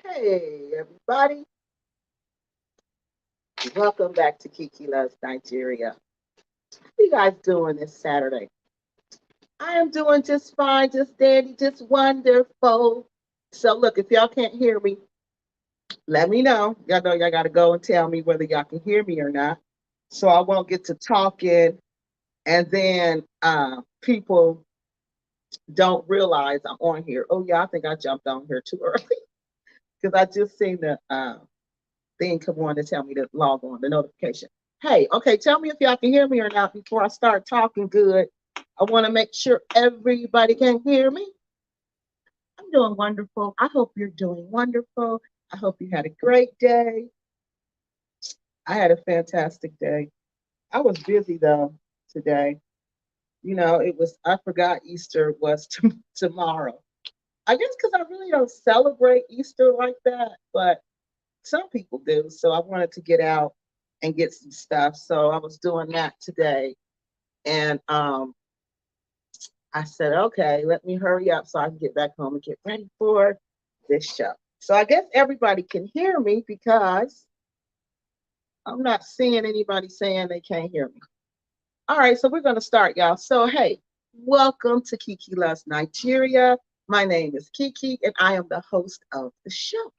Hey, everybody. Welcome back to Kiki Loves Nigeria. How you guys doing this Saturday? I am doing just fine, just dandy, just wonderful. So, look, if y'all can't hear me, let me know y'all got to go and tell me whether y'all can hear me or not. So I won't get to talking and then people don't realize I'm on here. Oh, yeah, I think I jumped on here too early because I just seen the thing come on to tell me to log on, the notification. Hey, okay, tell me if y'all can hear me or not before I start talking good. I want to make sure everybody can hear me. I'm doing wonderful. I hope you're doing wonderful. I hope you had a great day. I had a fantastic day. I was busy though today. I forgot Easter was tomorrow. I guess because I really don't celebrate Easter like that, but some people do. So I wanted to get out and get some stuff. So I was doing that today. And I said, okay, let me hurry up so I can get back home and get ready for this show. So I guess everybody can hear me because I'm not seeing anybody saying they can't hear me. All right, so we're going to start, y'all. So, hey, welcome to Kiki Loves Nigeria. My name is Kiki, and I am the host of the show.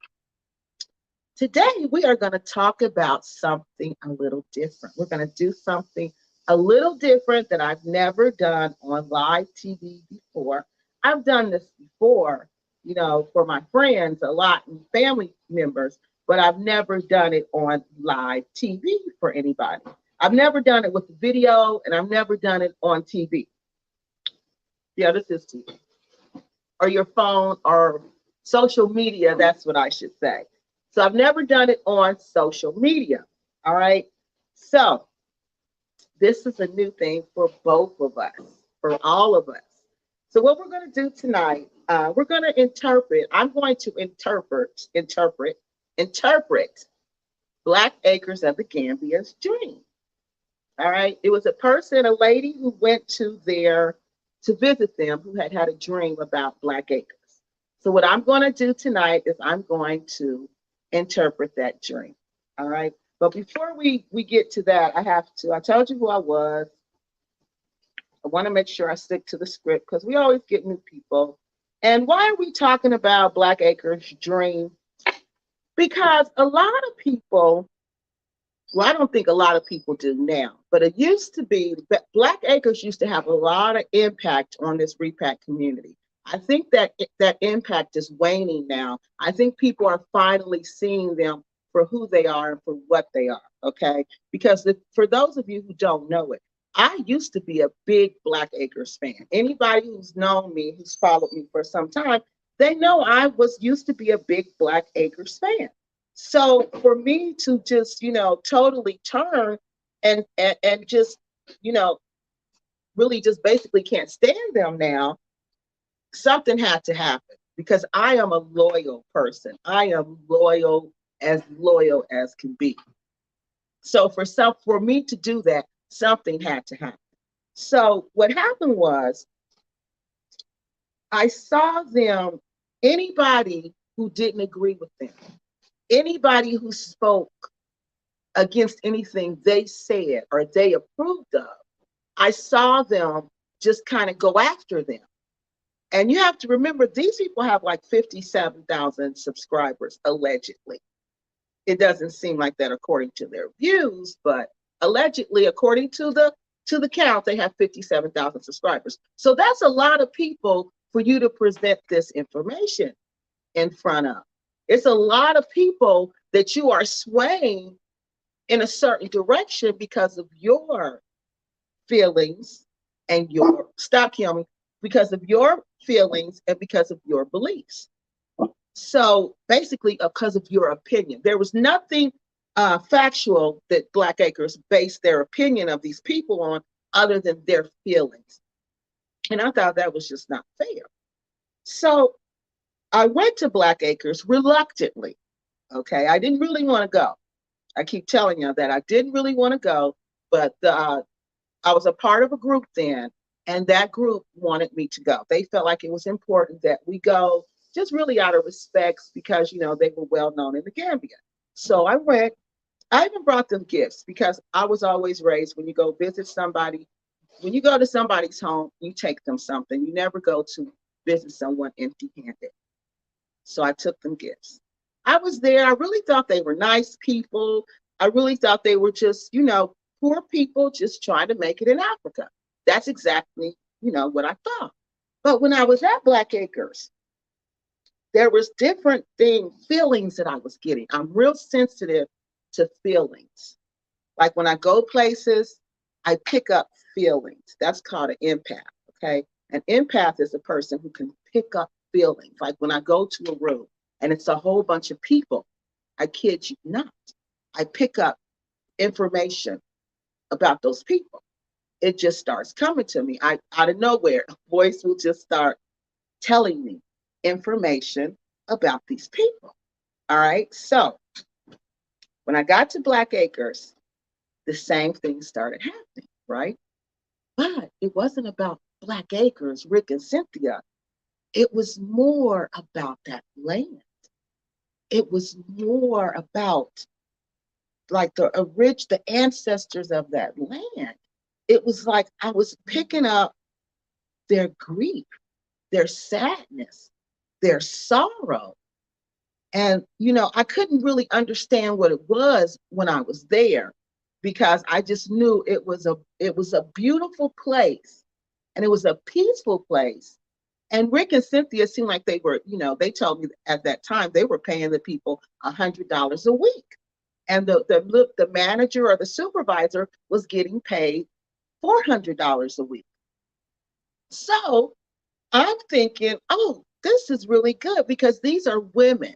Today, we are going to talk about something a little different. We're going to do something a little different that I've never done on live TV before. I've done this before, for my friends a lot and family members, but I've never done it on live TV for anybody. I've never done it with video, and I've never done it on TV. Yeah, this is TV. Or your phone or social media, that's what I should say. So I've never done it on social media. All right. So this is a new thing for both of us, for all of us. So what we're going to do tonight, we're going to interpret. I'm going to interpret Black Acres of the Gambia's dream. All right. It was a person, a lady who went to visit them who had a dream about Black Acres. So what I'm going to do tonight is I'm going to interpret that dream. All right. But before we get to that, I told you who I was. I want to make sure I stick to the script because we always get new people. And why are we talking about Black Acres dream? Because a lot of people, well, I don't think a lot of people do now, but it used to be that Black Acres used to have a lot of impact on this repack community. I think that impact is waning now. I think people are finally seeing them for who they are and for what they are. Okay, because for those of you who don't know it, I used to be a big Black Acres fan. Anybody who's known me, who's followed me for some time, they know I was used to be a big Black Acres fan. So for me to just, totally turn and just, you know, really just basically can't stand them now, something had to happen because I am a loyal person. I am loyal as can be. So for me to do that, something had to happen. So what happened was I saw them, anybody who didn't agree with them, anybody who spoke against anything they said or they approved of, I saw them just kind of go after them. And you have to remember, these people have like 57,000 subscribers, allegedly. It doesn't seem like that according to their views, but allegedly, according to the count, they have 57,000 subscribers. So that's a lot of people for you to present this information in front of. It's a lot of people that you are swaying in a certain direction because of your feelings and your stop killing because of your feelings and because of your beliefs. So basically, because of your opinion, there was nothing factual that Black Acres based their opinion of these people on other than their feelings. And I thought that was just not fair. So I went to Black Acres reluctantly. Okay, I didn't really want to go. I keep telling you that I didn't really want to go, but I was a part of a group then, and that group wanted me to go. They felt like it was important that we go just really out of respects because, they were well known in the Gambia. So I went. I even brought them gifts because I was always raised when you go visit somebody, when you go to somebody's home, you take them something. You never go to visit someone empty handed. So I took them gifts. I was there. I really thought they were nice people. I really thought they were just, poor people just trying to make it in Africa. That's exactly, what I thought. But when I was at Black Acres, there was different feelings that I was getting. I'm real sensitive to feelings. Like when I go places, I pick up feelings. That's called an empath. Okay. An empath is a person who can pick up feelings. Like when I go to a room and it's a whole bunch of people, I kid you not, I pick up information about those people. It just starts coming to me. Out of nowhere, a voice will just start telling me information about these people. All right. So when I got to Black Acres, the same thing started happening, right? But it wasn't about Black Acres, Rick and Cynthia. It was more about that land. It was more about like the ancestors of that land. It was like I was picking up their grief, their sadness, their sorrow. And, I couldn't really understand what it was when I was there because I just knew it was a beautiful place and it was a peaceful place. And Rick and Cynthia seemed like they were, they told me at that time they were paying the people $100 a week. And the manager or the supervisor was getting paid $400 a week. So I'm thinking, oh, this is really good because these are women.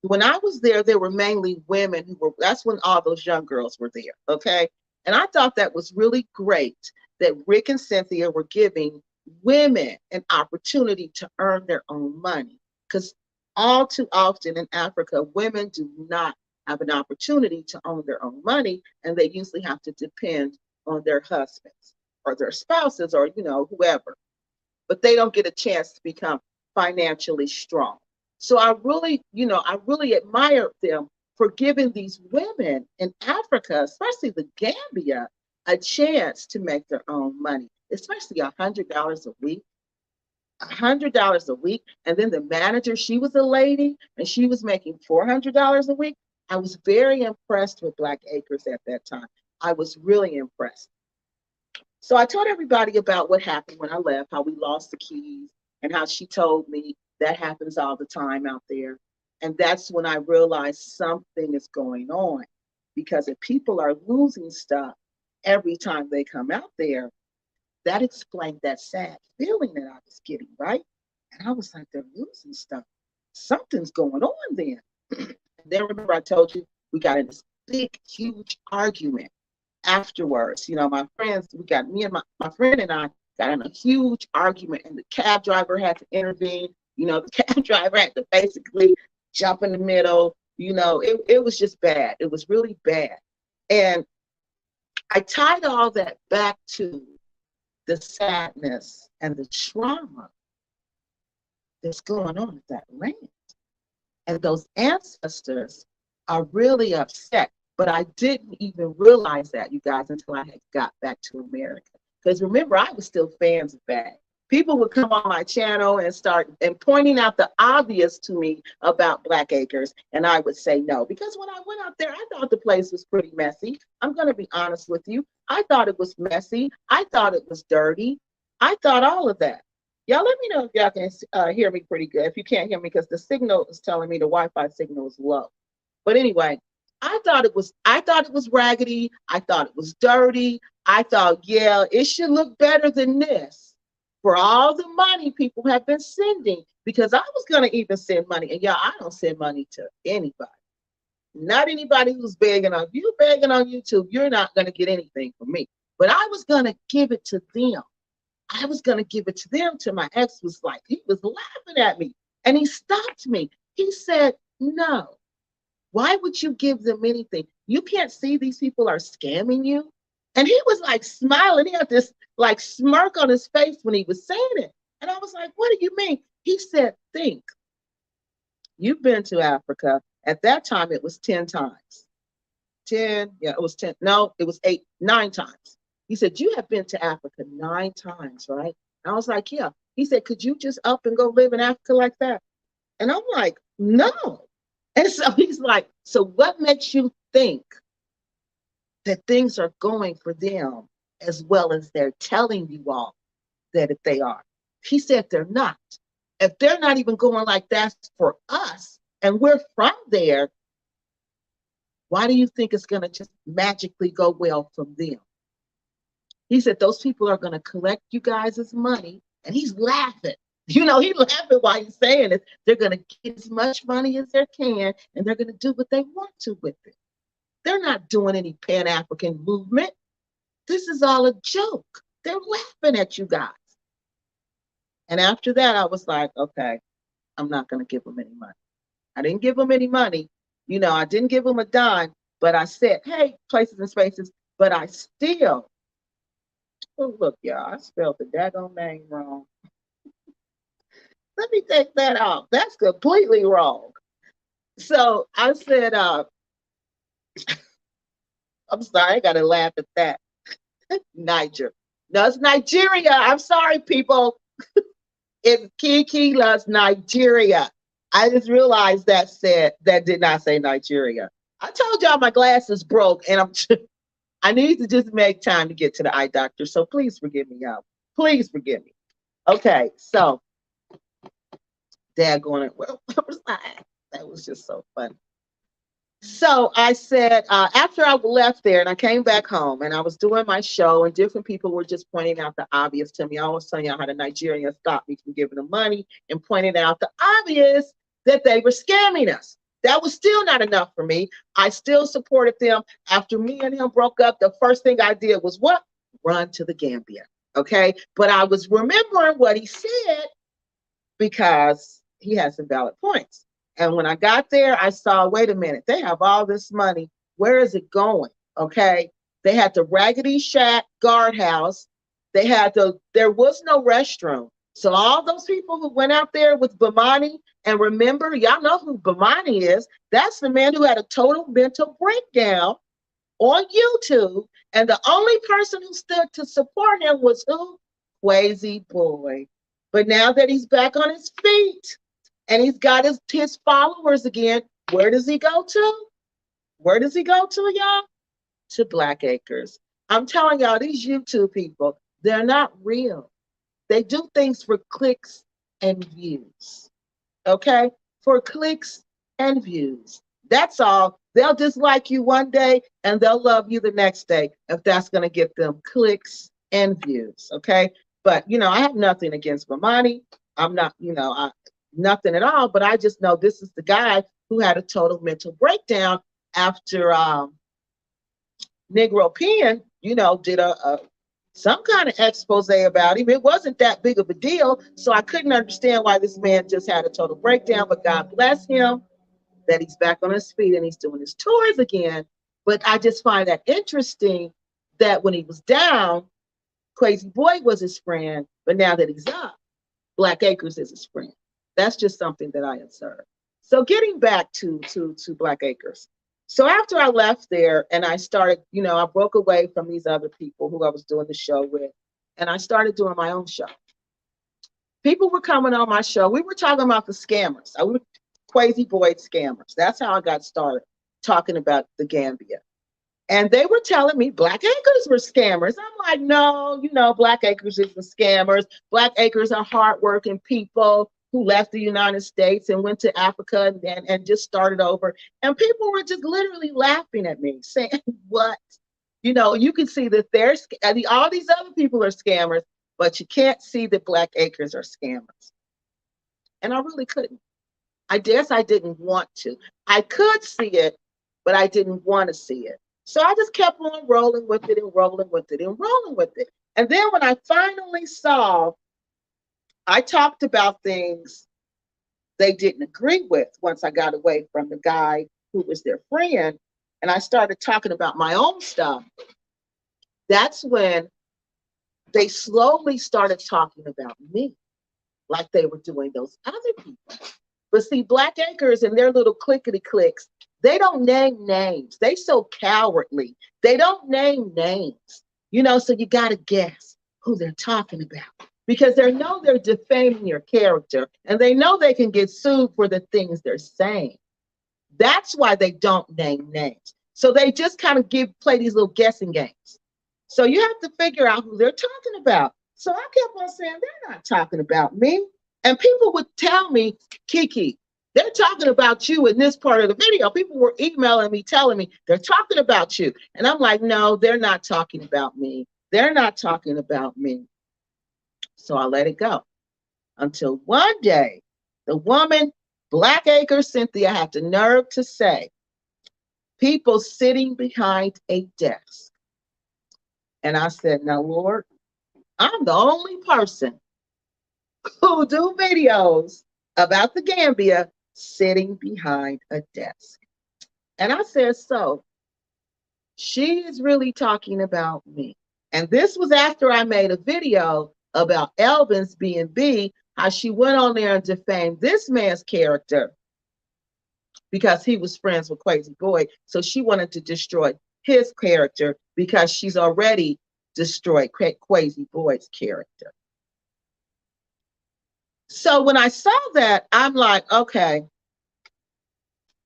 When I was there were mainly women that's when all those young girls were there. Okay. And I thought that was really great that Rick and Cynthia were giving women an opportunity to earn their own money. Because all too often in Africa, women do not have an opportunity to own their own money, and they usually have to depend on their husbands or their spouses or, whoever. But they don't get a chance to become financially strong. So I really admired them for giving these women in Africa, especially the Gambia, a chance to make their own money, especially $100 a week. $100 a week. And then the manager, she was a lady and she was making $400 a week. I was very impressed with Black Acres at that time. I was really impressed. So I told everybody about what happened when I left, how we lost the keys, and how she told me that happens all the time out there. And that's when I realized something is going on. Because if people are losing stuff every time they come out there, that explained that sad feeling that I was getting, right? And I was like, they're losing stuff. Something's going on then. And then remember, I told you we got in this big, huge argument afterwards. My friends, we got me and my friend and I got in a huge argument, and the cab driver had to intervene. The cab driver had to basically jump in the middle. It was just bad. It was really bad. And I tied all that back to the sadness and the trauma that's going on with that land. And those ancestors are really upset. But I didn't even realize that, you guys, until I had got back to America. Because remember, I was still fans of Blakkk. People would come on my channel and start pointing out the obvious to me about Black Acres, and I would say no. Because when I went out there, I thought the place was pretty messy. I'm going to be honest with you. I thought it was messy. I thought it was dirty. I thought all of that. Y'all let me know if y'all can hear me pretty good. If you can't hear me, because the signal is telling me the Wi-Fi signal is low. But anyway, I thought it was raggedy. I thought it was dirty. I thought, yeah, it should look better than this for all the money people have been sending, because I was going to even send money. And y'all, I don't send money to anybody. Not anybody who's begging on you, begging on YouTube. You're not going to get anything from me. But I was going to give it to them. I was going to give it to them till my ex was like, he was laughing at me. And he stopped me. He said, no. Why would you give them anything? You can't see these people are scamming you. And he was like smiling. He had this like smirk on his face when he was saying it. And I was like, what do you mean? He said, think. You've been to Africa. At that time, it was 10 times. 10, yeah, it was 10. No, it was 8, 9 times. He said, you have been to Africa 9 times, right? I was like, yeah. He said, could you just up and go live in Africa like that? And I'm like, no. And so he's like, so what makes you think that things are going for them as well as they're telling you all that if they are? He said they're not. If they're not even going like that for us, and we're from there, why do you think it's going to just magically go well from them? He said those people are going to collect you guys' money, and he's laughing. You know, he's laughing while he's saying it. They're going to get as much money as they can, and they're going to do what they want to with it. They're not doing any Pan-African movement. This is all a joke. They're laughing at you guys. And after that, I was like, okay, I'm not going to give them any money. I didn't give them any money. You know, I didn't give them a dime, but I said, hey, places and spaces, but I still, oh, look, y'all, I spelled the daggone name wrong. Let me take that off. That's completely wrong. So I said, I'm sorry, I got to laugh at that. Niger. No, it's Nigeria. I'm sorry, people. It's Kiki loves Nigeria. I just realized that did not say Nigeria. I told y'all my glasses broke, and I need to just make time to get to the eye doctor. So please forgive me, y'all. Please forgive me. Okay, so daggone it. Well, that was just so funny. So I said, after I left there and I came back home and I was doing my show and different people were just pointing out the obvious to me. I was telling y'all how the Nigerians stopped me from giving them money and pointing out the obvious that they were scamming us. That was still not enough for me. I still supported them. After me and him broke up, the first thing I did was what? Run to the Gambia. Okay. But I was remembering what he said because he had some valid points. And when I got there, I saw, wait a minute, they have all this money. Where is it going? Okay. They had the Raggedy Shack guardhouse. There was no restroom. So all those people who went out there with Bomani, and remember, y'all know who Bomani is. That's the man who had a total mental breakdown on YouTube. And the only person who stood to support him was who? Quasi Boy. But now that he's back on his feet, and he's got his followers again, where does he go to? Where does he go to, y'all? To Black Acres. I'm telling y'all, these YouTube people, they're not real. They do things for clicks and views. Okay? For clicks and views. That's all. They'll dislike you one day and they'll love you the next day if that's going to get them clicks and views. Okay? But, I have nothing against Ramani. I'm not, nothing at all, but I just know this is the guy who had a total mental breakdown after Negro Pen, did some kind of expose about him. It wasn't that big of a deal, so I couldn't understand why this man just had a total breakdown, but God bless him that he's back on his feet and he's doing his tours again. But I just find that interesting that when he was down, Crazy Boy was his friend, but now that he's up, Black Acres is his friend. That's just something that I observed. So getting back to Black Acres. So after I left there and I started, I broke away from these other people who I was doing the show with, and I started doing my own show. People were coming on my show. We were talking about the scammers. We were Crazy Boy scammers. That's how I got started talking about the Gambia. And they were telling me Black Acres were scammers. I'm like, no, Black Acres isn't scammers. Black Acres are hardworking people who left the United States and went to Africa and just started over. And people were just literally laughing at me, saying, what? You can see that all these other people are scammers, but you can't see that Black Acres are scammers. And I really couldn't. I guess I didn't want to. I could see it, but I didn't want to see it. So I just kept on rolling with it and rolling with it and rolling with it. And then when I finally saw, I talked about things they didn't agree with once I got away from the guy who was their friend, and I started talking about my own stuff. That's when they slowly started talking about me like they were doing those other people. But see, Black Acres and their little clickety clicks, they don't name names. They so cowardly. They don't name names. So you got to guess who they're talking about because they know they're defaming your character and they know they can get sued for the things they're saying. That's why they don't name names. So they just kind of play these little guessing games. So you have to figure out who they're talking about. So I kept on saying, they're not talking about me. And people would tell me, Kiki, they're talking about you in this part of the video. People were emailing me, telling me they're talking about you. And I'm like, no, they're not talking about me. They're not talking about me. So I let it go until one day, the woman, Black Acre Cynthia, had the nerve to say, people sitting behind a desk. And I said, now, Lord, I'm the only person who do videos about the Gambia sitting behind a desk. And I said, so she is really talking about me. And this was after I made a video about Elvin's B&B, how she went on there and defamed this man's character because he was friends with Crazy Boy. So she wanted to destroy his character because she's already destroyed Crazy Boy's character. So when I saw that, I'm like, okay,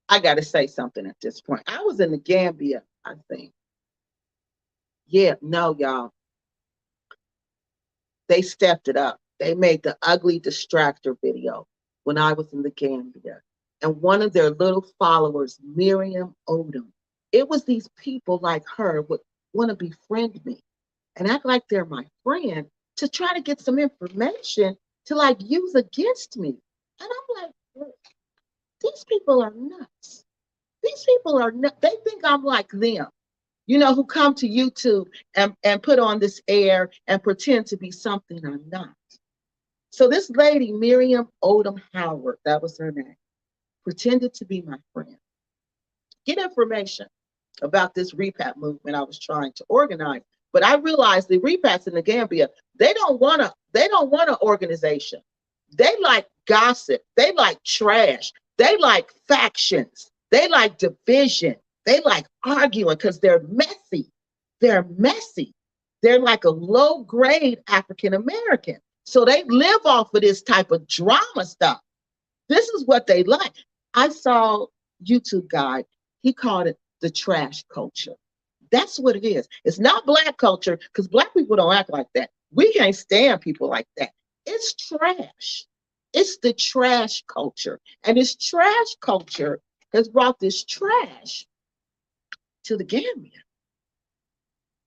I got to say something at this point. I was in the Gambia, I think. Yeah, no, y'all. They stepped it up. They made the ugly distractor video when I was in the Gambia. And one of their little followers, Miriam Odom, it was these people like her would want to befriend me and act like they're my friend to try to get some information to like use against me. And I'm like, these people are nuts. These people are nuts. They think I'm like them, who come to YouTube and put on this air and pretend to be something I'm not. So this lady, Miriam Odom Howard, that was her name, pretended to be my friend. Get information about this repat movement I was trying to organize. But I realized the repats in the Gambia, they don't want an organization. They like gossip. They like trash. They like factions. They like division. They like arguing because they're messy. They're messy. They're like a low grade African American. So they live off of this type of drama stuff. This is what they like. I saw YouTube guy, he called it the trash culture. That's what it is. It's not Black culture because Black people don't act like that. We can't stand people like that. It's trash. It's the trash culture. And this trash culture has brought this trash to the Gambia.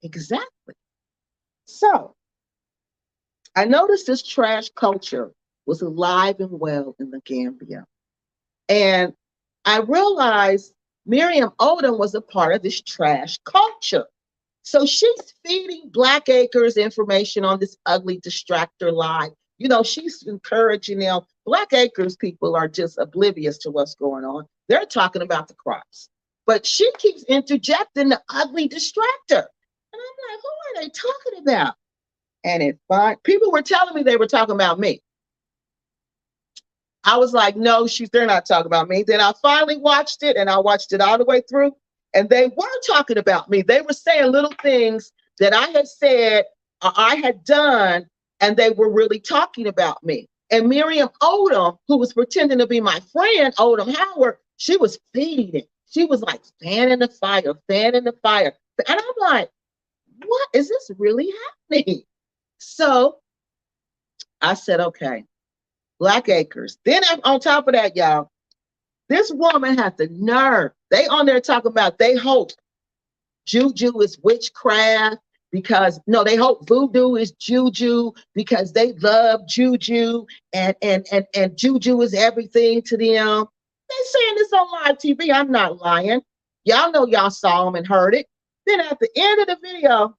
Exactly. So I noticed this trash culture was alive and well in the Gambia. And I realized Miriam Odom was a part of this trash culture. So she's feeding Black Acres information on this ugly distractor lie. She's encouraging them. Black Acres people are just oblivious to what's going on. They're talking about the crops. But she keeps interjecting the ugly distractor. And I'm like, who are they talking about? And people were telling me they were talking about me. I was like, no, they're not talking about me. Then I finally watched it and I watched it all the way through. And they were talking about me. They were saying little things that I had said or I had done, and they were really talking about me. And Miriam Odom, who was pretending to be my friend, Odom Howard, she was feeding it. She was like fanning the fire, fanning the fire. And I'm like, what is this really happening? So I said, okay, Black Acres. Then on top of that, y'all, this woman had the nerve. They on there talking about they hope juju is witchcraft because they hope voodoo is juju because they love juju and juju is everything to them. They saying this on live TV. I'm not lying. Y'all know y'all saw them and heard it. Then at the end of the video,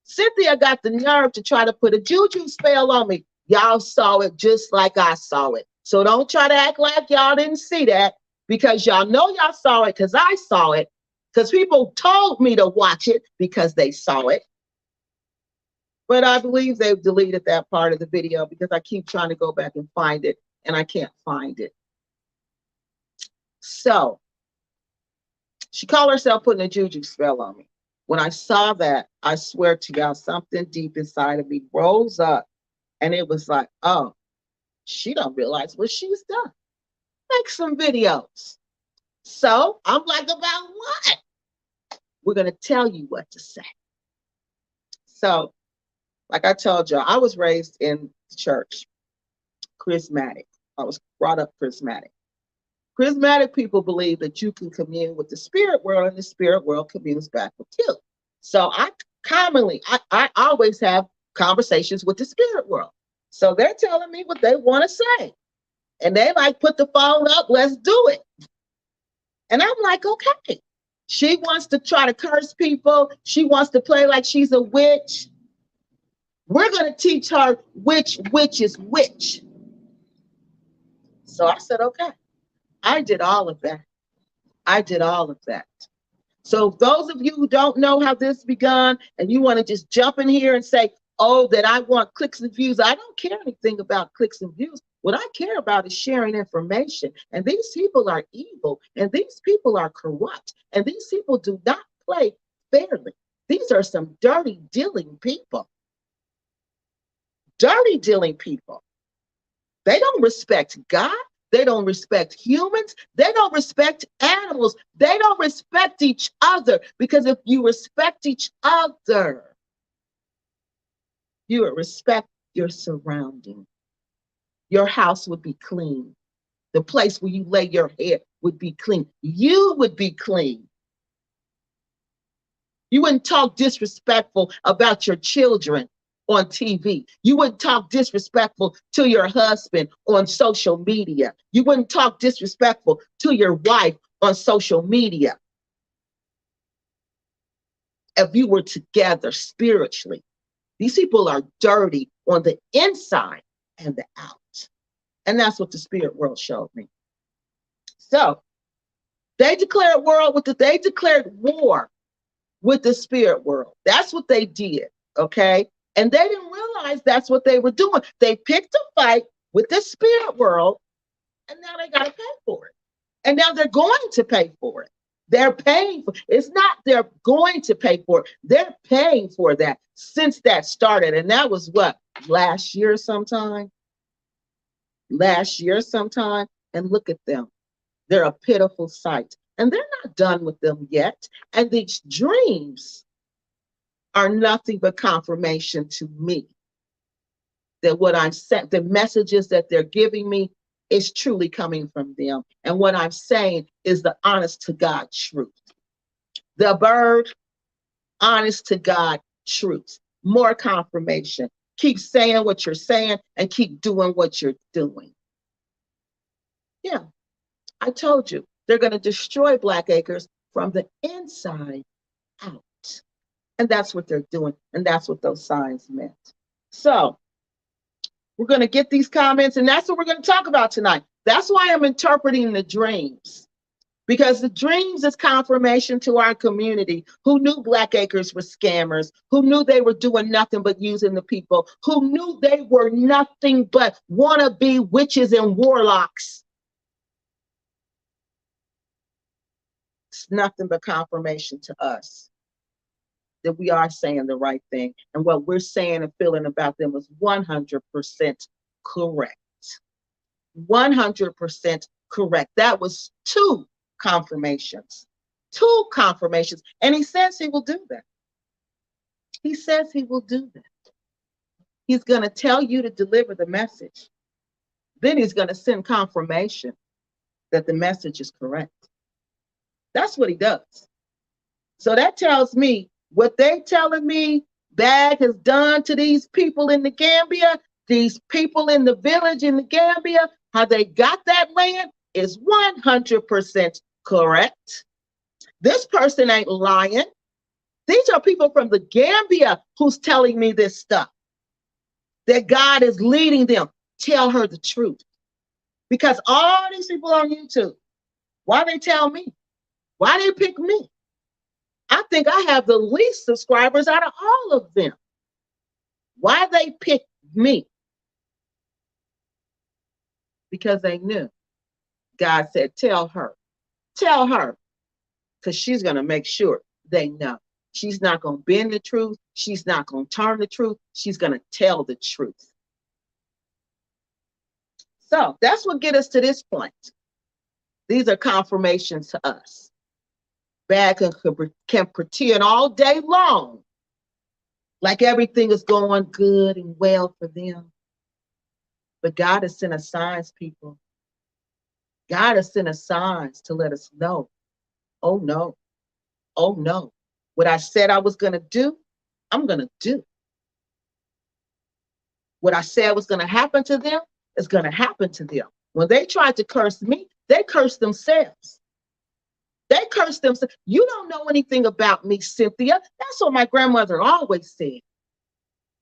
Cynthia got the nerve to try to put a juju spell on me. Y'all saw it just like I saw it. So don't try to act like y'all didn't see that because y'all know y'all saw it because I saw it. Because people told me to watch it because they saw it. But I believe they've deleted that part of the video because I keep trying to go back and find it and I can't find it. So she called herself putting a juju spell on me. When I saw that, I swear to God, something deep inside of me rose up, and it was like, oh, she don't realize what she's done. Make some videos. So I'm like, about what? We're going to tell you what to say. So, like I told you, I was raised in the church, charismatic. I was brought up charismatic. Charismatic people believe that you can commune with the spirit world and the spirit world communes back with you. So I always have conversations with the spirit world. So they're telling me what they want to say. And they like, put the phone up, let's do it. And I'm like, okay. She wants to try to curse people. She wants to play like she's a witch. We're going to teach her which witch is which. So I said, okay. I did all of that. I did all of that. So those of you who don't know how this begun and you want to just jump in here and say, oh, that I want clicks and views. I don't care anything about clicks and views. What I care about is sharing information. And these people are evil, and these people are corrupt, and these people do not play fairly. These are some dirty dealing people. Dirty dealing people. They don't respect God. They don't respect humans. They don't respect animals. They don't respect each other. Because if you respect each other, you would respect your surrounding. Your house would be clean. The place where you lay your head would be clean. You would be clean. You wouldn't talk disrespectful about your children on TV. You wouldn't talk disrespectful to your husband on social media. You wouldn't talk disrespectful to your wife on social media. If you were together spiritually, these people are dirty on the inside and the out. And that's what the spirit world showed me. So they declared they declared war with the spirit world. That's what they did. Okay. And they didn't realize that's what they were doing. They picked a fight with the spirit world, and now they got to pay for it. And now they're going to pay for it. They're paying for it. It's not they're going to pay for it. They're paying for that since that started. And that was what? Last year sometime? Last year sometime. And look at them. They're a pitiful sight. And they're not done with them yet. And these dreams are nothing but confirmation to me that what I'm saying, the messages that they're giving me is truly coming from them. And what I'm saying is the honest to God truth. The bird, honest to God truth. More confirmation. Keep saying what you're saying and keep doing what you're doing. Yeah, I told you, they're going to destroy Black Acres from the inside out. And that's what they're doing. And that's what those signs meant. So we're going to get these comments, and that's what we're going to talk about tonight. That's why I'm interpreting the dreams, because the dreams is confirmation to our community who knew Black Acres were scammers, who knew they were doing nothing but using the people, who knew they were nothing but wannabe witches and warlocks. It's nothing but confirmation to us that we are saying the right thing. And what we're saying and feeling about them is 100% correct. 100% correct. That was two confirmations. Two confirmations. And he says he will do that. He says he will do that. He's going to tell you to deliver the message. Then he's going to send confirmation that the message is correct. That's what he does. So that tells me what they telling me Blakkk has done to these people in the Gambia, these people in the village in the Gambia, how they got that land is 100% correct. This person ain't lying. These are people from the Gambia who's telling me this stuff, that God is leading them. Tell her the truth. Because all these people on YouTube, why they tell me? Why they pick me? I think I have the least subscribers out of all of them. Why they pick me? Because they knew. God said, tell her. Tell her, because she's going to make sure they know. She's not going to bend the truth. She's not going to turn the truth. She's going to tell the truth. So that's what get us to this point. These are confirmations to us. Bad can pretend all day long like everything is going good and well for them. But God has sent us signs, people. God has sent us signs to let us know, oh no, oh no. What I said I was going to do, I'm going to do. What I said was going to happen to them is going to happen to them. When they tried to curse me, they cursed themselves. They cursed themselves. You don't know anything about me, Cynthia. That's what my grandmother always said.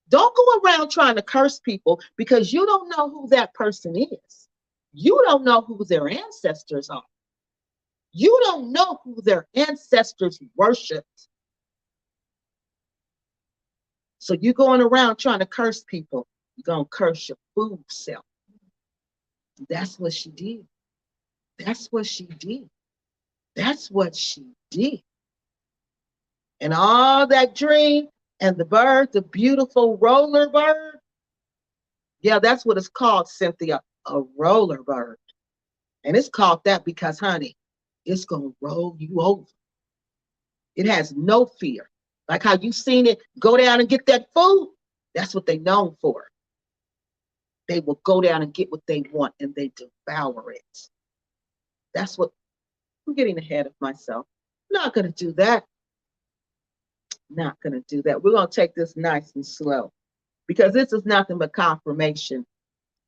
Don't go around trying to curse people because you don't know who that person is. You don't know who their ancestors are. You don't know who their ancestors worshiped. So you going around trying to curse people, you're going to curse your food self. That's what she did. That's what she did. That's what she did. And all that dream and the bird, the beautiful roller bird. Yeah, that's what it's called, Cynthia, a roller bird. And it's called that because, honey, it's going to roll you over. It has no fear. Like how you seen it go down and get that food. That's what they're known for. They will go down and get what they want and they devour it. That's what I'm getting ahead of myself. Not going to do that. Not going to do that. We're going to take this nice and slow because this is nothing but confirmation.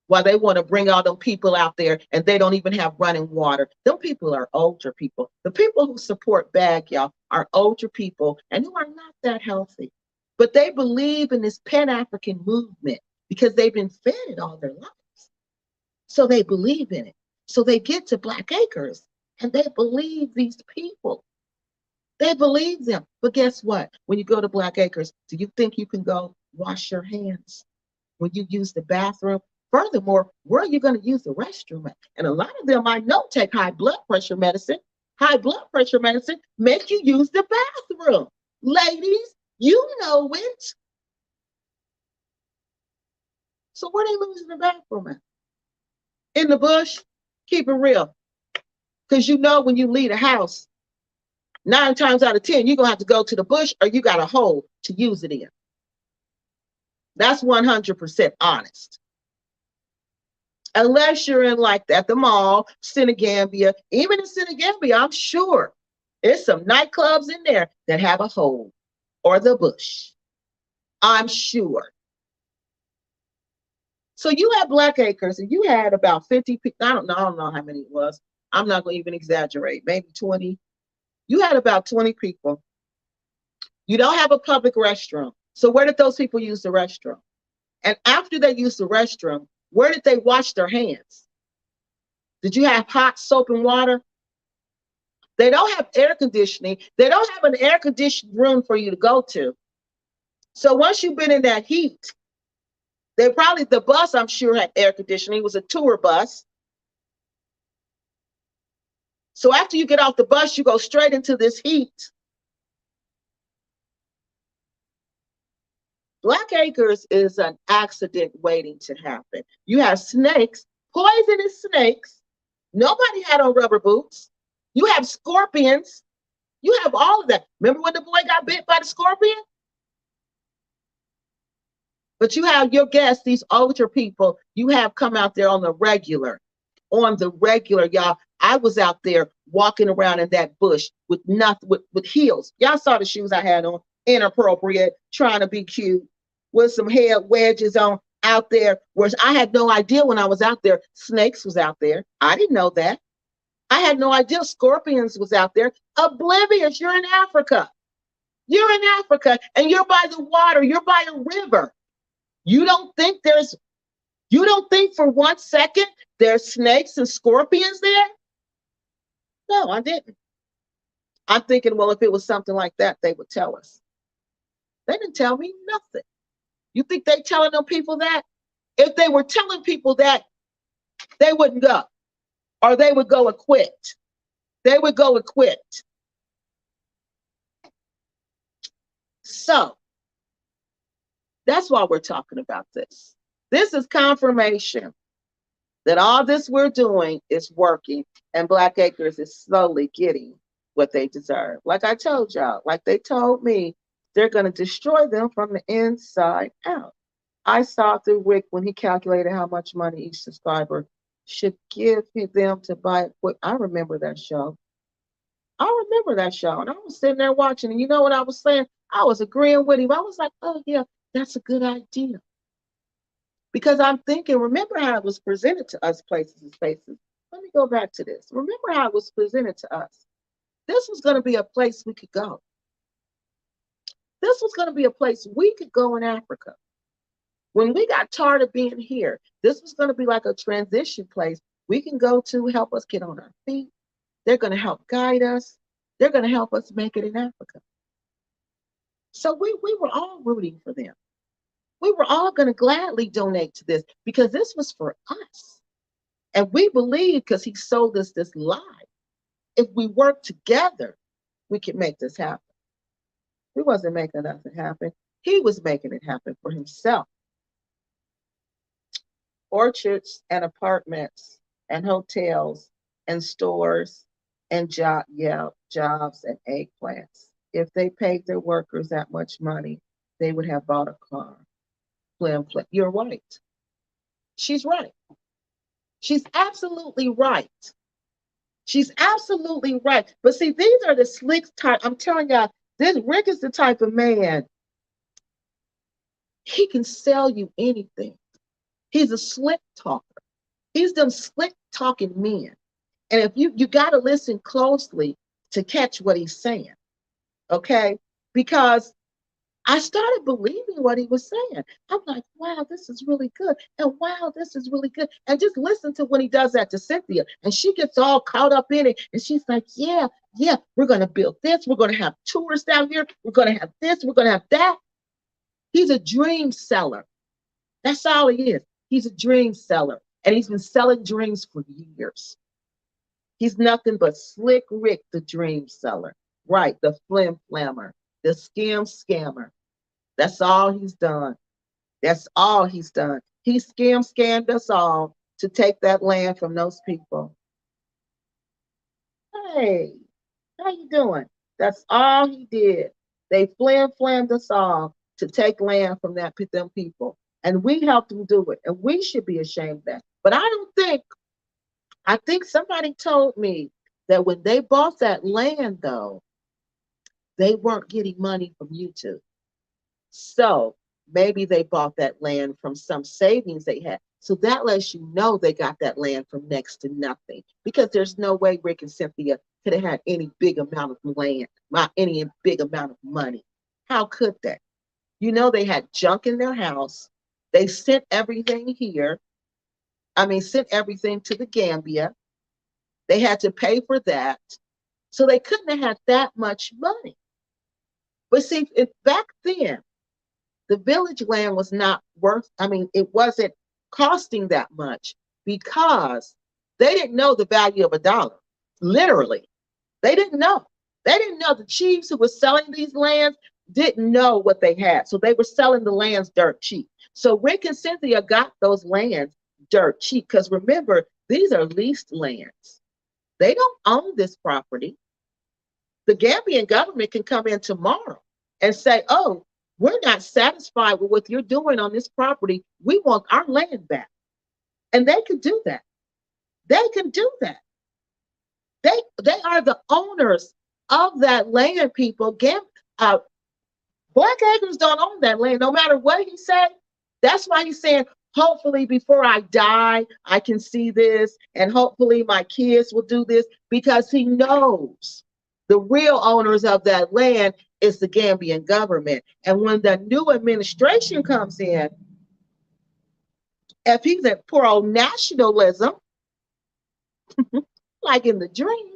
While they want to bring all them people out there and they don't even have running water. Them people are older people. The people who support Blakkk, y'all, are older people and who are not that healthy. But they believe in this Pan-African movement because they've been fed it all their lives. So they believe in it. So they get to Blakkk Acres and they believe these people. They believe them. But guess what? When you go to Blakkk Acres, do you think you can go wash your hands when you use the bathroom? Furthermore, where are you going to use the restroom at? And a lot of them I know take high blood pressure medicine. High blood pressure medicine make you use the bathroom. Ladies, you know it. So where they losing the bathroom at? In the bush? Keep it real. Because you know when you leave the house, 9 times out of 10, you're going to have to go to the bush or you got a hole to use it in. That's 100% honest. Unless you're in like at the mall, Gambia, even in Gambia, I'm sure there's some nightclubs in there that have a hole or the bush. I'm sure. So you had Blakkk Acres and you had about 50 people. I don't know how many it was. I'm not going to even exaggerate. Maybe 20. You had about 20 people. You don't have a public restroom. So where did those people use the restroom? And after they used the restroom, where did they wash their hands? Did you have hot soap and water? They don't have air conditioning. They don't have an air conditioned room for you to go to. So once you've been in that heat, the bus, I'm sure, had air conditioning. It was a tour bus. So after you get off the bus, you go straight into this heat. Blakkk Acres is an accident waiting to happen. You have snakes, poisonous snakes. Nobody had on rubber boots. You have scorpions. You have all of that. Remember when the boy got bit by the scorpion? But you have your guests, these older people, you have come out there on the regular. On the regular, y'all. I was out there walking around in that bush with nothing, with heels. Y'all saw the shoes I had on, inappropriate, trying to be cute, with some head wedges on out there. Whereas I had no idea when I was out there, snakes was out there. I didn't know that. I had no idea scorpions was out there. Oblivious, you're in Africa. You're in Africa and you're by the water, you're by a river. You don't think for 1 second there's snakes and scorpions there? No, I didn't. I'm thinking, well, if it was something like that, they would tell us. They didn't tell me nothing. You think they telling them people that? If they were telling people that, they wouldn't go. Or they would go equipped. They would go equipped. So that's why we're talking about this. This is confirmation that all this we're doing is working, and Black Acres is slowly getting what they deserve. Like I told y'all, like they told me, they're going to destroy them from the inside out. I saw through Rick when he calculated how much money each subscriber should give them to buy it. I remember that show. I remember that show. And I was sitting there watching, and you know what I was saying? I was agreeing with him. I was like, oh, yeah, that's a good idea. Because I'm thinking, remember how it was presented to us, places and spaces. Let me go back to this. Remember how it was presented to us. This was going to be a place we could go. This was going to be a place we could go in Africa. When we got tired of being here, this was going to be like a transition place we can go to help us get on our feet. They're going to help guide us. They're going to help us make it in Africa. So we were all rooting for them. We were all going to gladly donate to this because this was for us. And we believe, because he sold us this lie, if we work together, we can make this happen. He wasn't making nothing happen. He was making it happen for himself. Orchards and apartments and hotels and stores and jobs and eggplants. If they paid their workers that much money, they would have bought a car. Flim, flim. You're right. She's right. She's absolutely right. She's absolutely right. But see, these are the slick type. I'm telling y'all, this Rick is the type of man. He can sell you anything. He's a slick talker. He's them slick talking men. And if you got to listen closely to catch what he's saying. Okay? Because I started believing what he was saying. I'm like, wow, this is really good. And wow, this is really good. And just listen to when he does that to Cynthia. And she gets all caught up in it. And she's like, yeah, we're going to build this. We're going to have tourists down here. We're going to have this. We're going to have that. He's a dream seller. That's all he is. He's a dream seller. And he's been selling dreams for years. He's nothing but Slick Rick, the dream seller. Right, the flim flammer. The scammer. That's all he's done. That's all he's done. He scammed us all to take that land from those people. Hey, how you doing? That's all he did. They flammed us all to take land from them people. And we helped them do it. And we should be ashamed of that. But I think somebody told me that when they bought that land, though, they weren't getting money from YouTube. So maybe they bought that land from some savings they had. So that lets you know they got that land from next to nothing. Because there's no way Rick and Cynthia could have had any big amount of land, any big amount of money. How could they? You know, they had junk in their house. They sent everything here. Sent everything to the Gambia. They had to pay for that. So they couldn't have had that much money. But see, if back then, the village land was not worth, it wasn't costing that much because they didn't know the value of a dollar. Literally. They didn't know. They didn't know. The chiefs who were selling these lands didn't know what they had. So they were selling the lands dirt cheap. So Rick and Cynthia got those lands dirt cheap because remember, these are leased lands. They don't own this property. The Gambian government can come in tomorrow and say, oh, we're not satisfied with what you're doing on this property. We want our land back. And they can do that. They can do that. They are the owners of that land, people. Black Acres don't own that land, no matter what he said. That's why he's saying, hopefully before I die, I can see this, and hopefully my kids will do this, because he knows the real owners of that land is the Gambian government. And when the new administration comes in, if he's at pro-nationalism, like in the dream,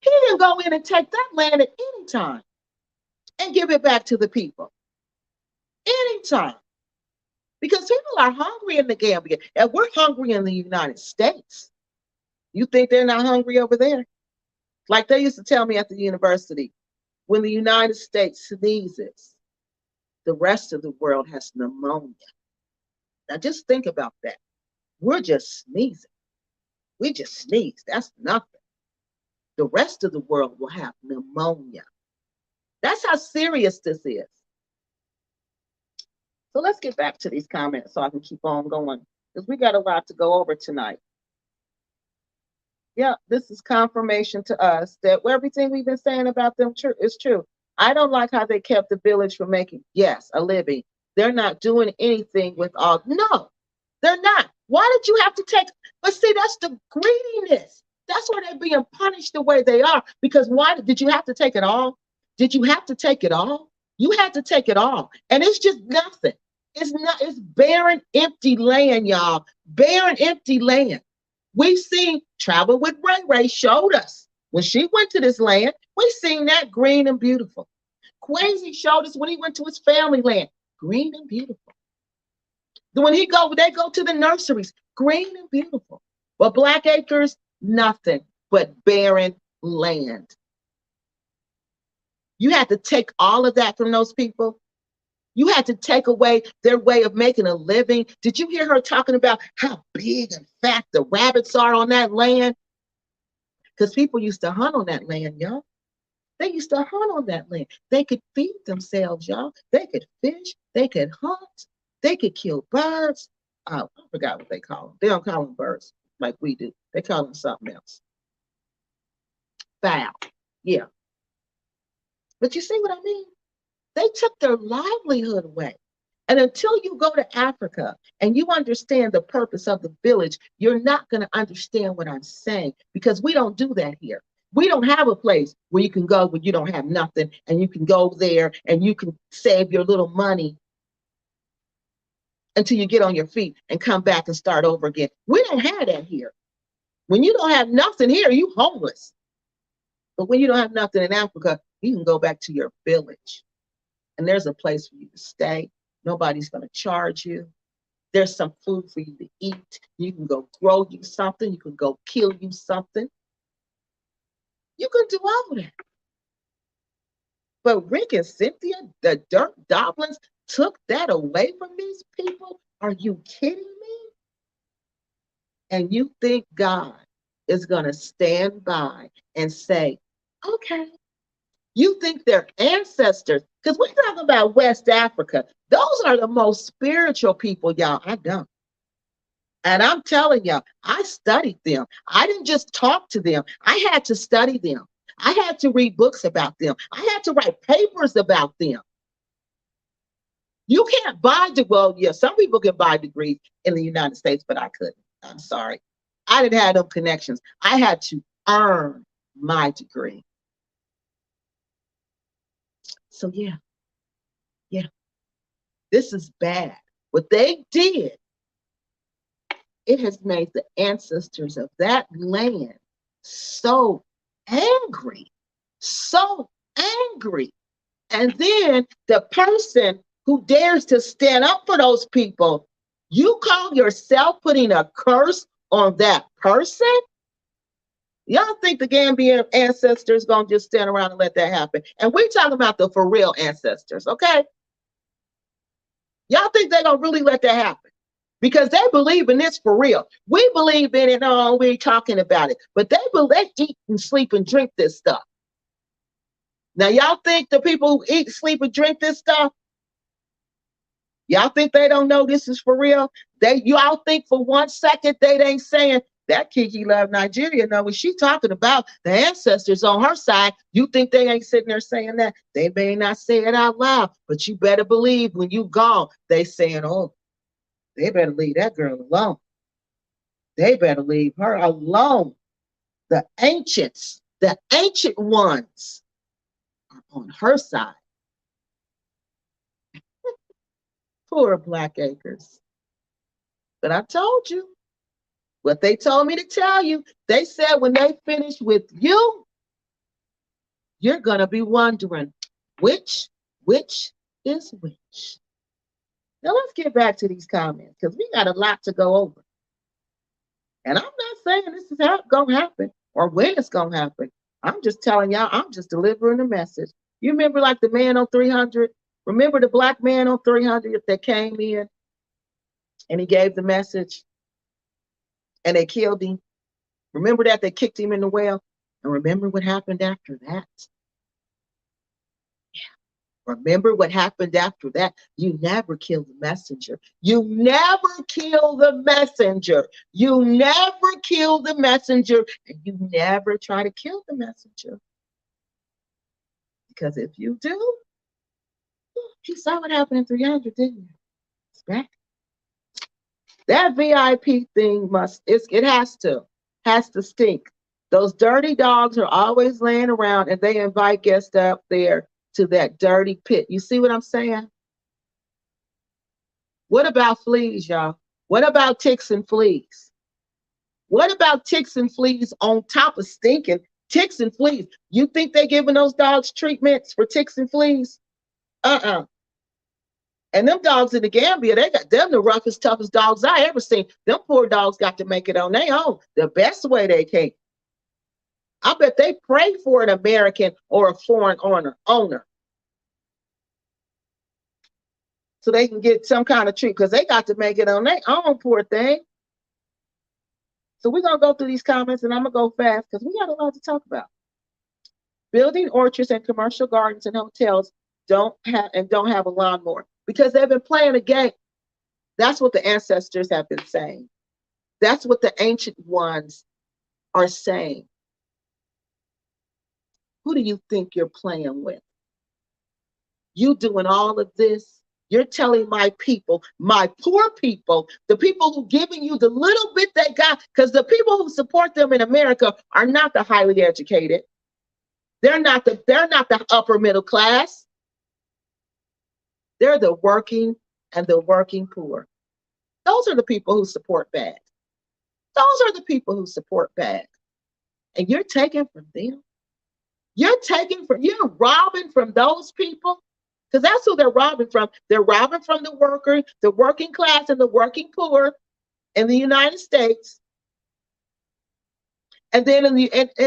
he can go in and take that land at any time and give it back to the people. Anytime. Because people are hungry in the Gambia, and we're hungry in the United States. You think they're not hungry over there? Like they used to tell me at the university, when the United States sneezes, the rest of the world has pneumonia. Now just think about that. We're just sneezing. We just sneeze. That's nothing. The rest of the world will have pneumonia. That's how serious this is. So let's get back to these comments so I can keep on going, because we got a lot to go over tonight. Yeah, this is confirmation to us that everything we've been saying about them is true. I don't like how they kept the village from making, yes, a living. They're not doing anything with all. No, they're not. Why did you have to take? But see, that's the greediness. That's why they're being punished the way they are. Because why did you have to take it all? Did you have to take it all? You had to take it all. And it's just nothing. It's not, it's barren, empty land, y'all. Barren, empty land. We've seen Travel with Ray Ray showed us when she went to this land, we seen that green and beautiful. Quasi showed us when he went to his family land, green and beautiful. When they go to the nurseries, green and beautiful. But Black Acres, nothing but barren land. You had to take all of that from those people. You had to take away their way of making a living. Did you hear her talking about how big and fat the rabbits are on that land? Because people used to hunt on that land, y'all. They used to hunt on that land. They could feed themselves, y'all. They could fish. They could hunt. They could kill birds. I forgot what they call them. They don't call them birds like we do. They call them something else. Fowl. Yeah. But you see what I mean? They took their livelihood away. And until you go to Africa and you understand the purpose of the village, you're not going to understand what I'm saying, because we don't do that here. We don't have a place where you can go when you don't have nothing, and you can go there and you can save your little money until you get on your feet and come back and start over again. We don't have that here. When you don't have nothing here, you homeless. But when you don't have nothing in Africa, you can go back to your village. And there's a place for you to stay. Nobody's going to charge you. There's some food for you to eat. You can go grow you something. You can go kill you something. You can do all of that. But Rick and Cynthia, the dirt goblins, took that away from these people? Are you kidding me? And you think God is going to stand by and say, okay. You think their ancestors, because we're talking about West Africa, those are the most spiritual people, y'all. I don't. And I'm telling y'all, I studied them. I didn't just talk to them. I had to study them. I had to read books about them. I had to write papers about them. You can't buy, well, yeah, some people can buy degrees in the United States, but I couldn't. I'm sorry. I didn't have them connections. I had to earn my degree. So yeah, this is bad. What they did, it has made the ancestors of that land so angry, so angry. And then the person who dares to stand up for those people, you call yourself putting a curse on that person? Y'all think the Gambian ancestors gonna just stand around and let that happen? And we're talking about the for real ancestors, okay? Y'all think they're gonna really let that happen? Because they believe in this for real. We believe in it, no, we ain't talking about it. But they eat and sleep and drink this stuff. Now, y'all think the people who eat, sleep, and drink this stuff, y'all think they don't know this is for real? Y'all think for 1 second they ain't saying, that Kiki Love Nigeria know what she talking about, the ancestors on her side. You think they ain't sitting there saying that? They may not say it out loud, but you better believe when you gone, they saying, oh, they better leave that girl alone. They better leave her alone. The ancient ones are on her side. Poor Black Acres. But I told you what they told me to tell you. They said when they finish with you, you're going to be wondering which is which. Now let's get back to these comments because we got a lot to go over. And I'm not saying this is how it's going to happen or when it's going to happen. I'm just telling y'all, I'm just delivering a message. You remember like the man on 300? Remember the black man on 300 that came in and he gave the message and they killed him? Remember that? They kicked him in the well. And remember what happened after that? Remember what happened after that? You never kill the messenger. You never kill the messenger. You never kill the messenger. And you never try to kill the messenger. Because if you do, you saw what happened in 300, didn't you? It's back. That VIP thing it has to stink. Those dirty dogs are always laying around and they invite guests up there to that dirty pit. You see what I'm saying? What about fleas, y'all? What about ticks and fleas? What about ticks and fleas on top of stinking ticks and fleas? You think they're giving those dogs treatments for ticks and fleas? Uh-uh. And them dogs in the Gambia, they got them the roughest, toughest dogs I ever seen. Them poor dogs got to make it on their own the best way they can. I bet they pray for an American or a foreign owner so they can get some kind of treat because they got to make it on their own, poor thing. So we're going to go through these comments and I'm going to go fast because we got a lot to talk about. Building orchards and commercial gardens and hotels don't have a lawnmower because they've been playing a game. That's what the ancestors have been saying. That's what the ancient ones are saying. Who do you think you're playing with? You doing all of this? You're telling my people, my poor people, the people who giving you the little bit they got, because the people who support them in America are not the highly educated. They're not the upper middle class. They're the working and the working poor. Those are the people who support Blakkk. Those are the people who support Blakkk. And you're taking from them. You're robbing from those people. Because that's who they're robbing from. They're robbing from the worker, the working class, and the working poor in the United States. And then in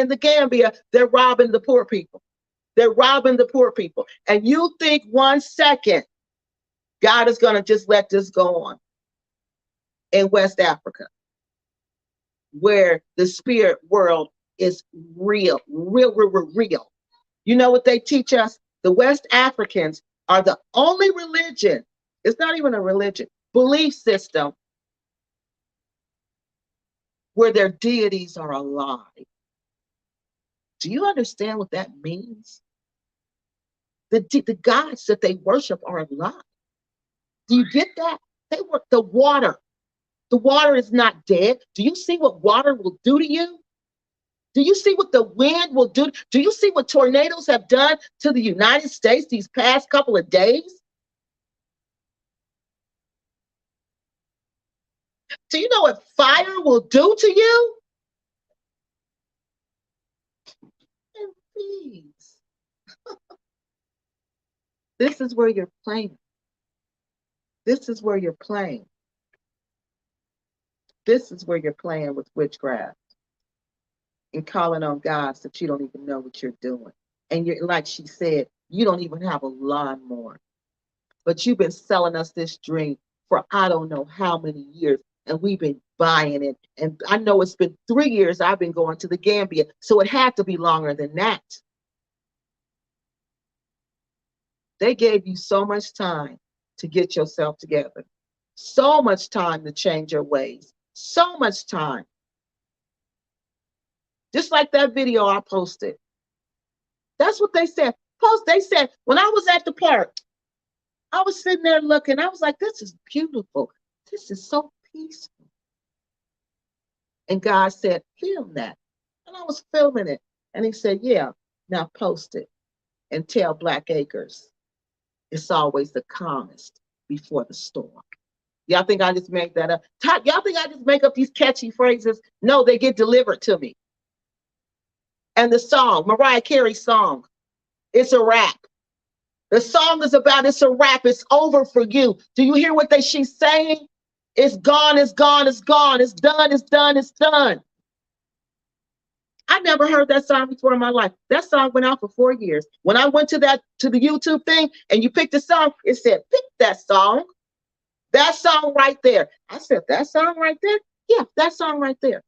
the Gambia, they're robbing the poor people. They're robbing the poor people. And you think 1 second God is going to just let this go on in West Africa, where the spirit world is real. You know what they teach us? The West Africans are the only religion, it's not even a religion, belief system where their deities are alive. Do you understand what that means? The gods that they worship are alive. Do you get that? They work the water. The water is not dead. Do you see what water will do to you? Do you see what the wind will do? Do you see what tornadoes have done to the United States these past couple of days? Do you know what fire will do to you? And please, this is where you're playing. This is where you're playing. This is where you're playing with witchcraft and calling on gods that you don't even know what you're doing. And you're, like she said, you don't even have a lawnmower. But you've been selling us this dream for I don't know how many years. And we've been buying it. And I know it's been 3 years I've been going to the Gambia. So it had to be longer than that. They gave you so much time to get yourself together. So much time to change your ways. So much time. Just like that video I posted. That's what they said. They said, when I was at the park, I was sitting there looking. I was like, this is beautiful. This is so peaceful. And God said, film that. And I was filming it. And he said, yeah, now post it and tell Black Acres it's always the calmest before the storm. Y'all think I just make that up? Y'all think I just make up these catchy phrases? No, they get delivered to me. And the song, Mariah Carey's song, it's a rap. The song is about it's a rap. It's over for you. Do you hear what she's saying? It's gone, it's gone, it's gone, it's done, it's done, it's done. I never heard that song before in my life. That song went out for 4 years. When I went to the YouTube thing and you picked the song, it said, pick that song. That song right there. I said, that song right there? Yeah, that song right there.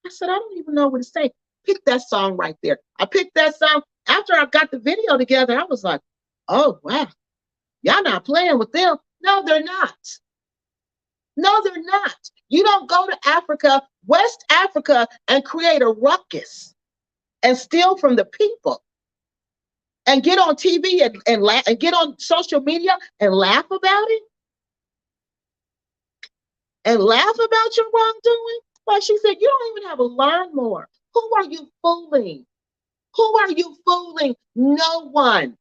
I said, I don't even know what to say. Pick that song right there. I picked that song. After I got the video together, I was like, oh, wow. Y'all not playing with them. No, they're not. No, they're not. You don't go to Africa, West Africa, and create a ruckus and steal from the people and get on TV and laugh and get on social media and laugh about it and laugh about your wrongdoing. Like she said, you don't even have a learn more. Who are you fooling? Who are you fooling? No one.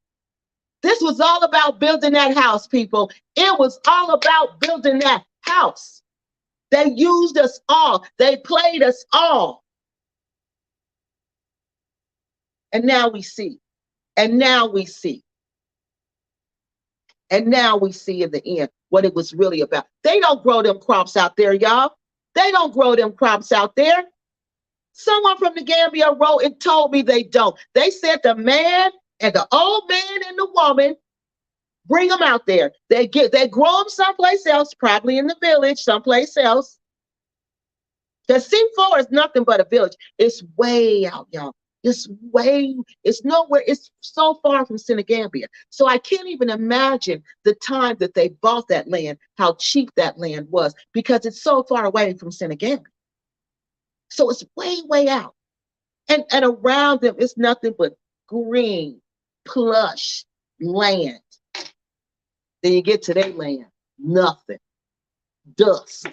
This was all about building that house, people. It was all about building that house. They used us all. They played us all. And now we see. And now we see. And now we see in the end what it was really about. They don't grow them crops out there, y'all. They don't grow them crops out there. Someone from the Gambia wrote and told me they don't. They said the man and the old man and the woman, bring them out there. They grow them someplace else, probably in the village, someplace else. The C4 is nothing but a village. It's way out, y'all. It's nowhere. It's so far from Senegambia. So I can't even imagine the time that they bought that land, how cheap that land was, because it's so far away from Senegambia. So it's way, way out. And around them, it's nothing but green, plush land. Then you get to their land, nothing, dust.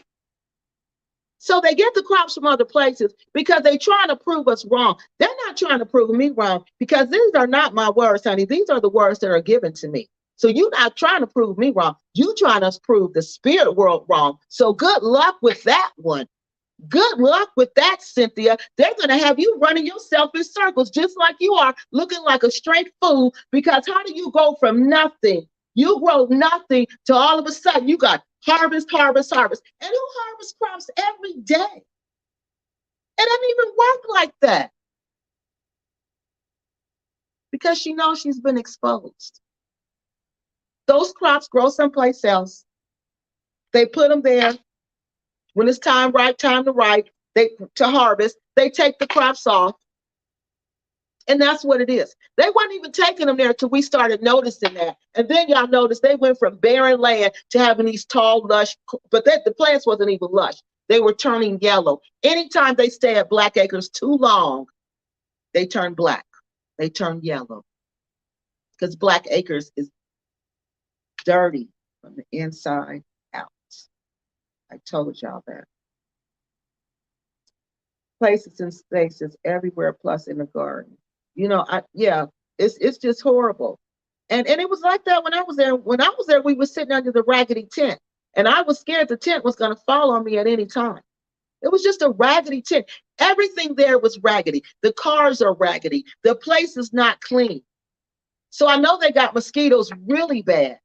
So they get the crops from other places because they're trying to prove us wrong. They're not trying to prove me wrong because these are not my words, honey. These are the words that are given to me. So you're not trying to prove me wrong. You're trying to prove the spirit world wrong. So good luck with that one. Good luck with that, Cynthia. They're going to have you running yourself in circles just like you are, looking like a straight fool, because how do you go from nothing? You grow nothing to all of a sudden you got harvest, harvest, harvest. And who harvests crops every day? It doesn't even work like that. Because she knows she's been exposed. Those crops grow someplace else. They put them there. When it's time to harvest, they take the crops off. And that's what it is. They weren't even taking them there until we started noticing that. And then y'all notice they went from barren land to having these tall, lush, but the plants wasn't even lush. They were turning yellow. Anytime they stay at Black Acres too long, they turn black. They turn yellow. Because Black Acres is dirty from the inside out. I told y'all that. Places and spaces everywhere, plus in the garden. You know, it's just horrible. And it was like that when I was there. When I was there, we were sitting under the raggedy tent. And I was scared the tent was going to fall on me at any time. It was just a raggedy tent. Everything there was raggedy. The cars are raggedy. The place is not clean. So I know they got mosquitoes really bad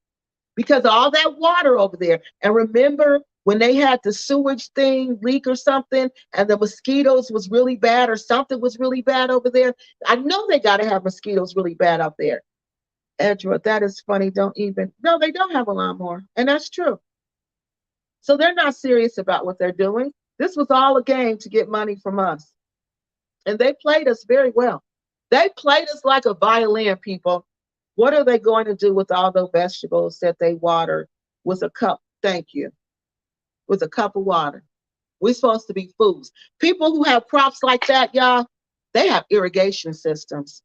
because of all that water over there. And remember when they had the sewage thing leak or something and the mosquitoes was really bad or something was really bad over there? I know they got to have mosquitoes really bad out there. Edra, that is funny. No, they don't have a lawnmower. And that's true. So they're not serious about what they're doing. This was all a game to get money from us. And they played us very well. They played us like a violin, people. What are they going to do with all the vegetables that they water with a cup? Thank you. With a cup of water. We're supposed to be fools. People who have crops like that, y'all, they have irrigation systems.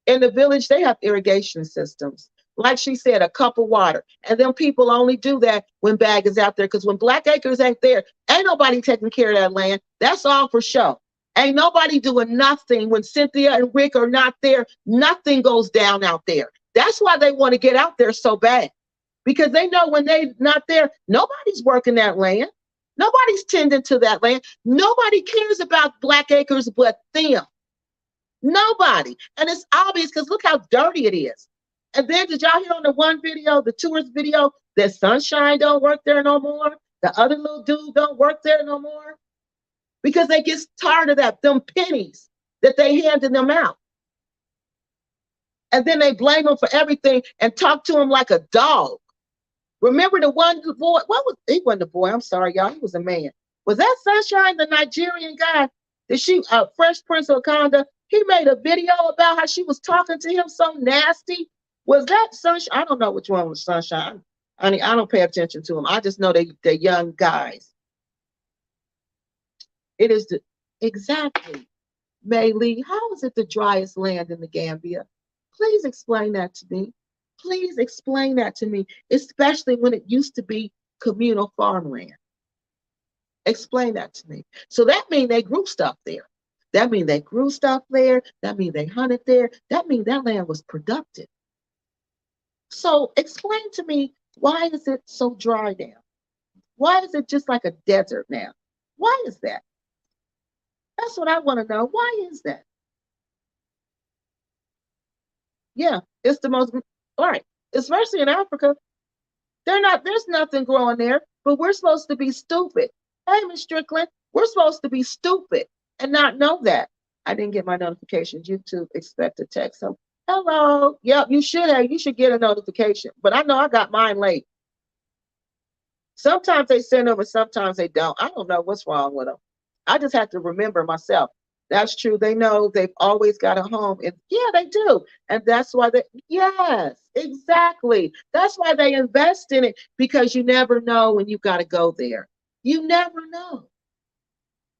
In the village, they have irrigation systems. Like she said, a cup of water. And then people only do that when Bag is out there. Because when Black Acres ain't there, ain't nobody taking care of that land. That's all for show. Ain't nobody doing nothing when Cynthia and Rick are not there. Nothing goes down out there. That's why they want to get out there so bad. Because they know when they're not there, nobody's working that land. Nobody's tending to that land. Nobody cares about Black Acres but them. Nobody. And it's obvious because look how dirty it is. And then did y'all hear on the one video, the tourist video, that Sunshine don't work there no more? The other little dude don't work there no more because they get tired of them pennies that they handed them out. And then they blame him for everything and talk to him like a dog. Remember the one boy? He wasn't a boy? I'm sorry, y'all. He was a man. Was that Sunshine, the Nigerian guy? Fresh Prince of Wakanda? He made a video about how she was talking to him so nasty. Was that Sunshine? I don't know which one was Sunshine. I mean, I don't pay attention to them. I just know they're young guys. It is exactly. May Lee, how is it the driest land in the Gambia? Please explain that to me. Please explain that to me, especially when it used to be communal farmland. Explain that to me. So that means they grew stuff there. That means they grew stuff there. That means they hunted there. That means that land was productive. So explain to me, why is it so dry now? Why is it just like a desert now? Why is that? That's what I want to know. Why is that? Yeah, it's the most, all right, especially in Africa. There's nothing growing there, but we're supposed to be stupid. Hey, Miss Strickland, we're supposed to be stupid and not know that. I didn't get my notifications. YouTube expect a text. So, hello. Yep, you should have. You should get a notification. But I know I got mine late. Sometimes they send them, and sometimes they don't. I don't know what's wrong with them. I just have to remember myself. That's true. They know they've always got a home. And yeah, they do. And that's why yes, exactly. That's why they invest in it, because you never know when you got to go there. You never know.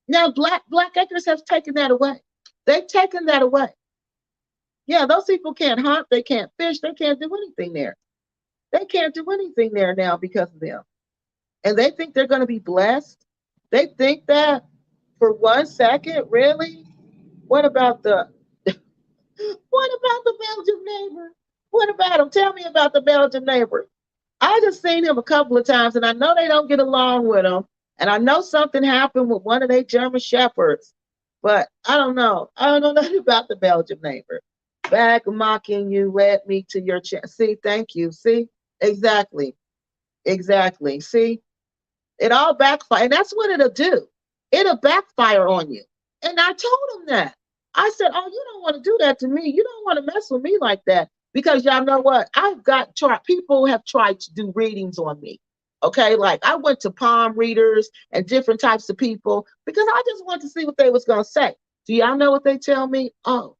Now, Black Acres have taken that away. They've taken that away. Yeah, those people can't hunt. They can't fish. They can't do anything there. They can't do anything there now because of them. And they think they're going to be blessed. They think that for 1 second, really? What about the Belgian neighbor? What about him? Tell me about the Belgian neighbor. I just seen him a couple of times, and I know they don't get along with him. And I know something happened with one of their German shepherds, but I don't know. I don't know nothing about the Belgian neighbor. Back mocking you led me to your chest. See, thank you. See, exactly. Exactly. See, it all backfire. And that's what it'll do. It'll backfire on you. And I told him that. I said, oh, you don't want to do that to me. You don't want to mess with me like that. Because y'all know what? People have tried to do readings on me. Okay, like I went to palm readers and different types of people because I just wanted to see what they was going to say. Do y'all know what they tell me? Oh,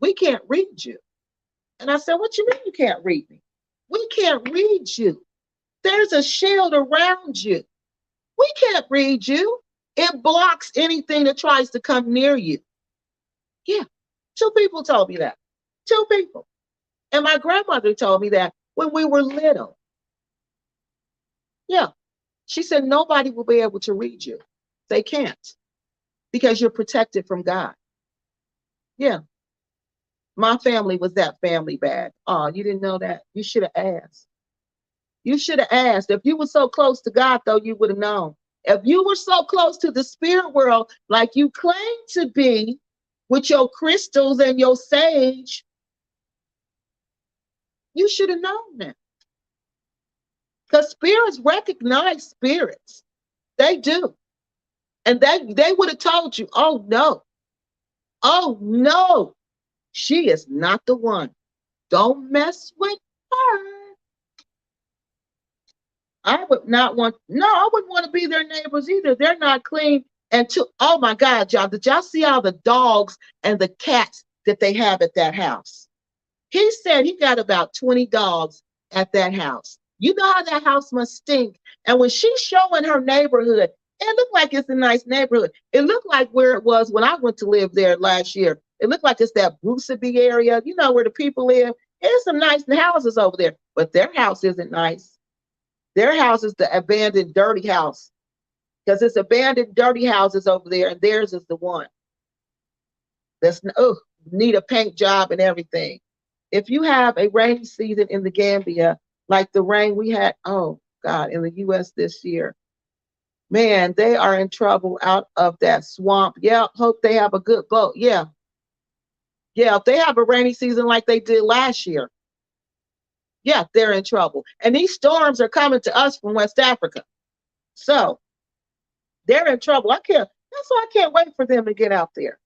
we can't read you. And I said, what you mean you can't read me? We can't read you. There's a shield around you. We can't read you. It blocks anything that tries to come near you. Yeah, 2 people told me that. 2 people. And my grandmother told me that when we were little. Yeah. She said, nobody will be able to read you. They can't, because you're protected from God. Yeah. My family was that family bad. Oh, you didn't know that? You should have asked. You should have asked. If you were so close to God, though, you would have known. If you were so close to the spirit world, like you claim to be with your crystals and your sage, you should have known that. Because spirits recognize spirits. They do. And they would have told you, oh no, she is not the one. Don't mess with her. I wouldn't want to be their neighbors either. They're not clean. And oh my God, y'all, did y'all see all the dogs and the cats that they have at that house? He said he got about 20 dogs at that house. You know how that house must stink. And when she's showing her neighborhood, it looked like it's a nice neighborhood. It looked like where it was when I went to live there last year. It looked like it's that Bruceby area, you know, where the people live. There's some nice houses over there, but their house isn't nice. Their house is the abandoned, dirty house, because it's abandoned, dirty houses over there, and theirs is the one that's need a paint job and everything. If you have a rainy season in the Gambia, like the rain we had, oh God, in the U.S. this year, man, they are in trouble out of that swamp. Yeah, hope they have a good boat. Yeah. Yeah, if they have a rainy season like they did last year, yeah, they're in trouble. And these storms are coming to us from West Africa. So they're in trouble. I can't. That's why I can't wait for them to get out there.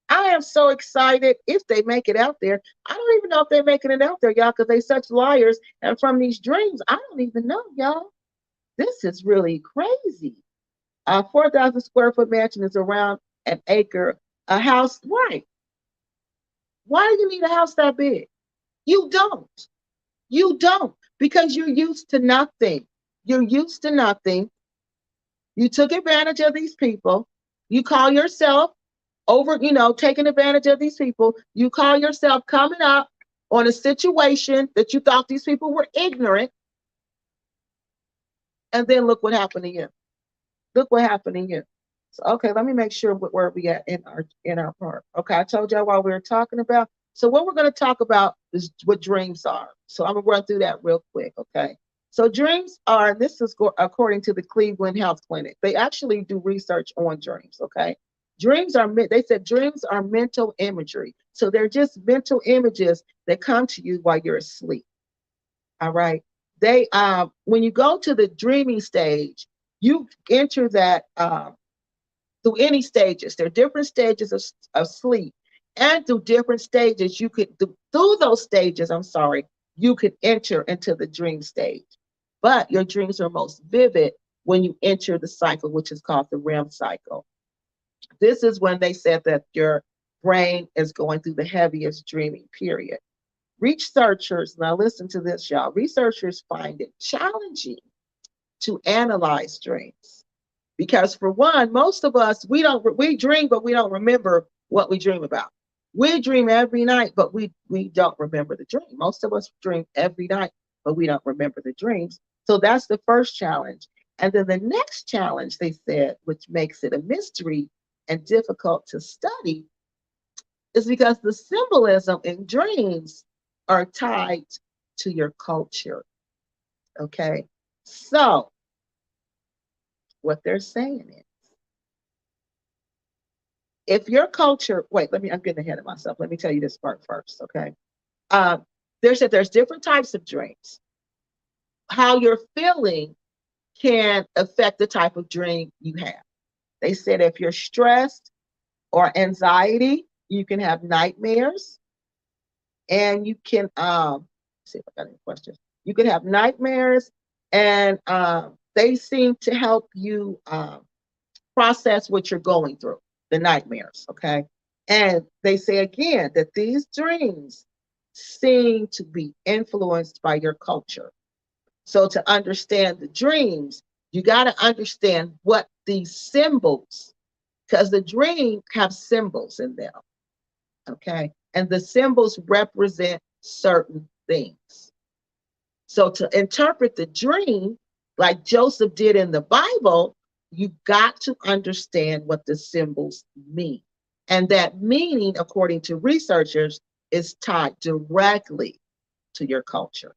I am so excited if they make it out there. I don't even know if they're making it out there, y'all, because they such liars. And from these dreams, I don't even know, y'all. This is really crazy. A 4,000 square foot mansion is around an acre. A house, right? Why do you need a house that big? You don't. You don't because you're used to nothing. You're used to nothing. You took advantage of these people. You call yourself over, taking advantage of these people. You call yourself coming up on a situation that you thought these people were ignorant. And then look what happened to you. Look what happened to you. So, okay, let me make sure where we at in our part. Okay, I told y'all while we were talking about. So what we're going to talk about is what dreams are. So I'm going to run through that real quick, okay? So dreams are, this is according to the Cleveland Health Clinic. They actually do research on dreams, okay? They said dreams are mental imagery. So they're just mental images that come to you while you're asleep. All right. When you go to the dreaming stage, you enter that through any stages. There are different stages of sleep. And through different stages, through those stages, you could enter into the dream stage. But your dreams are most vivid when you enter the cycle, which is called the REM cycle. This is when they said that your brain is going through the heaviest dreaming period. Researchers, now listen to this, y'all. Researchers find it challenging to analyze dreams because, for one, most of us we dream, but we don't remember what we dream about. We dream every night, but we don't remember the dream. Most of us dream every night, but we don't remember the dreams. So that's the first challenge. And then the next challenge, they said, which makes it a mystery and difficult to study, is because the symbolism in dreams are tied to your culture. Okay. So what they're saying is, if your culture, I'm getting ahead of myself. Let me tell you this part first. Okay. There's different types of dreams. How you're feeling can affect the type of dream you have. They said if you're stressed or anxiety, you can have nightmares, and you can see if I got any questions. You could have nightmares, and they seem to help you process what you're going through, the nightmares. Okay, and they say again that these dreams seem to be influenced by your culture. So to understand the dreams, you got to understand what these symbols, because the dream have symbols in them. Okay. And the symbols represent certain things. So to interpret the dream, like Joseph did in the Bible, you got to understand what the symbols mean. And that meaning, according to researchers, is tied directly to your culture.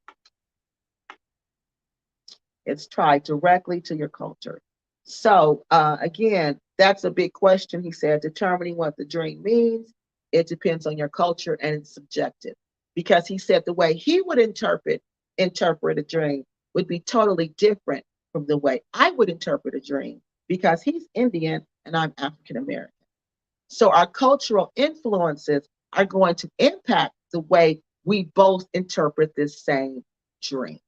It's tied directly to your culture. So again, that's a big question. He said, determining what the dream means, it depends on your culture and it's subjective. Because he said the way he would interpret a dream would be totally different from the way I would interpret a dream, because he's Indian and I'm African American. So our cultural influences are going to impact the way we both interpret this same dream.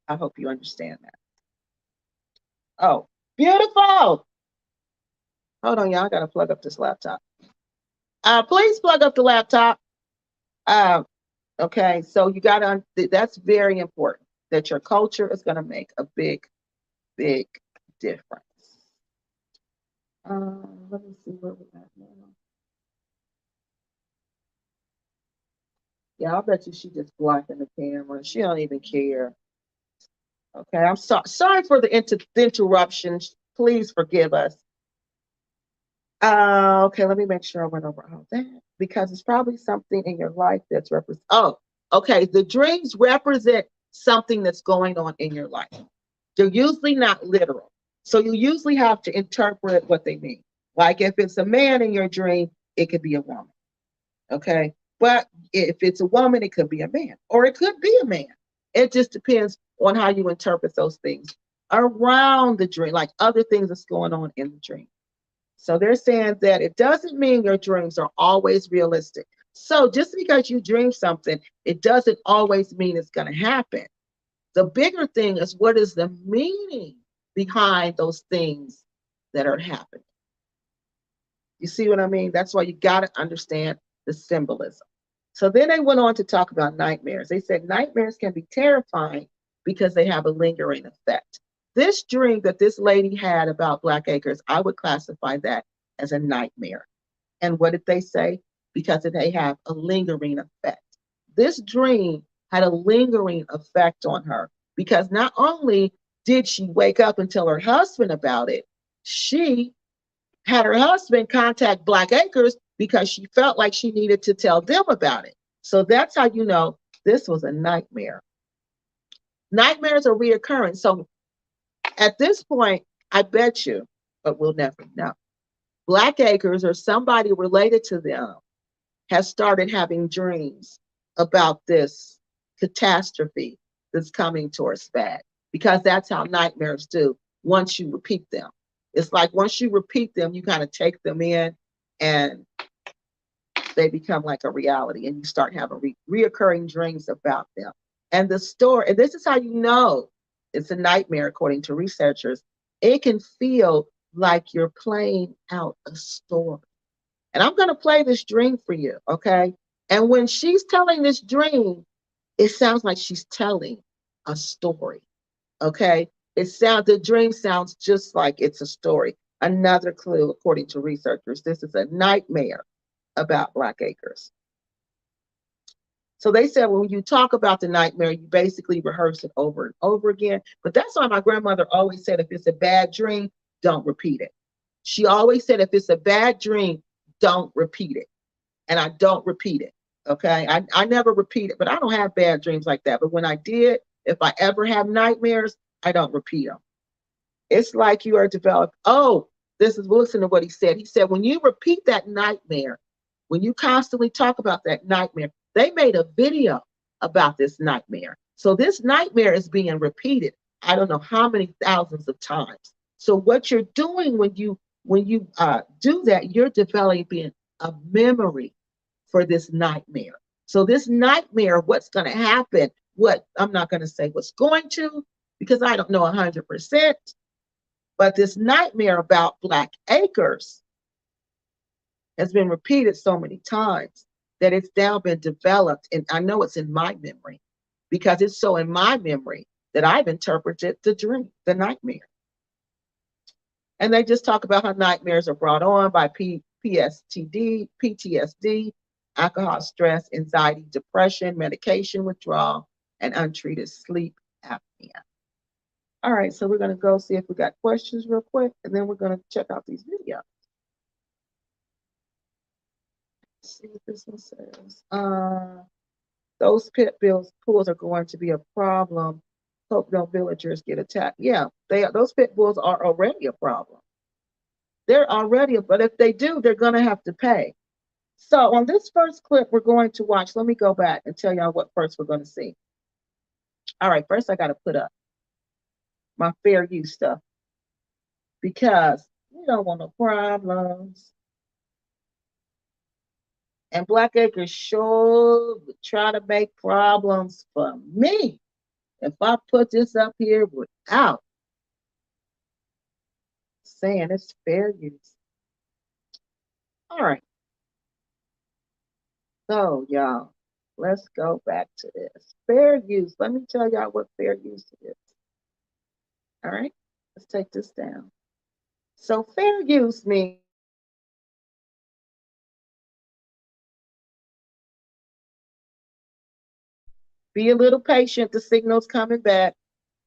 I hope you understand that. Oh, beautiful. Hold on, y'all. I got to plug up this laptop. Please plug up the laptop. Okay, so you got to, that's very important, that your culture is going to make a big, big difference. Let me see where we're at now. Yeah, I bet you she just blocking the camera. She don't even care. Okay, I'm sorry for the interruptions. Please forgive us. Okay, let me make sure I went over all that, because it's probably something in your life that's represent. Oh, okay. The dreams represent something that's going on in your life. They're usually not literal, so you usually have to interpret what they mean. Like if it's a man in your dream, it could be a woman. Okay, but if it's a woman, it could be a man, or it could be a man. It just depends on how you interpret those things. around the dream, like other things that's going on in the dream. So they're saying that it doesn't mean your dreams are always realistic. So just because you dream something, it doesn't always mean it's going to happen. The bigger thing is, what is the meaning behind those things that are happening? You see what I mean? That's why you got to understand the symbolism. So then they went on to talk about nightmares. They said nightmares can be terrifying because they have a lingering effect. This dream that this lady had about Black Acres, I would classify that as a nightmare. And what did they say? Because they have a lingering effect. This dream had a lingering effect on her because not only did she wake up and tell her husband about it, she had her husband contact Black Acres because she felt like she needed to tell them about it. So that's how you know this was a nightmare. Nightmares are reoccurring. So at this point, I bet you, but we'll never know. Black Acres or somebody related to them has started having dreams about this catastrophe that's coming towards bad, because that's how nightmares do once you repeat them. It's like once you repeat them, you kind of take them in and they become like a reality, and you start having reoccurring dreams about them. And the story, and this is how you know it's a nightmare, according to researchers, it can feel like you're playing out a story. And I'm going to play this dream for you, okay? And when she's telling this dream, it sounds like she's telling a story, okay? The dream sounds just like it's a story. Another clue, according to researchers, this is a nightmare about Black Acres. So they said when you talk about the nightmare, you basically rehearse it over and over again. But that's why my grandmother always said, if it's a bad dream, don't repeat it. She always said, if it's a bad dream, don't repeat it. And I don't repeat it. Okay. I never repeat it, but I don't have bad dreams like that. But when I did, if I ever have nightmares, I don't repeat them. It's like you are developed. Oh, listen to what he said. He said, when you repeat that nightmare, when you constantly talk about that nightmare, they made a video about this nightmare. So this nightmare is being repeated. I don't know how many thousands of times. So what you're doing when you do that, you're developing a memory for this nightmare. So this nightmare, what's going to happen? What I'm not going to say what's going to, because I don't know 100%. But this nightmare about Black Acres has been repeated so many times that it's now been developed. And I know it's in my memory because it's so in my memory that I've interpreted the dream, the nightmare. And they just talk about how nightmares are brought on by PTSD, alcohol, stress, anxiety, depression, medication withdrawal, and untreated sleep apnea. All right, so we're going to go see if we got questions real quick, and then we're going to check out these videos. Let's see what this one says. Those pit bulls are going to be a problem. Hope no villagers get attacked. Yeah, those pit bulls are already a problem. They're already, but if they do, they're going to have to pay. So on this first clip we're going to watch, let me go back and tell y'all what first we're going to see. All right, first I got to put up my fair use stuff because we don't want no problems. And Black Acres sure try to make problems for me if I put this up here without saying it's fair use. All right. So, y'all, let's go back to this. Fair use. Let me tell y'all what fair use is. All right. Let's take this down. So, fair use means be a little patient. The signal's coming back.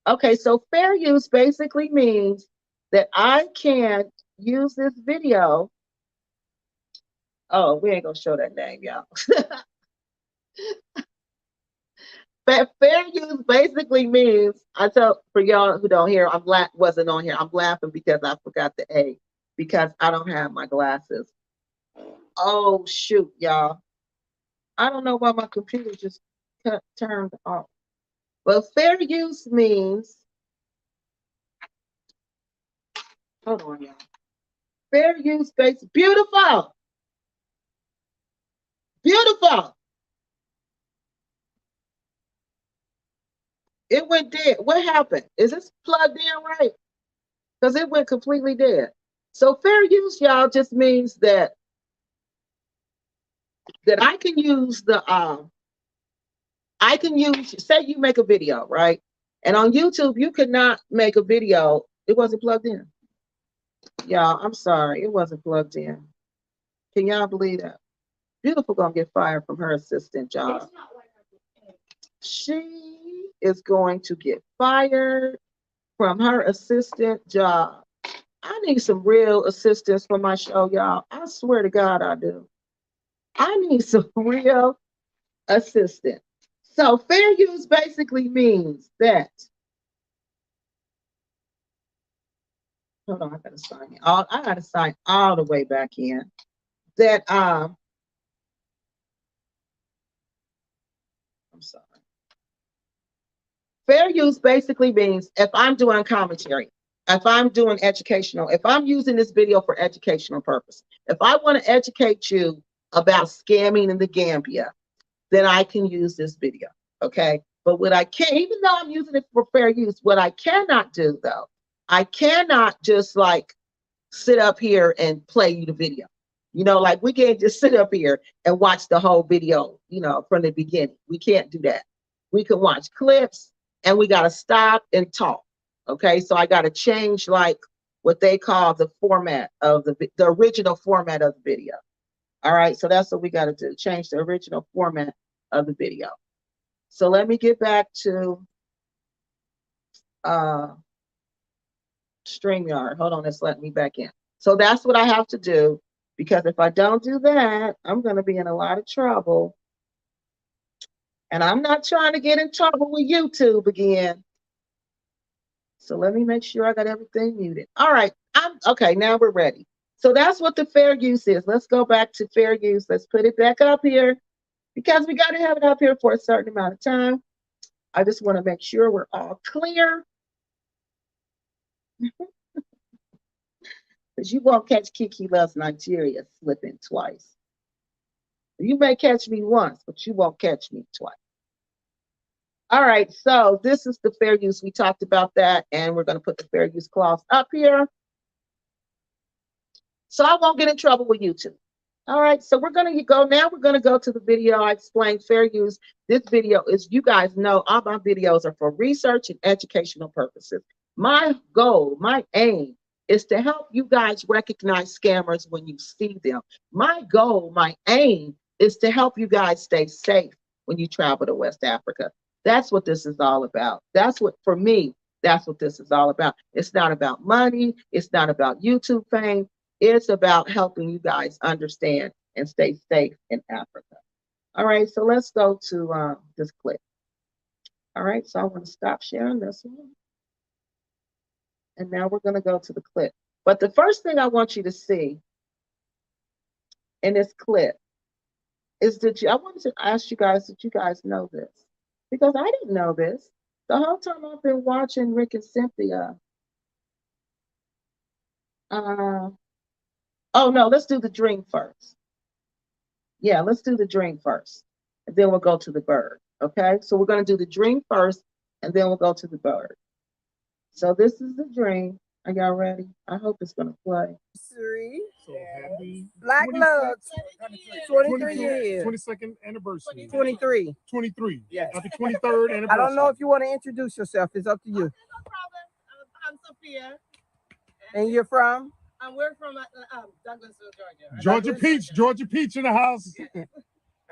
Okay, so fair use basically means that I can use this video. Oh, we ain't gonna show that name, y'all. But fair use basically means, I tell for y'all who don't hear, wasn't on here. I'm laughing because I forgot the A because I don't have my glasses. Oh shoot, y'all. I don't know why my computer just turned off. But fair use means Hold on, y'all. Fair use space. Beautiful. Beautiful. It went dead. What happened? Is this plugged in right? Because it went completely dead. So fair use, y'all, just means that I can use, say you make a video, right? And on YouTube, you could not make a video. It wasn't plugged in. Y'all, I'm sorry. It wasn't plugged in. Can y'all believe that? Beautiful gonna get fired from her assistant job. She is going to get fired from her assistant job. I need some real assistants for my show, y'all. I swear to God, I do. I need some real assistants. So fair use basically means that, hold on, I gotta sign in. I gotta sign all the way back in. That I'm sorry. Fair use basically means if I'm doing commentary, if I'm doing educational, if I'm using this video for educational purpose, if I want to educate you about scamming in the Gambia, then I can use this video. Okay. But what I can't, even though I'm using it for fair use, what I cannot do though, I cannot just like sit up here and play you the video. Like we can't just sit up here and watch the whole video, from the beginning. We can't do that. We can watch clips and we got to stop and talk. Okay. So I got to change like what they call the format of the original format of the video. All right. So that's what we got to do. Change the original format of the video. So let me get back to uh, StreamYard. Hold on. It's letting me back in. So that's what I have to do, because if I don't do that, I'm going to be in a lot of trouble. And I'm not trying to get in trouble with YouTube again. So let me make sure I got everything muted. All right. Okay. Now we're ready. So that's what the fair use is. Let's go back to fair use. Let's put it back up here because we got to have it up here for a certain amount of time. I just want to make sure we're all clear. Because you won't catch Kiki Loves Nigeria slipping twice. You may catch me once, but you won't catch me twice. All right, so this is the fair use. We talked about that, and we're going to put the fair use clause up here. So I won't get in trouble with YouTube. All right, so we're going to go now. We're going to go to the video. I explained fair use. This video is, you guys know, all my videos are for research and educational purposes. My goal, my aim is to help you guys recognize scammers when you see them. My goal, my aim is to help you guys stay safe when you travel to West Africa. That's what this is all about. That's what, for me, that's what this is all about. It's not about money. It's not about YouTube fame. It's about helping you guys understand and stay safe in Africa. All right, so let's go to this clip. All right, so I want to stop sharing this one. And now we're going to go to the clip. But the first thing I want you to see in this clip is that I wanted to ask you guys, did you guys know this? Because I didn't know this. The whole time I've been watching Rick and Cynthia. Oh, no, let's do the dream first. Yeah, let's do the dream first. And then we'll go to the bird. Okay, so we're going to do the dream first, and then we'll go to the bird. So this is the dream. Are y'all ready? I hope it's going to play. Three. So happy Black love. 23 years. 22nd anniversary. 23. 23. Yes. Happy 23rd anniversary. I don't know if you want to introduce yourself. It's up to you. No problem. I'm Sophia. And you're from? We're from Douglasville, Georgia. Georgia Peach. Georgia Peach in the house.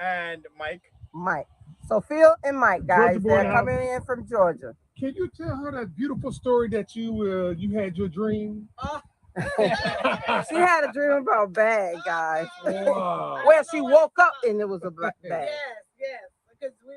And Mike. Mike. So Phil and Mike, guys, Georgia boy in they're the house. coming in from Georgia. Can you tell her that beautiful story that you had your dream? She had a dream about bag, guys. Wow. Well, she woke up and it was a bag. Yes, yes. Because we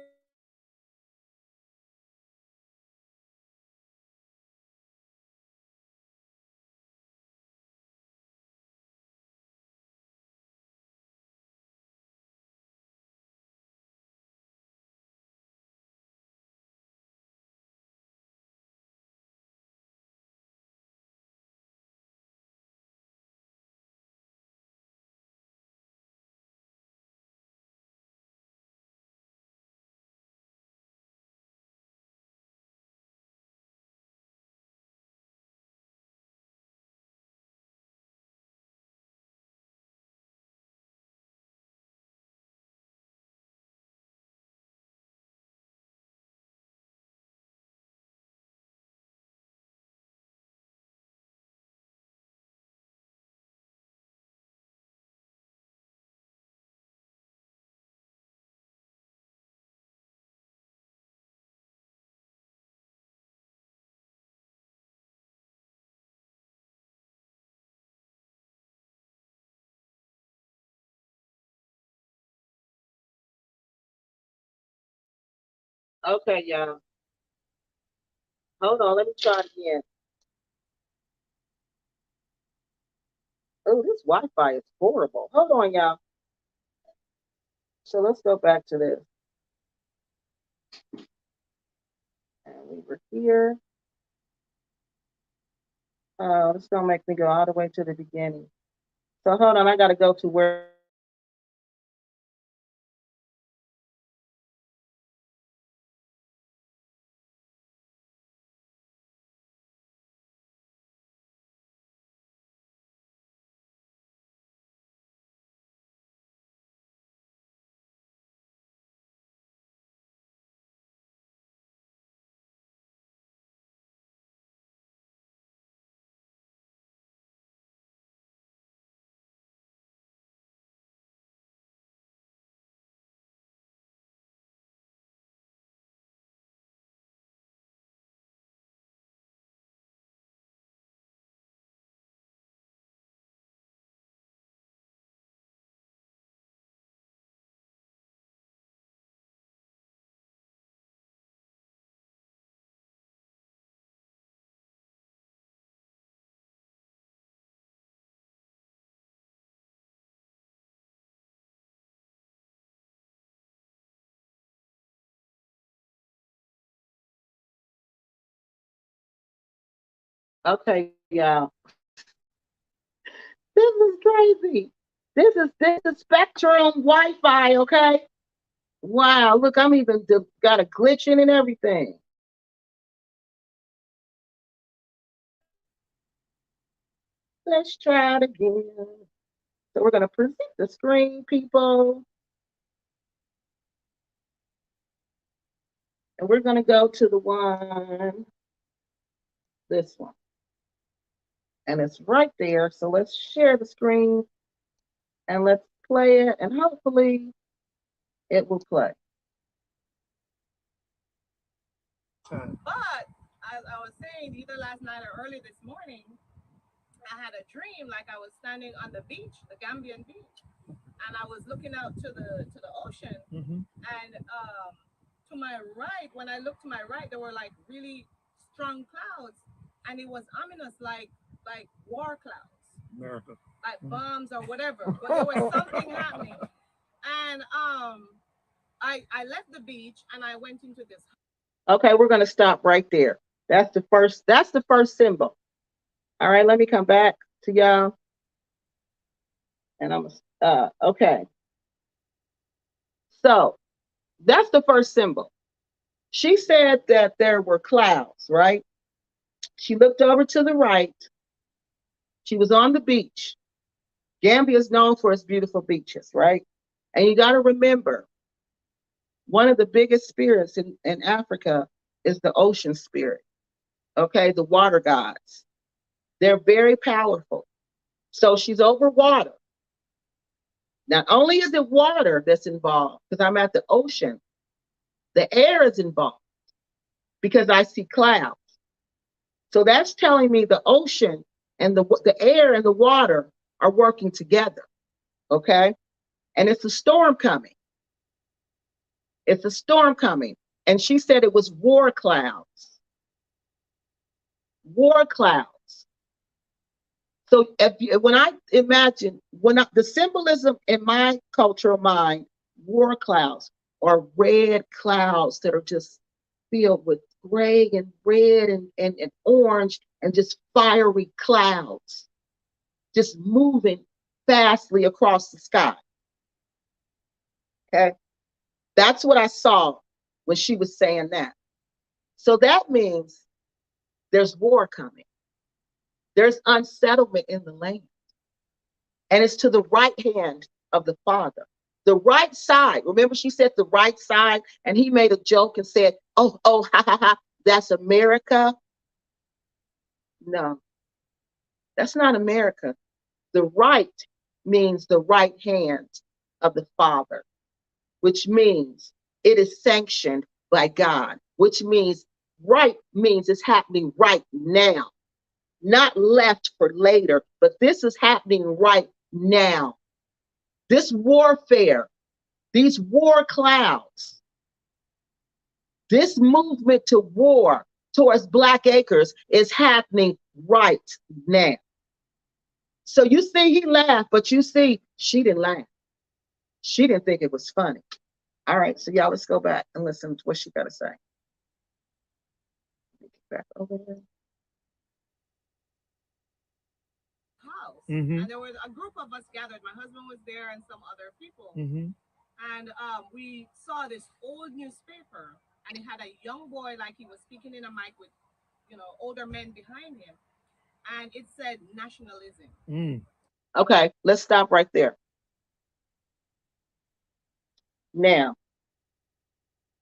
Okay, y'all. Hold on, let me try it again. Oh, this Wi-Fi is horrible. Hold on, y'all. So let's go back to this. And we were here. Oh, it's gonna make me go all the way to the beginning. So hold on, I gotta go to where okay, y'all. This is crazy. This is Spectrum Wi-Fi, okay? Wow, look, I'm even got a glitch in and everything. Let's try it again. So we're gonna present the screen, people, and we're gonna go to the one, this one, and it's right there. So let's share the screen and let's play it, and hopefully it will play. But as I was saying, either last night or early this morning, I had a dream like I was standing on the beach, the Gambian beach, and I was looking out to the ocean. And to my right, when I looked to my right, there were like really strong clouds, and it was ominous, like war clouds, America. like bombs or whatever. But there was something happening, and I left the beach and I went into this. Okay, we're gonna stop right there. That's the first symbol. All right, let me come back to y'all. And I'm okay. So that's the first symbol. She said that there were clouds, right? She looked over to the right. She was on the beach. Gambia is known for its beautiful beaches, right? And you got to remember, one of the biggest spirits in Africa is the ocean spirit, okay? The water gods. They're very powerful. So she's over water. Not only is it water that's involved, because I'm at the ocean, the air is involved because I see clouds. So that's telling me the ocean and the air and the water are working together. Okay. And it's a storm coming. It's a storm coming. And she said it was war clouds. War clouds. So when I imagine, the symbolism in my cultural mind, war clouds are red clouds that are just filled with gray and red and orange and just fiery clouds just moving fastly across the sky. Okay. That's what I saw when she was saying that. So that means there's war coming. There's unsettlement in the land. And it's to the right hand of the Father. The right side. Remember, she said the right side, and he made a joke and said, oh, ha, ha, ha, that's America. No, that's not America. The right means the right hand of the Father, which means it is sanctioned by God, which means right means it's happening right now, not left for later, but this is happening right now. This warfare, these war clouds, This movement to war towards Black acres is happening right now. So you see, he laughed, but you see, she didn't laugh. She didn't think it was funny. All right, so y'all, let's go back and listen to what she got to say. Back over there. House. Mm-hmm. And there was a group of us gathered. My husband was there and some other people. Mm-hmm. And we saw this old newspaper, and it had a young boy, like he was speaking in a mic with, older men behind him. And it said nationalism. Mm. Okay, let's stop right there. Now,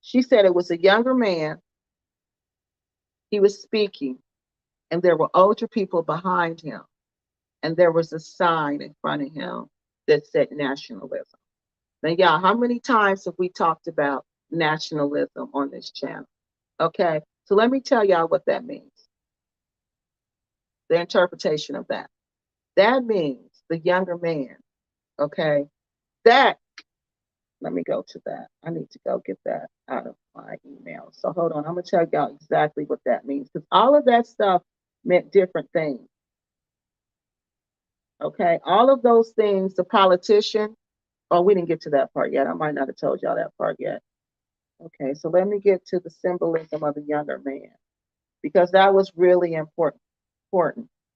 she said it was a younger man. He was speaking, and there were older people behind him, and there was a sign in front of him that said nationalism. Now, y'all, how many times have we talked about nationalism on this channel? Okay, so let me tell y'all what that means. The interpretation of that. That means the younger man, okay, that, let me go to that. I need to go get that out of my email. So hold on, I'm gonna tell y'all exactly what that means, because all of that stuff meant different things. Okay, all of those things, the politician, oh, we didn't get to that part yet. I might not have told y'all that part yet. Okay, so let me get to the symbolism of the younger man, because that was really important,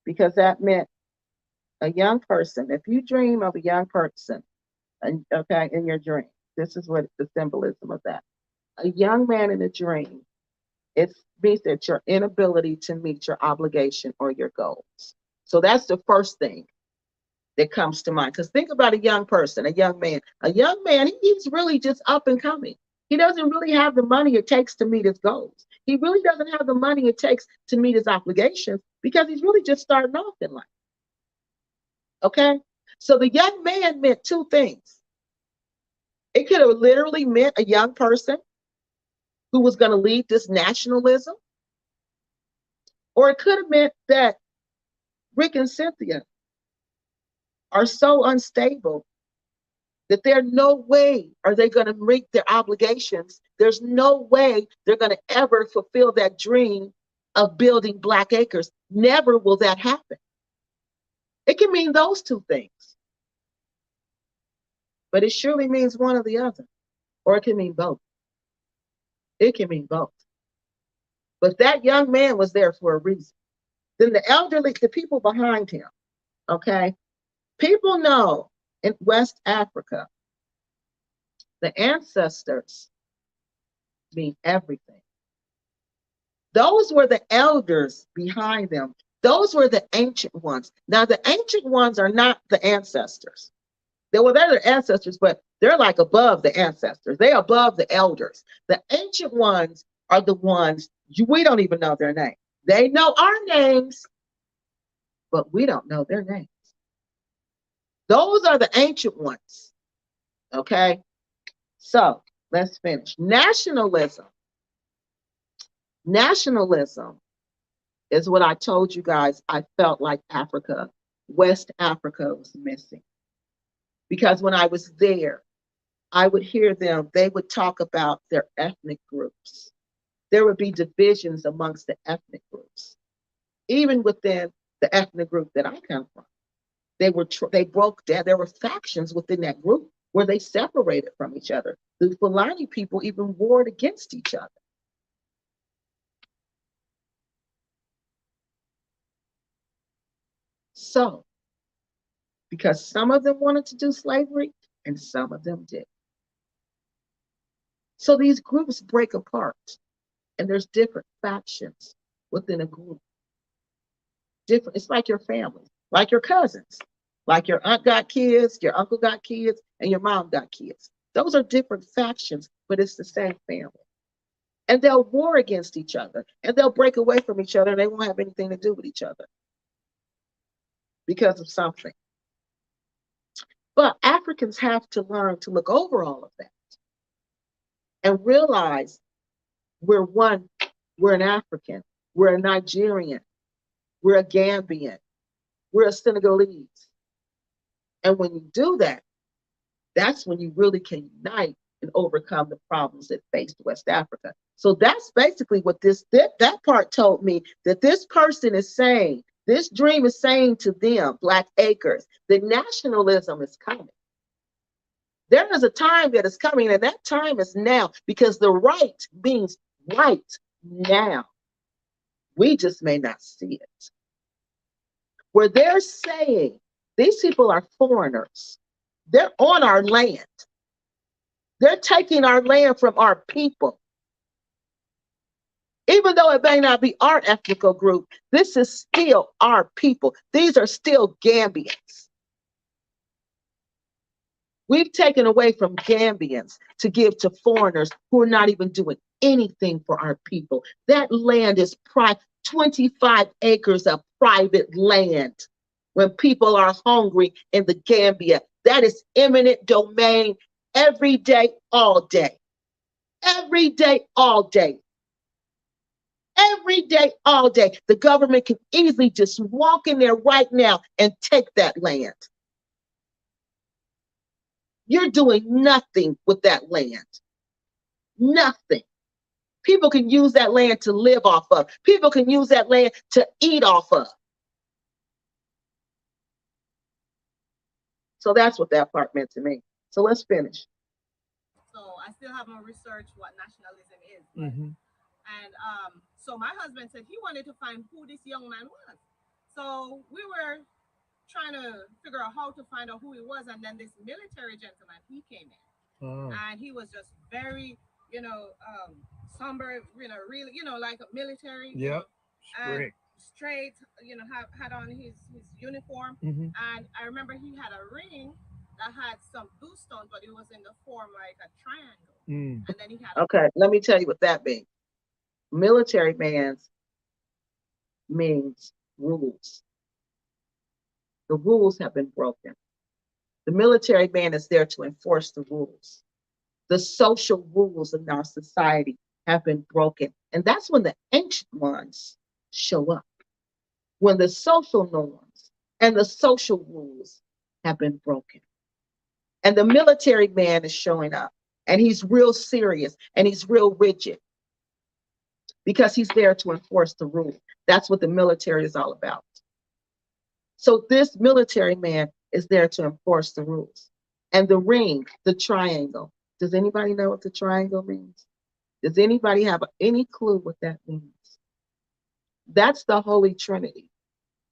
because that meant a young person. If you dream of a young person, and okay, in your dream, this is what the symbolism of that. A young man in a dream, it means that your inability to meet your obligation or your goals. So that's the first thing that comes to mind. Because think about a young person, a young man. A young man, he's really just up and coming. He doesn't really have the money it takes to meet his goals. He really doesn't have the money it takes to meet his obligations, because he's really just starting off in life. Okay? So the young man meant two things. It could have literally meant a young person who was going to lead this nationalism, or it could have meant that Rick and Cynthia are so unstable that there's no way are they going to meet their obligations. There's no way they're going to ever fulfill that dream of building Black acres. Never will that happen. It can mean those two things, but it surely means one or the other, or it can mean both. It can mean both. But that young man was there for a reason. Then the elderly, the people behind him, okay? People know in West Africa, the ancestors mean everything. Those were the elders behind them. Those were the ancient ones. Now, the ancient ones are not the ancestors. They're the ancestors, but they're like above the ancestors. They're above the elders. The ancient ones are the ones we don't even know their name. They know our names, but we don't know their names. Those are the ancient ones. Okay? So let's finish. Nationalism. Nationalism is what I told you guys I felt like Africa, West Africa was missing. Because when I was there, I would hear them, they would talk about their ethnic groups. There would be divisions amongst the ethnic groups. Even within the ethnic group that I come from, they broke down. There were factions within that group where they separated from each other. The Fulani people even warred against each other. So, because some of them wanted to do slavery and some of them did. So these groups break apart, and there's different factions within a group. Different, it's like your family, like your cousins, like your aunt got kids, your uncle got kids, and your mom got kids. Those are different factions, but it's the same family. And they'll war against each other, and they'll break away from each other, and they won't have anything to do with each other because of something. But Africans have to learn to look over all of that and realize we're one, we're an African, we're a Nigerian, we're a Gambian, we're a Senegalese. And when you do that, that's when you really can unite and overcome the problems that faced West Africa. So that's basically what that part told me, that this person is saying, this dream is saying to them, Black Acres, that nationalism is coming. There is a time that is coming, and that time is now, because the right means right now. We just may not see it. Where they're saying these people are foreigners, they're on our land. They're taking our land from our people. Even though it may not be our ethnical group, this is still our people. These are still Gambians. We've taken away from Gambians to give to foreigners who are not even doing anything for our people. That land is 25 acres of private land. When people are hungry in the Gambia, that is eminent domain every day, all day. Every day, all day. Every day, all day. The government can easily just walk in there right now and take that land. You're doing nothing with that land. Nothing. People can use that land to live off of. People can use that land to eat off of. So that's what that part meant to me. So let's finish. So I still haven't researched what nationalism is. Mm-hmm. And so my husband said he wanted to find who this young man was. So we were trying to figure out how to find out who he was. And then this military gentleman, he came in. Oh. And he was just very, somber, really, like a military. Yep. And straight, had on his uniform. Mm-hmm. And I remember he had a ring that had some blue stones, but it was in the form like a triangle. Mm. And then he had Okay, let me tell you what that means. Military man's means rules. The rules have been broken. The military man is there to enforce the rules. The social rules in our society have been broken. And that's when the ancient ones show up. When the social norms and the social rules have been broken. And the military man is showing up. And he's real serious and he's real rigid because he's there to enforce the rule. That's what the military is all about. So this military man is there to enforce the rules. And the ring, the triangle. Does anybody know what the triangle means? Does anybody have any clue what that means? That's the Holy Trinity.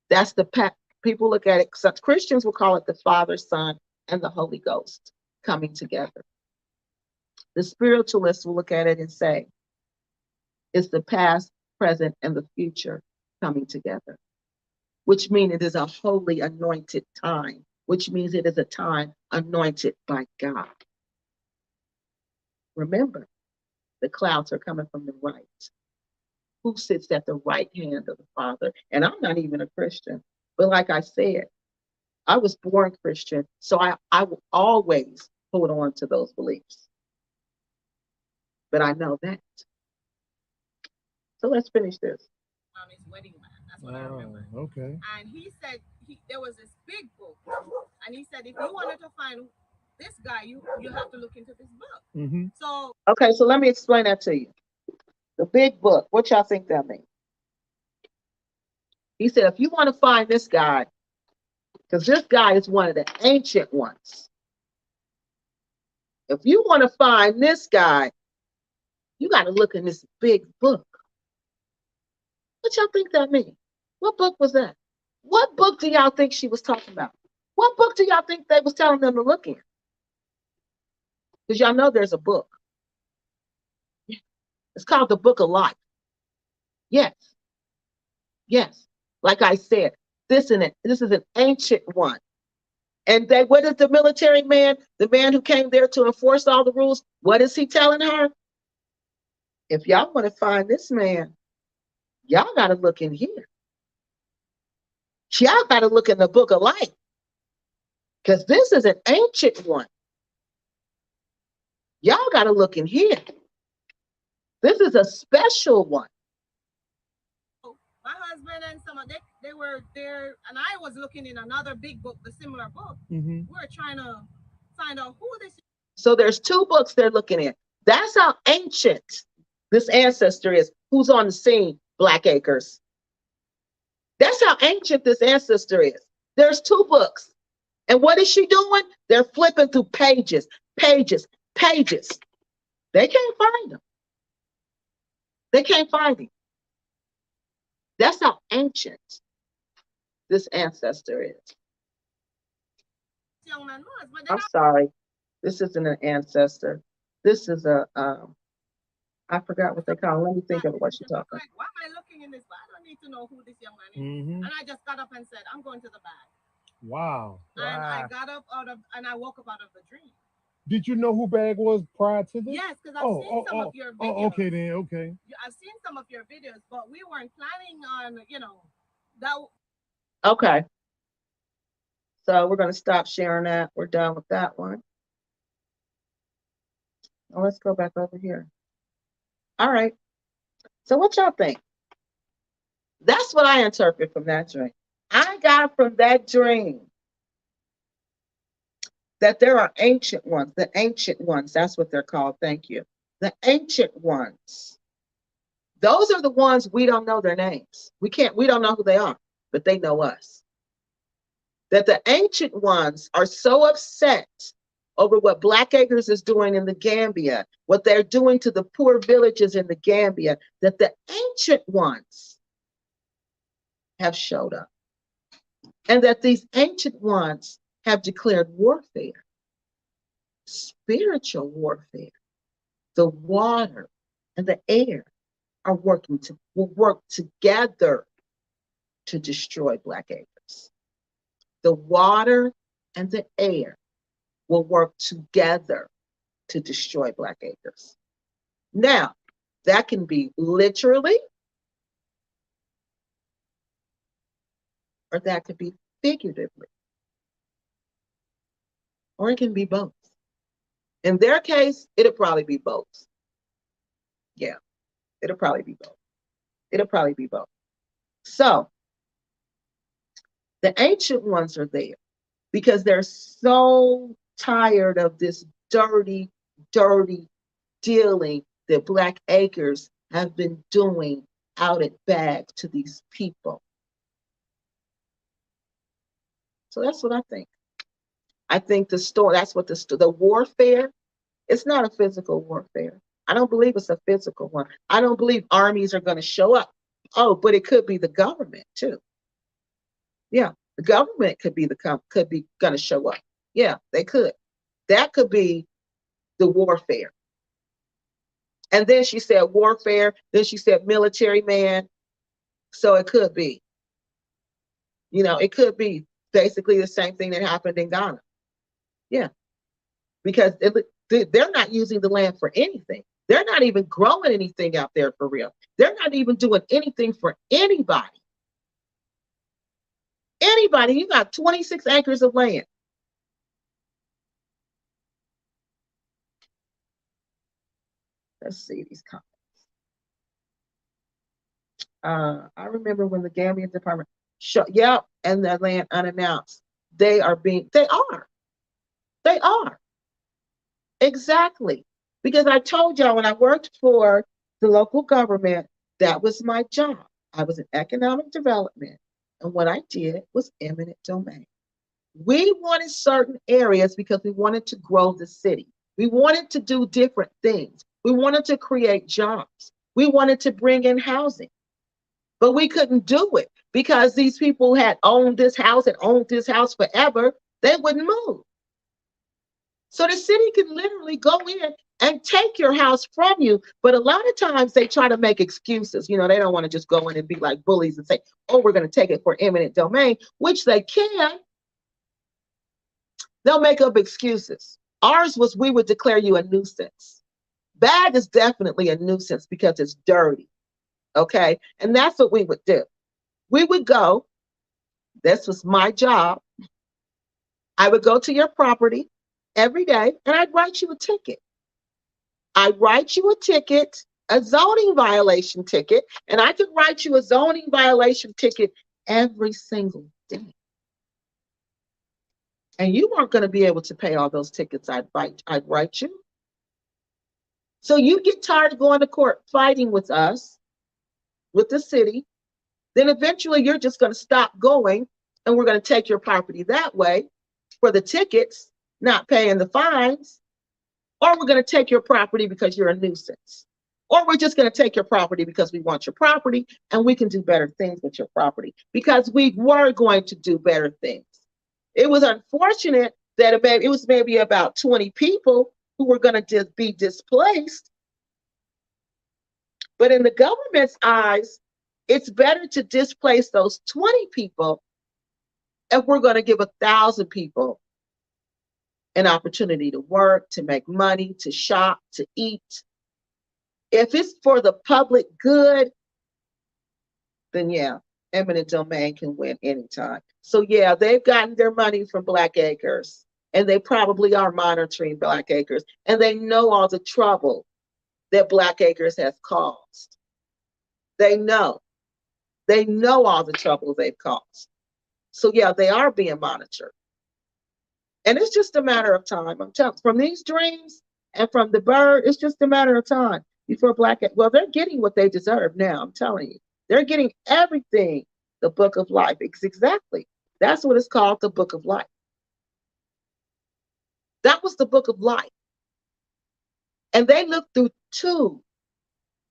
That's the people look at it. Such Christians will call it the Father, Son, and the Holy Ghost coming together. The spiritualists will look at it and say, it's the past, present, and the future coming together, which means it is a holy anointed time, which means it is a time anointed by God. Remember, the clouds are coming from the right. Who sits at the right hand of the Father? And I'm not even a Christian, but like I said, I was born Christian, so I will always hold on to those beliefs. But I know that. So let's finish this. on his wedding band. That's what I remember. Okay. And he said there was this big book, and he said if you wanted to find this guy, you have to look into this book. Mm-hmm. So Okay, so let me explain that to you. The big book, what y'all think that means? He said, if you want to find this guy, because this guy is one of the ancient ones. If you want to find this guy, you got to look in this big book. What y'all think that means? What book was that? What book do y'all think she was talking about? What book do y'all think they was telling them to look in? Because y'all know there's a book. It's called the Book of Life. Yes. Yes. Like I said, this is an ancient one. And what is the military man, the man who came there to enforce all the rules? What is he telling her? If y'all want to find this man, y'all got to look in here. Y'all got to look in the Book of Life. Because this is an ancient one. Y'all got to look in here. This is a special one. my husband and some of they were there, and I was looking in another big book, the similar book. Mm-hmm. We were trying to find out who this is. So there's two books they're looking at. That's how ancient this ancestor is. Who's on the scene? Black Acres. That's how ancient this ancestor is. There's two books. And what is she doing? They're flipping through pages, pages, pages. They can't find them. They can't find him. That's how ancient this ancestor is. Young man was, but then I'm sorry. This isn't an ancestor. This is a I forgot what they call it. Let me think of what she's talking about. like, why am I looking in this bag? I don't need to know who this young man is. Mm-hmm. And I just got up and said, I'm going to the bag. Wow. And I Wow. got up and I woke up out of the dream. Did you know who Bag was prior to this? Yes, because I've seen some of your videos. Oh, okay then, okay. I've seen some of your videos, but we weren't planning on, that. Okay. So we're gonna stop sharing that. We're done with that one. Now let's go back over here. All right. So what y'all think? That's what I interpret from that dream. I got from that dream that there are ancient ones, the ancient ones, that's what they're called. Thank you. The ancient ones. Those are the ones we don't know their names. We don't know who they are, but they know us. That the ancient ones are so upset over what Black Acres is doing in the Gambia, what they're doing to the poor villages in the Gambia, that the ancient ones have showed up. And that these ancient ones have declared warfare, spiritual warfare. The water and the air will work together to destroy Black Acres. The water and the air will work together to destroy Black Acres. Now, that can be literally, or that could be figuratively, or it can be both. In their case, it'll probably be both. Yeah, it'll probably be both. It'll probably be both. So, the ancient ones are there because they're so tired of this dirty, dirty dealing that Black Acres have been doing out at Bag to these people. So that's what I think. I think that's what the warfare, it's not a physical warfare. I don't believe it's a physical one. I don't believe armies are going to show up. Oh, but it could be the government too. Yeah, the government could be going to show up. Yeah, they could. That could be the warfare. And then she said warfare. Then she said military man. So it could be. It could be basically the same thing that happened in Ghana. Yeah, because they're not using the land for anything. They're not even growing anything out there for real. They're not even doing anything for anybody. Anybody, you got 26 acres of land. Let's see these comments. I remember when the Gambian department and the land unannounced. They are. Exactly. Because I told y'all when I worked for the local government, that was my job. I was in economic development. And what I did was eminent domain. We wanted certain areas because we wanted to grow the city. We wanted to do different things. We wanted to create jobs. We wanted to bring in housing. But we couldn't do it because these people had owned this house and owned this house forever. They wouldn't move. So the city can literally go in and take your house from you. But a lot of times they try to make excuses. They don't want to just go in and be like bullies and say, oh, we're going to take it for eminent domain, which they can. They'll make up excuses. Ours was we would declare you a nuisance. Bag is definitely a nuisance because it's dirty. Okay. And that's what we would do. We would go. This was my job. I would go to your property every day and I'd write you a ticket. I'd write you a ticket, a zoning violation ticket, and I could write you a zoning violation ticket every single day. And you weren't going to be able to pay all those tickets I'd write you. So you get tired of going to court fighting with us, with the city. Then eventually you're just going to stop going, and we're going to take your property that way for the tickets, not paying the fines. Or we're going to take your property because you're a nuisance. Or we're just going to take your property because we want your property and we can do better things with your property, because we were going to do better things. It was unfortunate that it was maybe about 20 people who were going to just be displaced. But in the government's eyes, it's better to displace those 20 people if we're going to give 1,000 people an opportunity to work, to make money, to shop, to eat. If it's for the public good, then yeah, eminent domain can win anytime. So yeah, they've gotten their money from Black Acres, and they probably are monitoring Black Acres, and they know all the trouble that Black Acres has caused. They know all the trouble they've caused. So yeah, they are being monitored. And it's just a matter of time. I'm telling you, from these dreams and from the bird, it's just a matter of time before well, they're getting what they deserve now. I'm telling you, they're getting everything. The book of life. Exactly. That's what it's called, the book of life. That was the book of life. And they looked through 2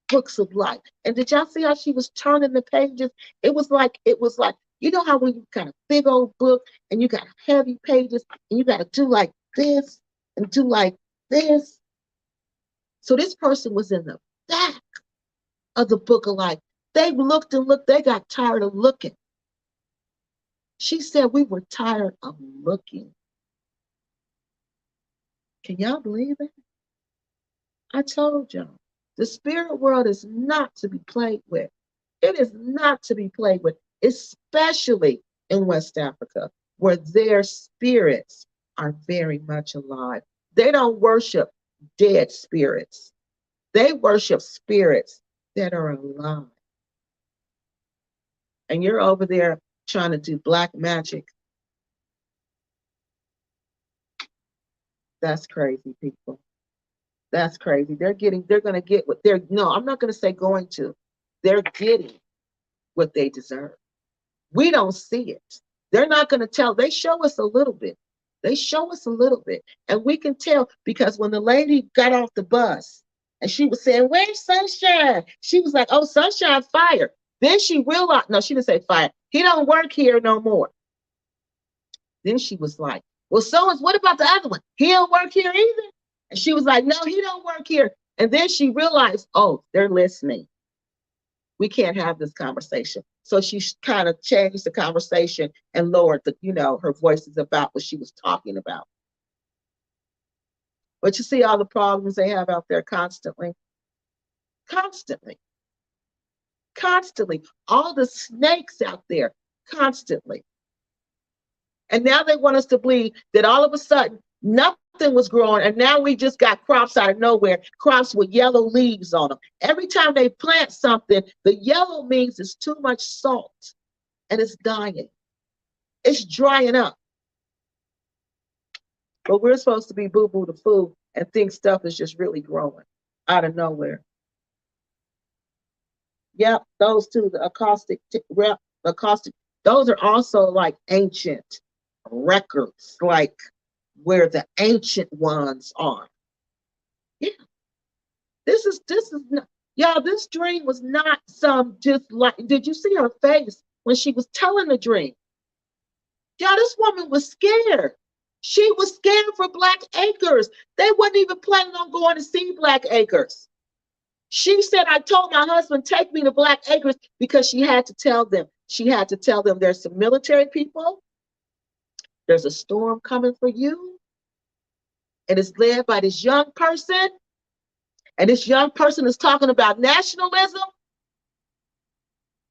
books of life. And did y'all see how she was turning the pages? It was like, you know how when you got a big old book and you got heavy pages and you got to do like this and do like this. So this person was in the back of the book of life. They looked and looked. They got tired of looking. She said, we were tired of looking. Can y'all believe it? I told y'all, the spirit world is not to be played with. It is not to be played with, especially in West Africa, where their spirits are very much alive. They don't worship dead spirits. They worship spirits that are alive. And you're over there trying to do black magic. That's crazy, people. That's crazy. They're going to get what no, I'm not going to say going to. They're getting what they deserve. We don't see it. They're not going to tell. They show us a little bit. They show us a little bit. And we can tell, because when the lady got off the bus and she was saying, where's Sunshine? She was like, oh, Sunshine fired. Then she realized, no, she didn't say fire. He don't work here no more. Then she was like, well, what about the other one? He don't work here either. And she was like, no, he don't work here. And then she realized, oh, they're listening. We can't have this conversation. So she kind of changed the conversation and lowered her voices about what she was talking about. But you see all the problems they have out there constantly. Constantly. Constantly. All the snakes out there, constantly. And now they want us to believe that all of a sudden nothing was growing, and now we just got crops out of nowhere, crops with yellow leaves on them. Every time they plant something, the yellow means it's too much salt and it's dying. It's drying up. But we're supposed to be boo-boo the food and think stuff is just really growing out of nowhere. Yep, those two, the acoustic, those are also like ancient records, like where the ancient ones are. Yeah, this is not, y'all, this dream was not some just like, did you see her face when she was telling the dream? Y'all, this woman was scared. She was scared for Black Acres. They wasn't even planning on going to see Black Acres. She said, I told my husband, take me to Black Acres, because she had to tell them. She had to tell them there's some military people. There's a storm coming for you. And it's led by this young person. And this young person is talking about nationalism.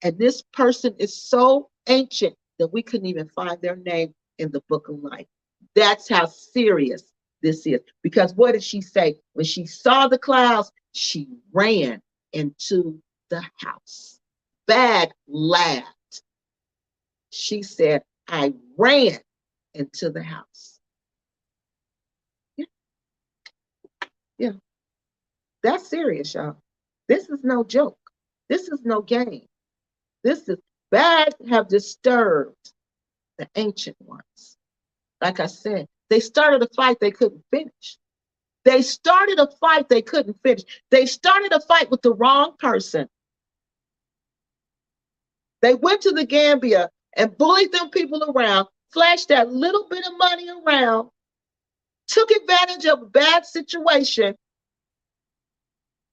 And this person is so ancient that we couldn't even find their name in the book of life. That's how serious this is. Because what did she say? When she saw the clouds, she ran into the house. Bag laughed. She said, I ran into the house. That's serious, y'all. This is no joke. This is no game. This is bad have disturbed the ancient ones. Like I said, they started a fight they couldn't finish. They started a fight they couldn't finish. They started a fight with the wrong person. They went to the Gambia and bullied them people around, flashed that little bit of money around, took advantage of a bad situation.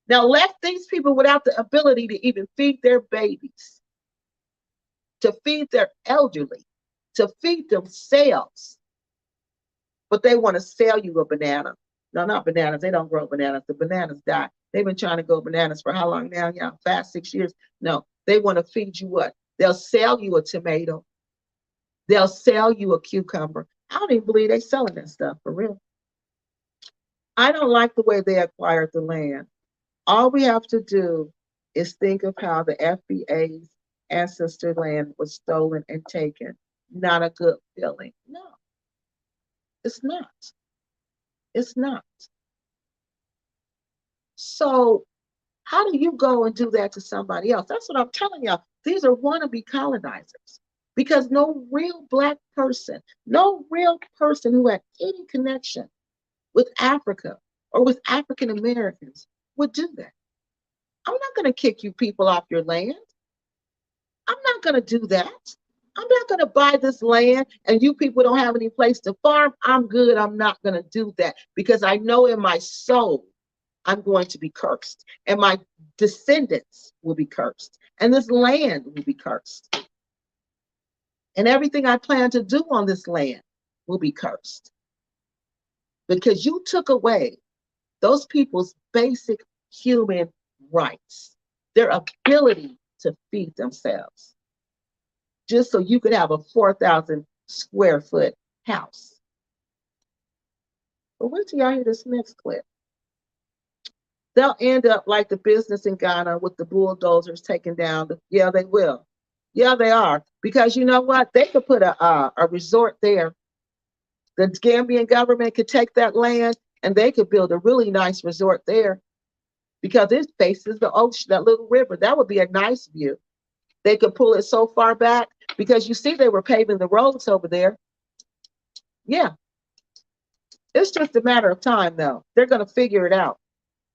Now left these people without the ability to even feed their babies, to feed their elderly, to feed themselves. But they want to sell you a banana. No, not bananas. They don't grow bananas. The bananas die. They've been trying to grow bananas for how long now? Yeah, 5, 6 years. No, they want to feed you what? They'll sell you a tomato. They'll sell you a cucumber. I don't even believe they're selling that stuff for real. I don't like the way they acquired the land. All we have to do is think of how the FBA's ancestor land was stolen and taken. Not a good feeling. No, it's not. It's not. So how do you go and do that to somebody else? That's what I'm telling y'all. These are wannabe colonizers because no real Black person, no real person who had any connection with Africa or with African Americans would do that. I'm not going to kick you people off your land. I'm not going to do that. I'm not going to buy this land and you people don't have any place to farm. I'm good. I'm not going to do that because I know in my soul I'm going to be cursed and my descendants will be cursed and this land will be cursed. And everything I plan to do on this land will be cursed because you took away those people's basic human rights, their ability to feed themselves, just so you could have a 4,000 square foot house. But wait till y'all hear this next clip. They'll end up like the business in Ghana with the bulldozers taking down the, yeah, they will. Yeah, they are. Because you know what? They could put a resort there. The Gambian government could take that land and they could build a really nice resort there because it faces the ocean, that little river. That would be a nice view. They could pull it so far back because you see they were paving the roads over there. Yeah. It's just a matter of time, though. They're going to figure it out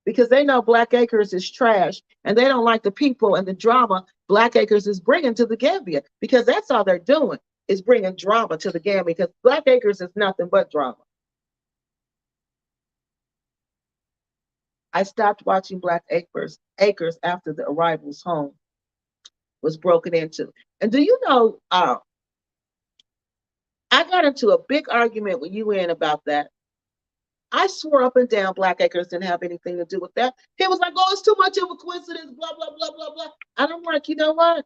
because they know Black Acres is trash and they don't like the people and the drama Black Acres is bringing to the Gambia because that's all they're doing is bringing drama to the Gambia because Black Acres is nothing but drama. I stopped watching Black Acres after the arrivals home was broken into. And do you know, I got into a big argument with UN about that. I swore up and down Black Acres didn't have anything to do with that. He was like, oh, it's too much of a coincidence, blah, blah, blah, blah, blah. And I'm like, you know what?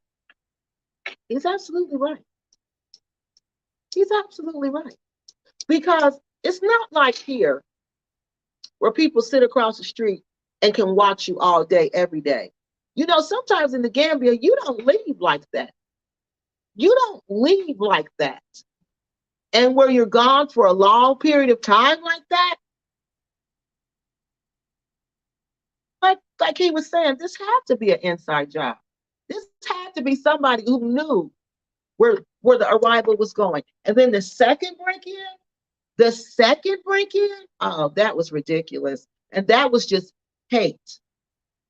He's absolutely right. He's absolutely right. Because it's not like here where people sit across the street and can watch you all day, every day. You know, sometimes in the Gambia, you don't leave like that. You don't leave like that. And where you're gone for a long period of time like that, like he was saying, this had to be an inside job. This had to be somebody who knew where the arrival was going. And then the second break-in, oh, that was ridiculous. And that was just hate.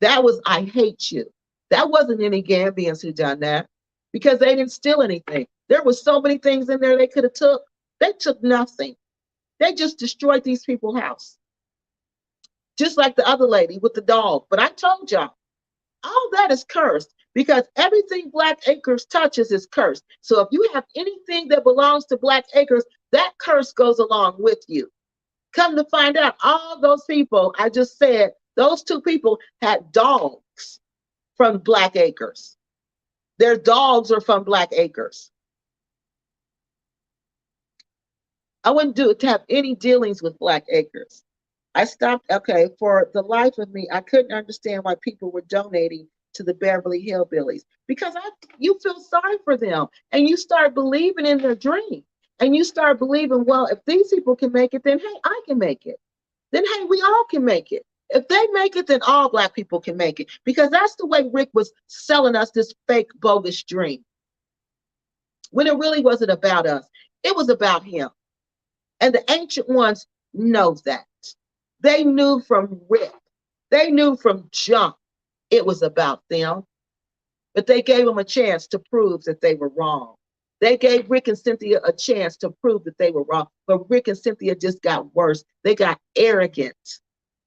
That was, I hate you. That wasn't any Gambians who done that because they didn't steal anything. There was so many things in there they could have took. They took nothing. They just destroyed these people's house. Just like the other lady with the dog. But I told y'all, all that is cursed because everything Black Acres touches is cursed. So if you have anything that belongs to Black Acres, that curse goes along with you. Come to find out, all those people, I just said, those two people had dogs from Black Acres. Their dogs are from Black Acres. I wouldn't do it to have any dealings with Black Acres. I stopped, okay, for the life of me, I couldn't understand why people were donating to the Beverly Hillbillies because you feel sorry for them and you start believing in their dream and you start believing, well, if these people can make it, then hey, I can make it. Then hey, we all can make it. If they make it, then all Black people can make it. Because that's the way Rick was selling us this fake, bogus dream. When it really wasn't about us. It was about him. And the ancient ones know that. They knew from Rick. They knew from jump it was about them. But they gave them a chance to prove that they were wrong. They gave Rick and Cynthia a chance to prove that they were wrong. But Rick and Cynthia just got worse. They got arrogant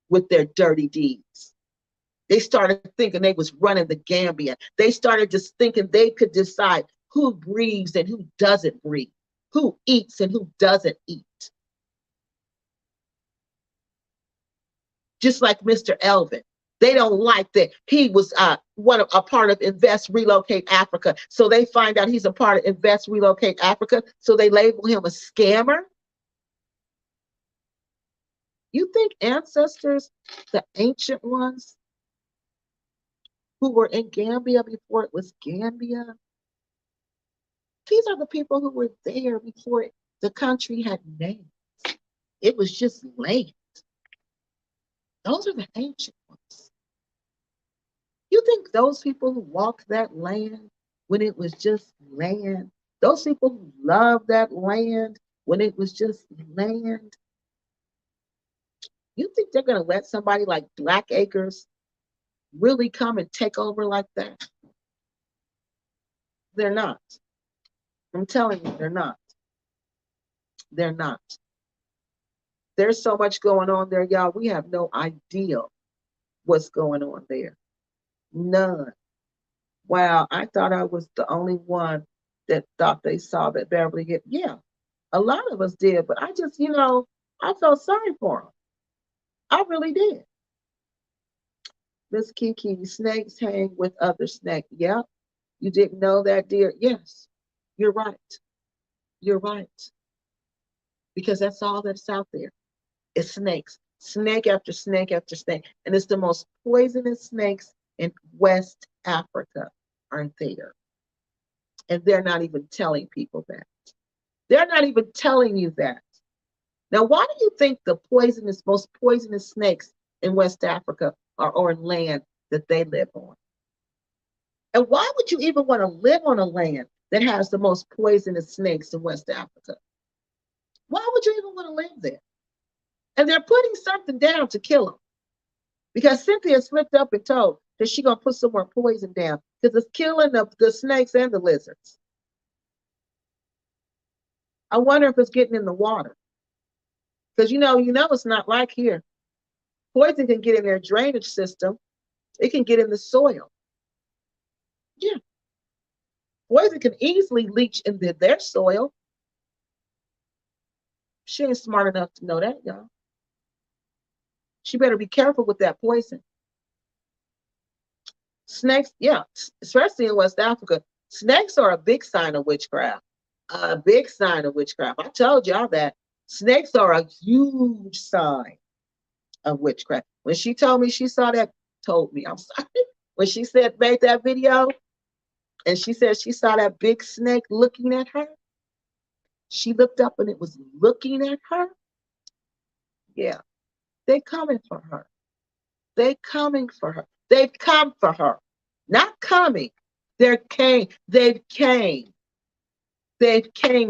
with their dirty deeds. They started thinking they was running the Gambia. They started just thinking they could decide who breathes and who doesn't breathe, who eats and who doesn't eat. Just like Mr. Elvin. They don't like that he was a part of Invest Relocate Africa. So they find out he's a part of Invest Relocate Africa. So they label him a scammer. You think ancestors, the ancient ones who were in Gambia before it was Gambia, these are the people who were there before the country had names. It was just land. Those are the ancient ones. You think those people who walked that land when it was just land, those people who loved that land when it was just land, you think they're going to let somebody like Blackk really come and take over like that? They're not. I'm telling you, they're not. They're not. There's so much going on there, y'all. We have no idea what's going on there. None. Wow, I thought I was the only one that thought they saw that Beverly hit. Yeah, a lot of us did, but I just, I felt sorry for them. I really did. Miss Kiki, snakes hang with other snakes. Yep. You didn't know that, dear? Yes, you're right. You're right. Because that's all that's out there. It's snakes. Snake after snake after snake. And it's the most poisonous snakes in West Africa aren't there. And they're not even telling people that. They're not even telling you that. Now, why do you think the most poisonous snakes in West Africa are on land that they live on? And why would you even want to live on a land that has the most poisonous snakes in West Africa? Why would you even want to live there? And they're putting something down to kill them. Because Cynthia slipped up and told that she's going to put some more poison down because it's killing the snakes and the lizards. I wonder if it's getting in the water. Because you know it's not like here. Poison can get in their drainage system. It can get in the soil. Yeah. Poison can easily leach into their soil. She ain't smart enough to know that, y'all. She better be careful with that poison. Snakes, yeah, especially in West Africa, snakes are a big sign of witchcraft. A big sign of witchcraft. I told y'all that. Snakes are a huge sign of witchcraft. When she told me she saw that, I'm sorry. When she made that video, and she said she saw that big snake looking at her, she looked up and it was looking at her. Yeah, they coming for her. They coming for her. They've come for her. Not coming. They've came. They've came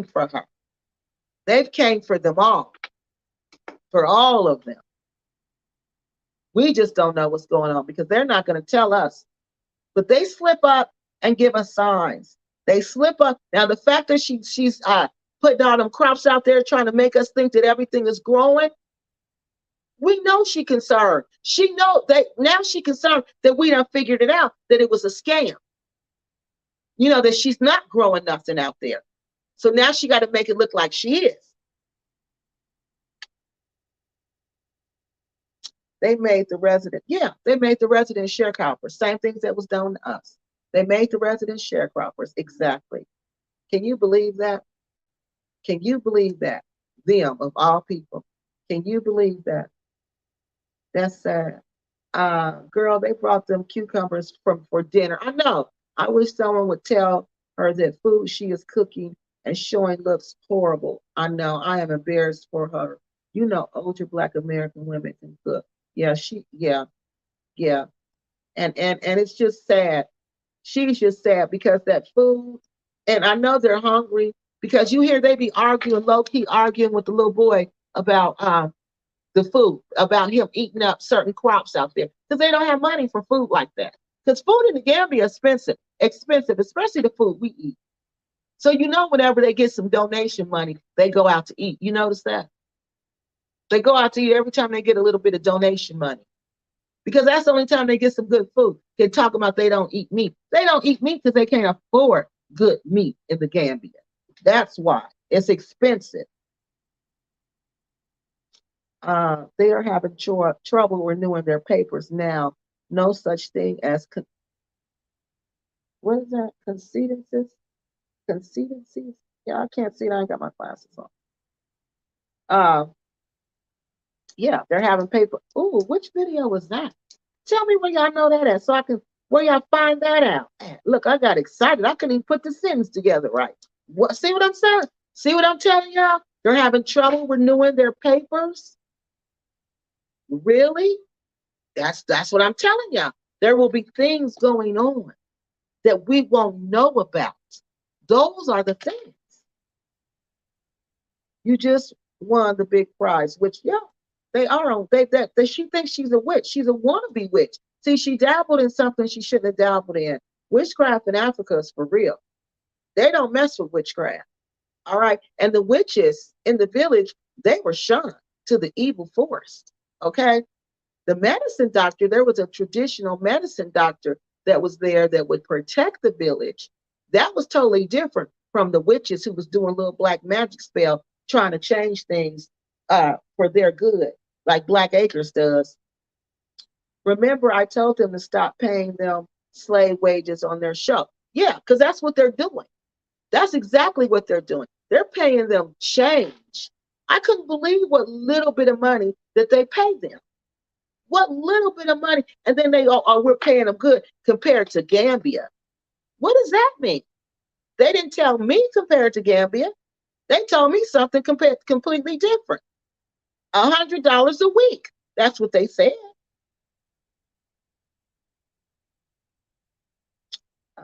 for her. They've came for them all. For all of them. We just don't know what's going on because they're not going to tell us. But they slip up and give us signs. They slip up. Now, the fact that she's putting all them crops out there trying to make us think that everything is growing, we know she concerned. She know that now she concerned that we done figured it out, that it was a scam. That she's not growing nothing out there. So now she got to make it look like she is. They made the resident sharecroppers. Same things that was done to us. They made the resident sharecroppers. Exactly. Can you believe that? Can you believe that? Them, of all people. Can you believe that? That's sad. Girl, they brought them cucumbers for dinner. I know. I wish someone would tell her that food she is cooking and showing looks horrible. I know. I am embarrassed for her. Older Black American women can cook. Yeah, yeah. And it's just sad. She's just sad because that food, and I know they're hungry because you hear they be arguing, low key arguing with the little boy about the food, about him eating up certain crops out there because they don't have money for food like that. Because food in the Gambia is expensive, especially the food we eat. So you know, whenever they get some donation money, they go out to eat. You notice that they go out to eat every time they get a little bit of donation money because that's the only time they get some good food. They talk about they don't eat meat. They don't eat meat because they can't afford good meat in the Gambia. That's why it's expensive. They are having trouble renewing their papers now. No such thing as what is that? Concedences? Concedencies? Yeah, I can't see it. I ain't got my glasses on. Uh, yeah, they're having paper. Ooh, which video was that? Tell me where y'all know that at so I can where y'all find that out. Man, look, I got excited. I couldn't even put the sentence together right. What see what I'm saying? See what I'm telling y'all? They're having trouble renewing their papers. Really? That's what I'm telling y'all. There will be things going on that we won't know about. Those are the things. You just won the big prize, which yeah, they are on. They she thinks she's a witch. She's a wannabe witch. See, she dabbled in something she shouldn't have dabbled in. Witchcraft in Africa is for real. They don't mess with witchcraft. All right. And the witches in the village, they were shunned to the evil force. Okay. The medicine doctor, there was a traditional medicine doctor that was there that would protect the village. That was totally different from the witches who was doing little black magic spell trying to change things for their good, like Black Acres does. Remember, I told them to stop paying them slave wages on their show. Yeah, because that's what they're doing. That's exactly what they're doing. They're paying them change. I couldn't believe what little bit of money that they pay them. What little bit of money, and then they oh, we're paying them good compared to Gambia. What does that mean? They didn't tell me compared to Gambia. They told me something completely different. $100 a week. That's what they said. Uh,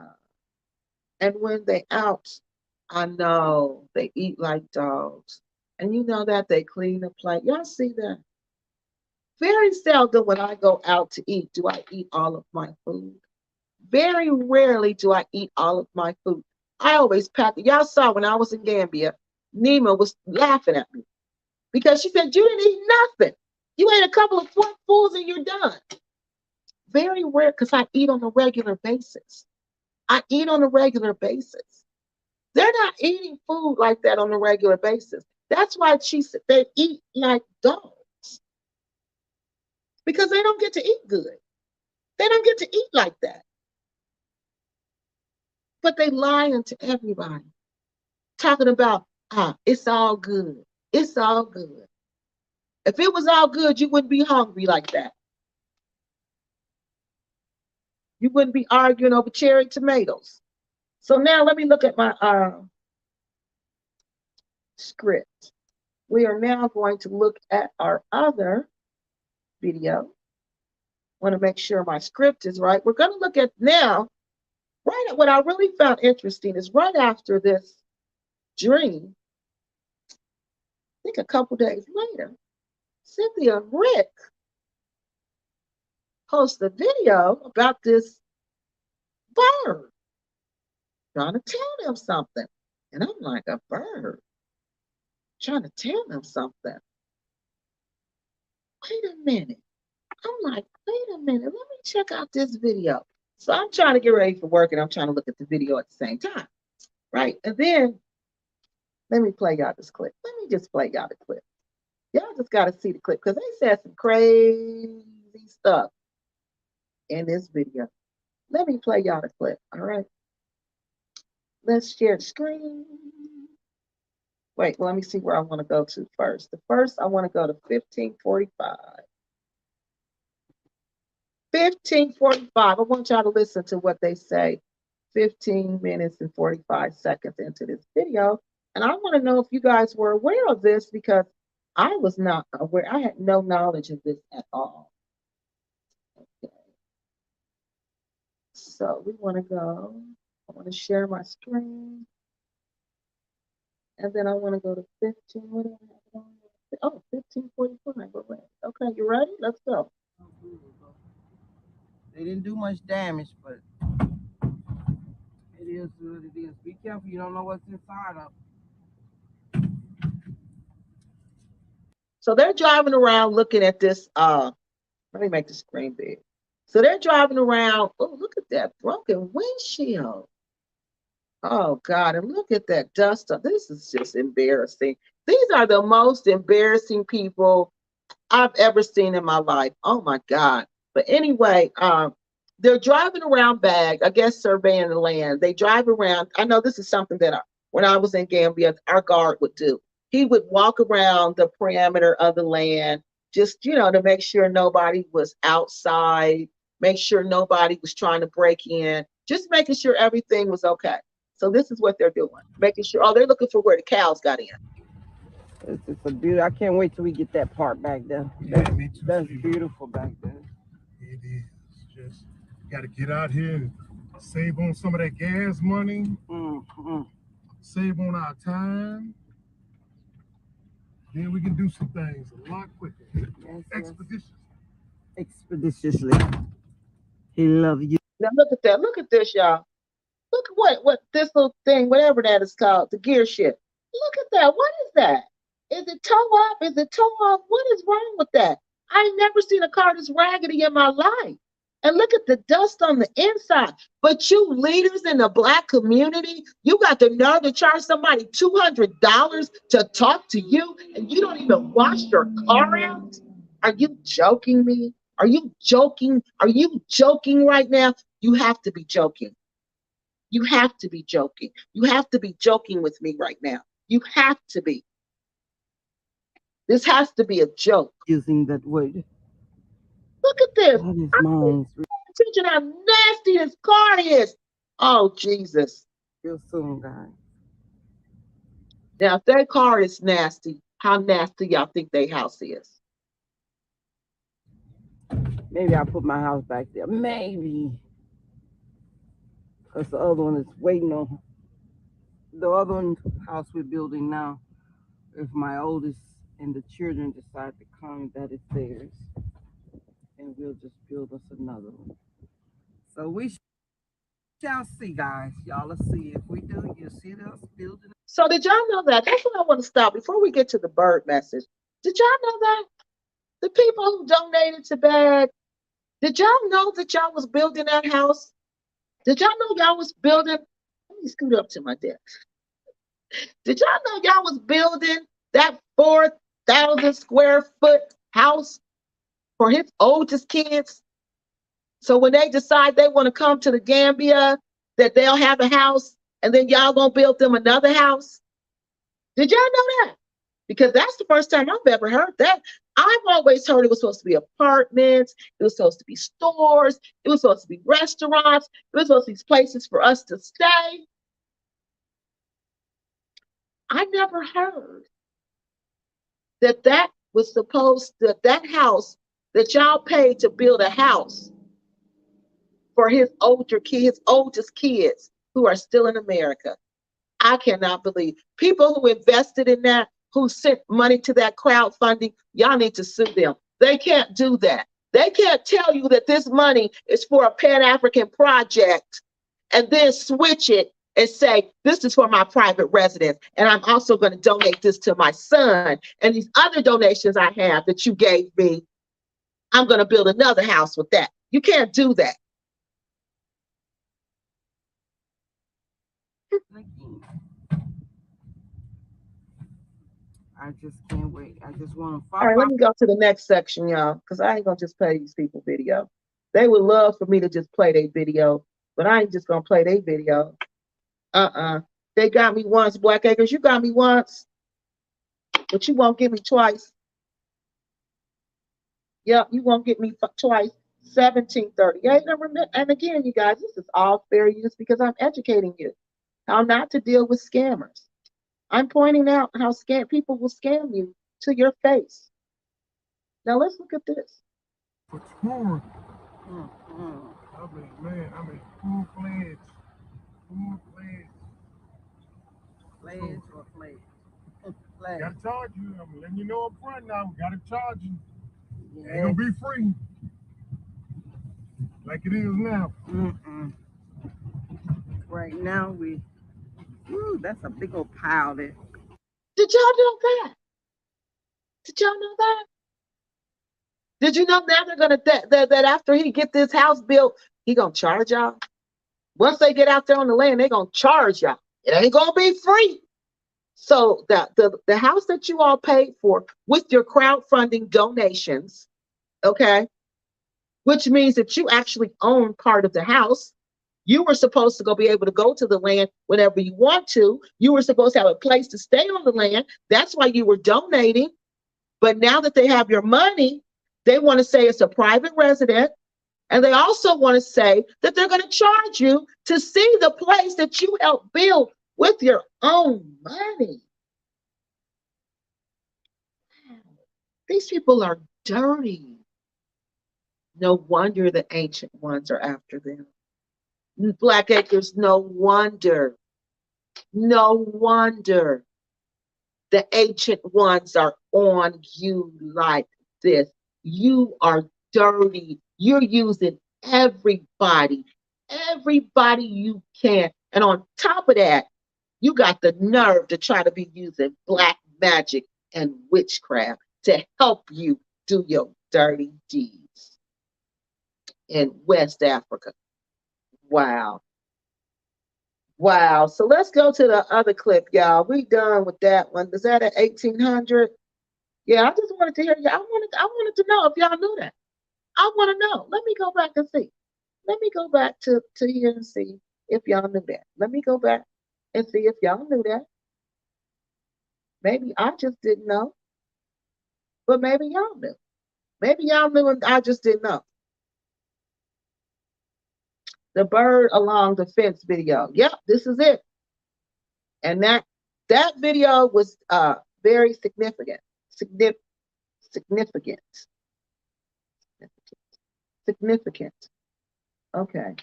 and when they out, I know they eat like dogs. And you know that they clean the plate. Y'all see that? Very seldom when I go out to eat do I eat all of my food. Very rarely do I eat all of my food. I always pack it. Y'all saw when I was in Gambia, Nima was laughing at me because she said, you didn't eat nothing. You ate a couple of forkfuls and you're done. Very rare because I eat on a regular basis. I eat on a regular basis. They're not eating food like that on a regular basis. That's why she said they eat like dogs because they don't get to eat good. They don't get to eat like that. But they lying to everybody, talking about, it's all good. It's all good. If it was all good, you wouldn't be hungry like that. You wouldn't be arguing over cherry tomatoes. So now let me look at my script. We are now going to look at our other video. I want to make sure my script is right. We're going to look at now, right at what I really found interesting is right after this dream, I think a couple days later, Cynthia Rick posts a video about this bird trying to tell them something. And I'm like, a bird trying to tell them something. Wait a minute. I'm like, wait a minute. Let me check out this video. So I'm trying to get ready for work and I'm trying to look at the video at the same time. Right. And then let me play y'all this clip. Let me just play y'all the clip. Y'all just got to see the clip because they said some crazy stuff in this video. Let me play y'all the clip. All right. Let's share the screen. Wait, well, let me see where I want to go to first. The first, I want to go to 1545. 1545. I want y'all to listen to what they say 15 minutes and 45 seconds into this video. And I want to know if you guys were aware of this because I was not aware. I had no knowledge of this at all. So we want to go. I want to share my screen. And then I want to go to 15. What do I have it on? Oh, 15:45. We're ready. Okay, you ready? Let's go. They didn't do much damage, but it is what it is. Be careful, you don't know what's inside of. So they're driving around looking at this. Let me make the screen big. So they're driving around. Oh, look at that broken windshield. Oh God, and look at that dust. This is just embarrassing. These are the most embarrassing people I've ever seen in my life. Oh my God. But anyway, they're driving around bags, I guess surveying the land. They drive around. I know this is something that when I was in Gambia, our guard would do. He would walk around the perimeter of the land, just, to make sure nobody was outside, make sure nobody was trying to break in, just making sure everything was okay. So this is what they're doing, making sure, they're looking for where the cows got in. It's a beauty. I can't wait till we get that part back there. Yeah, me too. That's beautiful back there. It is. Just got to get out here and save on some of that gas money, save on our time. Then we can do some things a lot quicker. Yes, Expeditiously. Expeditiously. He loves you. Now look at that. Look at this, y'all. Look at what this little thing, whatever that is called, the gear shift. Look at that. What is that? Is it toe up? Is it toe off? What is wrong with that? I ain't never seen a car this raggedy in my life. And look at the dust on the inside. But you leaders in the Black community, you got the nerve to charge somebody $200 to talk to you, and you don't even wash your car out? Are you joking me? Are you joking? Are you joking right now? You have to be joking. You have to be joking. You have to be joking with me right now. You have to be. This has to be a joke. Using that word. Look at this. That is mine. Attention how nasty this car is. Oh, Jesus. Real soon, guys. Now, if their car is nasty, how nasty y'all think their house is? Maybe I'll put my house back there. Maybe. Because the other one is waiting on the other one house we're building now. If my oldest and the children decide to come, that is theirs. And we'll just build us another one. So we shall see, guys. Y'all will see. If we do, you'll see us building. So did y'all know that? That's what I want to stop before we get to the bird message. Did y'all know that? The people who donated to Blakkk, did y'all know that y'all was building that house? Did y'all know y'all was building? Let me scoot up to my desk. Did y'all know y'all was building that 4,000 square foot house for his oldest kids? So when they decide they want to come to the Gambia, that they'll have a house, and then y'all gonna build them another house? Did y'all know that? Because that's the first time I've ever heard that. I've always heard it was supposed to be apartments, it was supposed to be stores, it was supposed to be restaurants, it was supposed to be places for us to stay. I never heard that was supposed to, that house that y'all paid to build a house for his older kids, oldest kids who are still in America. I cannot believe people who invested in that, who sent money to that crowdfunding, y'all need to sue them. They can't do that. They can't tell you that this money is for a Pan-African project and then switch it and say, this is for my private residence. And I'm also going to donate this to my son. And these other donations I have that you gave me, I'm going to build another house with that. You can't do that. I just can't wait. I just want to All right, let me go to the next section, y'all, because I ain't going to just play these people video. They would love for me to just play their video, but I ain't just going to play their video. They got me once, Black Acres. You got me once, but you won't get me twice. Yep, you won't get me twice. 1738. And again, you guys, this is all fair use because I'm educating you how not to deal with scammers. I'm pointing out how people will scam you to your face. Now let's look at this. For tomorrow. man, I mean, full-fledged, full-fledged. Pledge or pledge? Pledge. Gotta charge you. I'm letting you know up front now. Gotta charge you. Yeah. Ain't gonna be free like it is now. Right now that's a big old pile there. Did y'all know that? Did y'all know that? Did you know now they're gonna that after he get this house built, he gonna charge y'all? Once they get out there on the land, they gonna charge y'all. It ain't gonna be free. So the house that you all paid for with your crowdfunding donations, okay, which means that you actually own part of the house. You were supposed to be able to go to the land whenever you want to. You were supposed to have a place to stay on the land. That's why you were donating. But now that they have your money, they want to say it's a private residence. And they also want to say that they're going to charge you to see the place that you helped build with your own money. These people are dirty. No wonder the ancient ones are after them. Black Acres, no wonder. No wonder the ancient ones are on you like this. You are dirty. You're using everybody you can. And on top of that, you got the nerve to try to be using black magic and witchcraft to help you do your dirty deeds in West Africa. Wow. Wow. So let's go to the other clip, y'all. We done with that one. Was that at 1800? Yeah, I just wanted to hear you. I wanted to know if y'all knew that. I want to know. Let me go back and see. Let me go back to here and see if y'all knew that. Let me go back and see if y'all knew that. Maybe I just didn't know. But maybe y'all knew. Maybe y'all knew and I just didn't know. The bird along the fence video. Yep, this is it. And that video was very significant. Significant. Okay.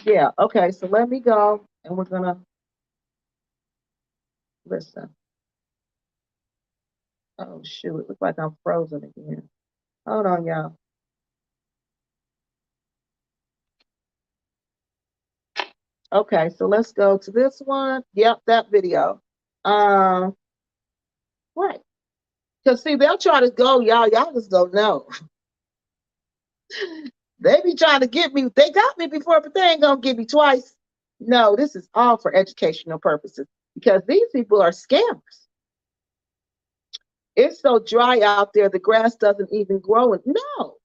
Yeah, okay, so let me go and we're gonna listen. Oh shoot, it looks like I'm frozen again. Hold on, y'all. Okay, so let's go to this one. Yep, that video. Right. Because see, they'll try to go, y'all just don't know. They be trying to get me. They got me before, but they ain't gonna get me twice. No, this is all for educational purposes because these people are scammers. It's so dry out there, the grass doesn't even grow. No,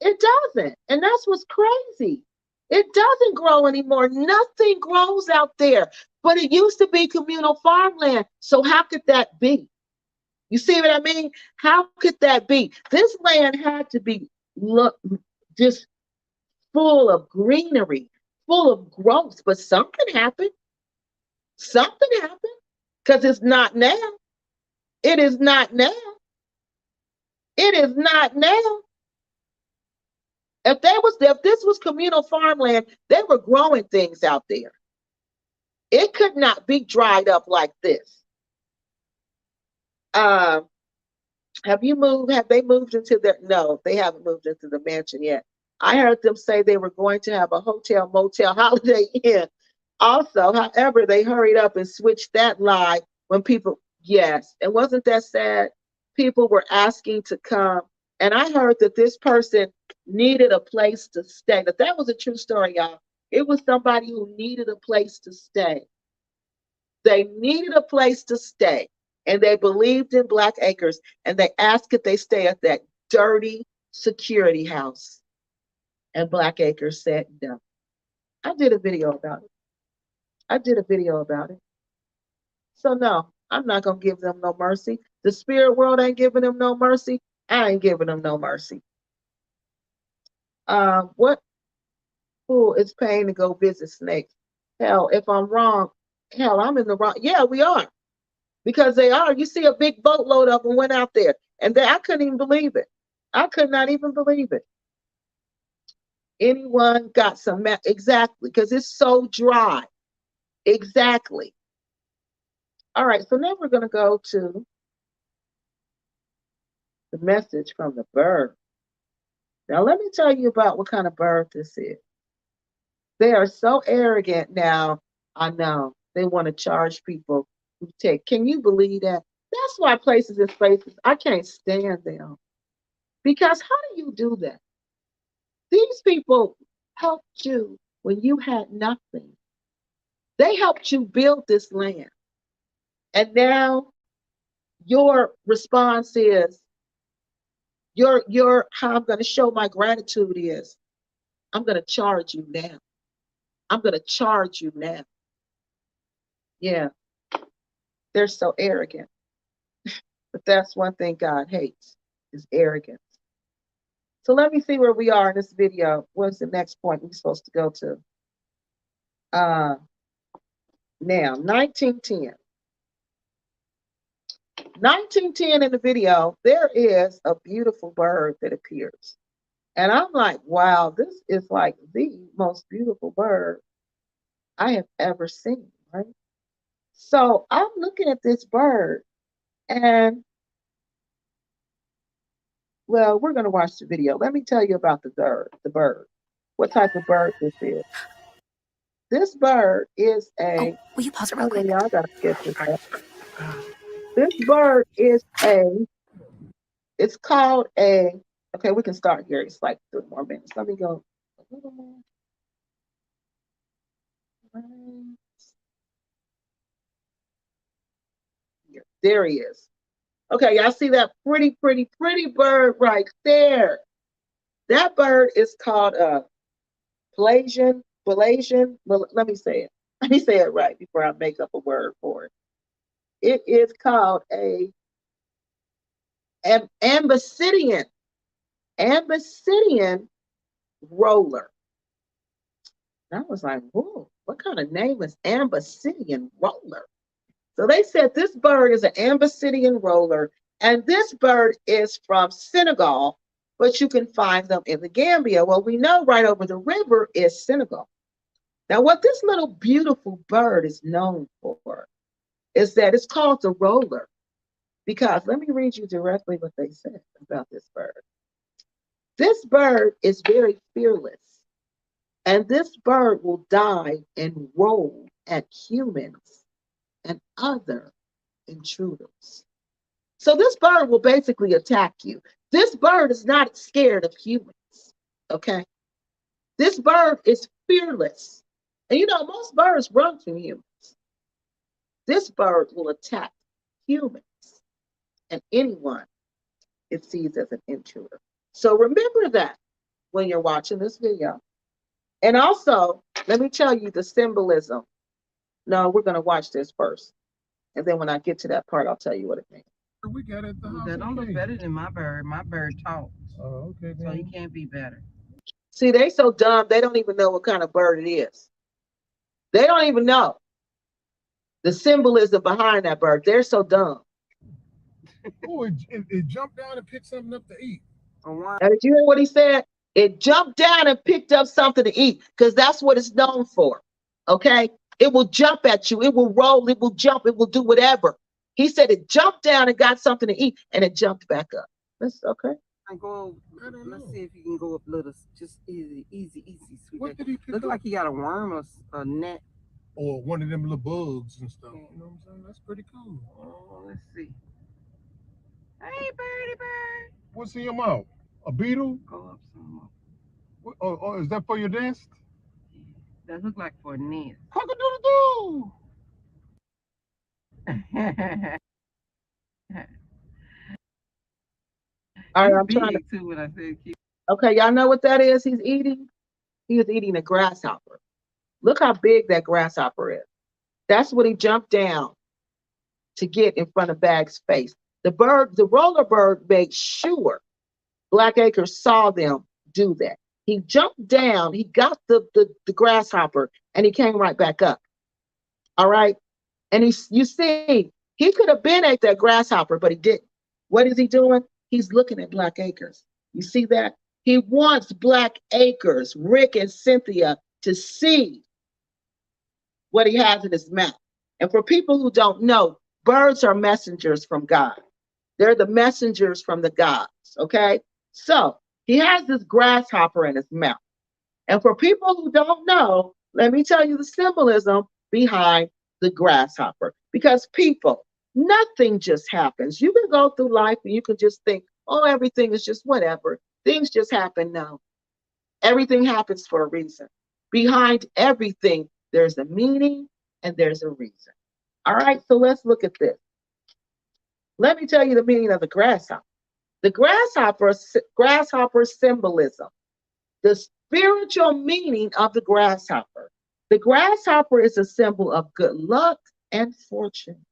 it doesn't. And that's what's crazy. It doesn't grow anymore. Nothing grows out there. But it used to be communal farmland. So how could that be? You see what I mean? How could that be? This land had to be just full of greenery, full of growth, but something happened. Something happened because it's not now. It is not now. It is not now. If this was communal farmland, they were growing things out there. It could not be dried up like this. Have they moved into their? No, they haven't moved into the mansion yet. I heard them say they were going to have a hotel, motel, Holiday Inn. Also, however, they hurried up and switched that lie when people, yes, and wasn't that sad? People were asking to come. And I heard that this person needed a place to stay. That was a true story, y'all. It was somebody who needed a place to stay. They needed a place to stay. And they believed in Black Acres. And they asked if they stay at that dirty security house. And Black Acres said no. I did a video about it. So no, I'm not going to give them no mercy. The spirit world ain't giving them no mercy. I ain't giving them no mercy. What fool is paying to go visit snakes? Hell, if I'm wrong, I'm in the wrong. Yeah, we are. Because they are. You see a big boatload of them went out there. And I couldn't even believe it. I could not even believe it. Anyone got some exactly, because it's so dry. Exactly. All right, so now we're going to go to the message from the bird. Now let me tell you about what kind of bird this is. They are so arrogant now. I know they want to charge people who take. Can you believe that? That's why places and spaces, I can't stand them. Because how do you do that? These people helped you when you had nothing. They helped you build this land. And now your response is, your how I'm going to show my gratitude is, I'm going to charge you now. I'm going to charge you now. Yeah, they're so arrogant. But that's one thing God hates is arrogance. So let me see where we are in this video. What's the next point we're supposed to go to? Now, 1910. 1910 in the video, there is a beautiful bird that appears. And I'm like, wow, this is like the most beautiful bird I have ever seen, right? So I'm looking at this bird and, well, we're going to watch the video. Let me tell you about the bird. What type of bird this is. This bird is a, Oh, will you pause it real okay, quick? y'all got to get this up. This bird is it's called a, okay, we can start here. It's like 3 more minutes. Let me go a little more. There he is. Okay, y'all see that pretty, pretty, pretty bird right there. That bird is called a Blasian. Well, let me say it. Let me say it right before I make up a word for it. It is called a Ambassyrian roller. And I was like, whoa, what kind of name is Ambassyrian roller? So they said this bird is an Ambassyrian roller, and this bird is from Senegal, but you can find them in the Gambia. Well, we know right over the river is Senegal. Now, what this little beautiful bird is known for is that it's called the roller, because let me read you directly what they said about this bird. This bird is very fearless, and this bird will dive and roll at humans and other intruders. So this bird will basically attack you. This bird is not scared of humans, okay? This bird is fearless. And you know, most birds run from humans. This bird will attack humans and anyone it sees as an intruder. So remember that when you're watching this video. And also, let me tell you the symbolism. No, we're going to watch this first. And then when I get to that part, I'll tell you what it means. We got at the house. That don't look better than my bird. My bird talks. Oh, okay. So he can't be better. See, they so dumb, they don't even know what kind of bird it is. They don't even know the symbolism behind that bird. They're so dumb. Oh, it jumped down and picked something up to eat. Now, did you hear what he said? It jumped down and picked up something to eat, because that's what it's known for. Okay? It will jump at you. It will roll. It will jump. It will do whatever. He said it jumped down and got something to eat, and it jumped back up. That's okay. Let's see if you can go up a little. Just easy, sweet. What did he pick Look up? like he got a worm or a net. Or one of them little bugs and stuff. You know what I'm saying? That's pretty cool. Oh, let's see. Hey, birdie bird. What's in your mouth? A beetle? Go up some more. Oh, is that for your nest? That look like for a nest. Cock-a-doodle-doo! All right, I'm trying to. Too when I said cute. Okay, y'all know what that is he's eating? He is eating a grasshopper. Look how big that grasshopper is. That's what he jumped down to get in front of Bag's face. The roller bird made sure Blackacre saw them do that. He jumped down, he got the grasshopper, and he came right back up. All right? And you see, he could have been at that grasshopper, but he didn't. What is he doing? He's looking at Blackacre. You see that? He wants Black Acres, Rick and Cynthia, to see what he has in his mouth. And for people who don't know, birds are messengers from God. They're the messengers from the gods, okay? So he has this grasshopper in his mouth. And for people who don't know, let me tell you the symbolism behind the grasshopper. Because people, nothing just happens. You can go through life and you can just think, oh, everything is just whatever. Things just happen. No, everything happens for a reason. Behind everything, there's a meaning and there's a reason. All right, so let's look at this. Let me tell you the meaning of the grasshopper. The grasshopper symbolism, the spiritual meaning of the grasshopper. The grasshopper is a symbol of good luck and fortune.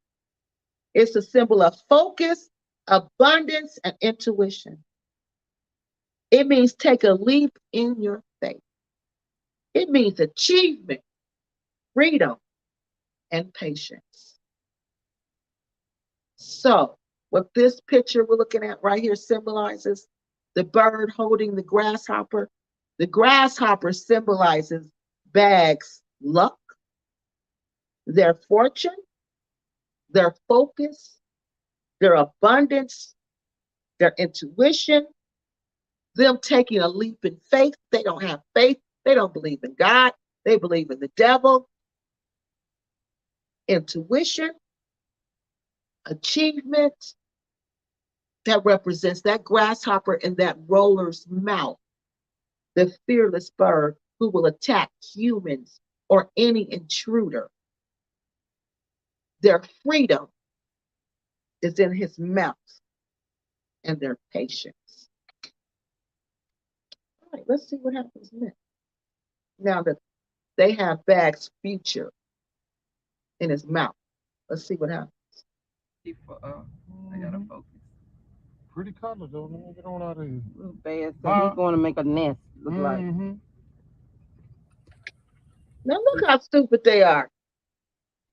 It's a symbol of focus, abundance, and intuition. It means take a leap in your faith. It means achievement, freedom, and patience. So, what this picture we're looking at right here symbolizes the bird holding the grasshopper symbolizes Blakk's luck, their fortune, their focus, their abundance, their intuition, them taking a leap in faith. They don't have faith. They don't believe in God. They believe in the devil. Intuition, achievement, that represents that grasshopper in that roller's mouth, the fearless bird who will attack humans or any intruder. Their freedom is in his mouth and their patience. All right, let's see what happens next. Now that they have Blakk's future in his mouth, let's see what happens. I gotta focus. Pretty color though. Let me get on out of here. Look bad. So he's going to make a nest. Look like. Now look how stupid they are.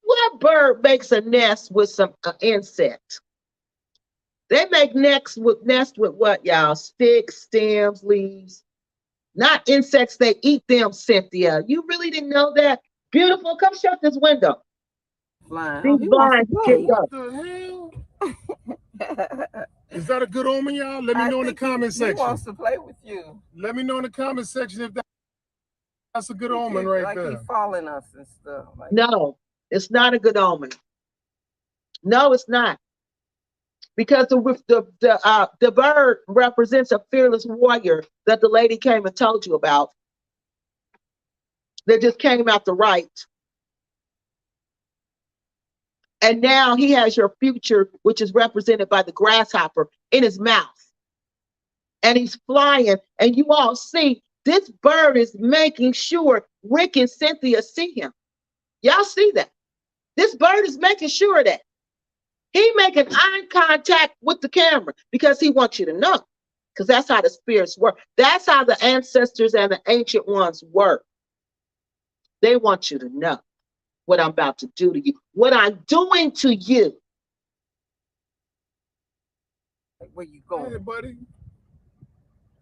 What bird makes a nest with some insect? They make nests with what, y'all? Sticks, stems, leaves. Not insects. They eat them, Cynthia. You really didn't know that? Beautiful. Come shut this window. Flying. These blinds get up. What the hell? Is that a good omen, y'all? Let me know in the comment section. He wants to play with you. Let me know in the comment section if that's a good omen right there. Like he's following us and stuff. Like, no, it's not a good omen. No, it's not. Because the bird represents a fearless warrior that the lady came and told you about. That just came out the right. And now he has your future, which is represented by the grasshopper in his mouth. And he's flying. And you all see, this bird is making sure Rick and Cynthia see him. Y'all see that? This bird is making sure of that. He making eye contact with the camera because he wants you to know. Because that's how the spirits work. That's how the ancestors and the ancient ones work. They want you to know what I'm about to do to you, what I'm doing to you. Where you going? Hey, buddy.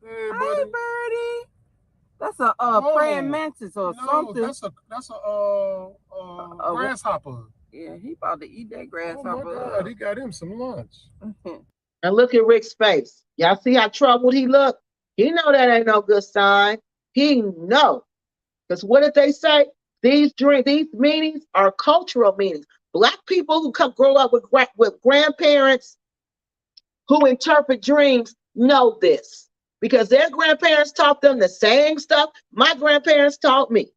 Hey, Hey, buddy. birdie. That's a praying mantis or something. That's a grasshopper. Yeah, he about to eat that grasshopper. Oh my God, he got him some lunch. And look at Rick's face. Y'all see how troubled he looked? He know that ain't no good sign. He know. Because what did they say? These meanings are cultural meanings. Black people who grow up with grandparents who interpret dreams know this. Because their grandparents taught them the same stuff my grandparents taught me.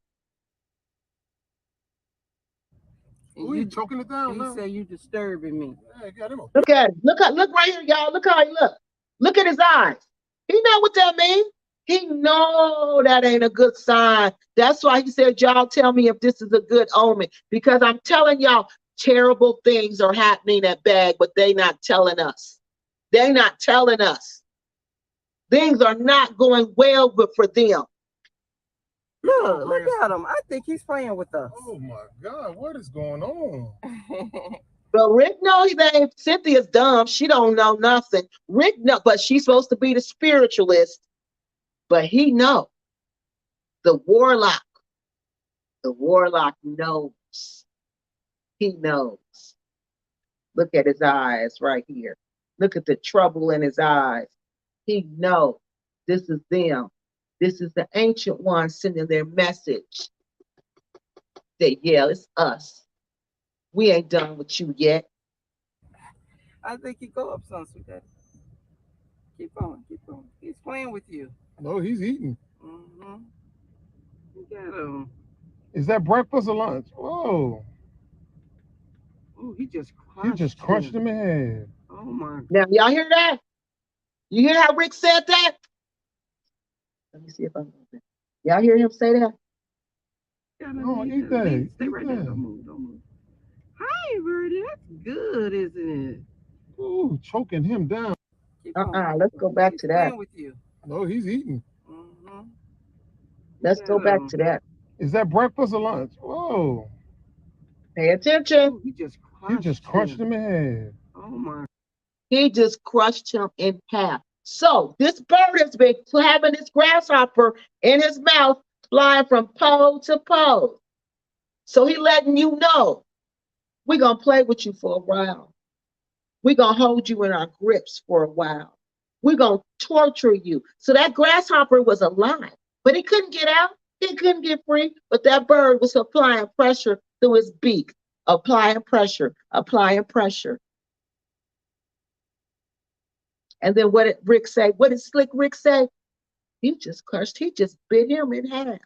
Who you choking it down? He said you disturbing me. Yeah, got him. Look at him. Look right here, y'all. Look how he look. Look at his eyes. He know what that means. He know that ain't a good sign. That's why he said, y'all tell me if this is a good omen. Because I'm telling y'all, terrible things are happening at Blakkk, but they not telling us. They not telling us. Things are not going well for them. Look at him. I think he's playing with us. Oh my God, what is going on? But Rick knows that Cynthia's dumb. She don't know nothing. Rick know, but she's supposed to be the spiritualist. But he knows. The warlock. The warlock knows. He knows. Look at his eyes right here. Look at the trouble in his eyes. He knows this is them. This is the ancient one sending their message. That, yeah, it's us. We ain't done with you yet. I think he go up some, sweet daddy. Keep going, keep going. He's playing with you. No, he's eating. Mm-hmm. You got him. Is that breakfast or lunch? Whoa. Ooh, he just crunched him in half. Oh my. Now, y'all hear that? You hear how Rick said that? Let me see if I'm. Y'all hear him say that? No, eat that. Stay right there. Don't move, don't move. Hi, Birdie. That's good, isn't it? Ooh, choking him down. Let's go back to that. With you. No, he's eating. Mm-hmm. Let's go back to that. Is that breakfast or lunch? Whoa. Pay attention. Ooh, he just crunched him in half. Oh my. He just crushed him in half. So this bird has been having this grasshopper in his mouth, flying from pole to pole. So he letting you know, we're going to play with you for a while. We're going to hold you in our grips for a while. We're going to torture you. So that grasshopper was alive, but he couldn't get out. He couldn't get free. But that bird was applying pressure through his beak, applying pressure, applying pressure. And then what did Rick say? What did Slick Rick say? He just bit him in half.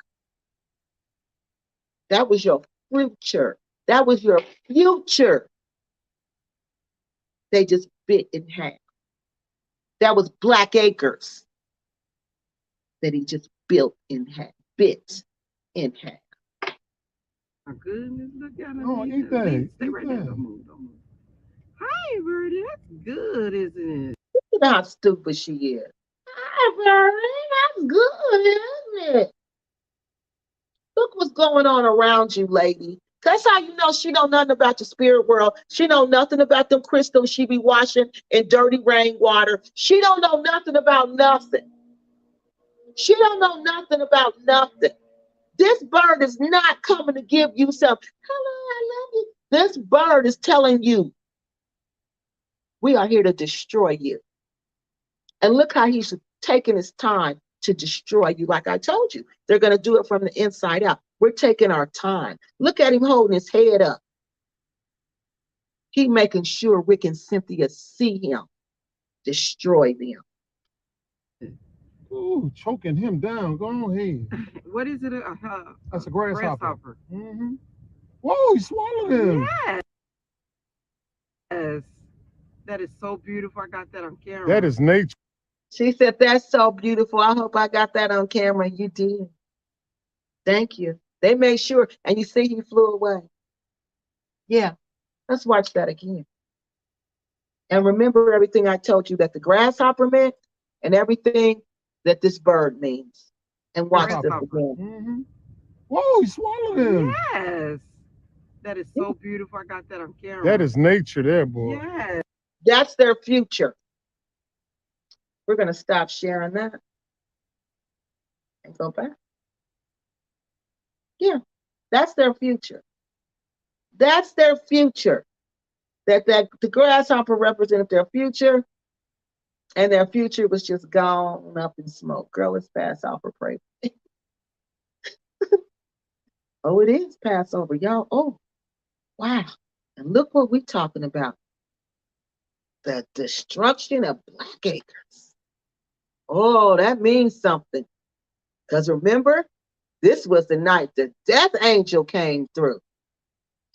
That was your future. That was your future. They just bit in half. That was Black Acres that he just bit in half. My goodness, look at him. Oh, eat that. Stay right there. Don't move, don't move. Hi, Birdie. That's good, isn't it? Look at how stupid she is. Hi, Birdie. That's good, isn't it? Look what's going on around you, lady. That's how you know she know nothing about the spirit world. She know nothing about them crystals she be washing in dirty rainwater. She don't know nothing about nothing. She don't know nothing about nothing. This bird is not coming to give you some, hello, I love you. This bird is telling you, we are here to destroy you. And look how he's taking his time to destroy you. Like I told you, they're going to do it from the inside out. We're taking our time. Look at him holding his head up. He making sure Rick and Cynthia see him destroy them. Ooh, choking him down. Go ahead. What is it? That's a grasshopper. Mm-hmm. Whoa, he swallowed him. Yes. That is so beautiful. I got that on camera. That is nature. She said, that's so beautiful. I hope I got that on camera. You did. Thank you. They made sure. And you see he flew away. Yeah. Let's watch that again. And remember everything I told you that the grasshopper meant and everything that this bird means. And watch this again. Mm-hmm. Whoa, he swallowed him. Yes. That is so beautiful. I got that on camera. That is nature there, boy. Yes. That's their future. We're going to stop sharing that and go back. Yeah, that's their future. That's their future. That the grasshopper represented their future, and their future was just gone up in smoke. Girl, it's Passover, pray. Oh, it is Passover, y'all. Oh, wow. And look what we're talking about. The destruction of Black Acres. Oh, that means something. Because remember, this was the night the death angel came through.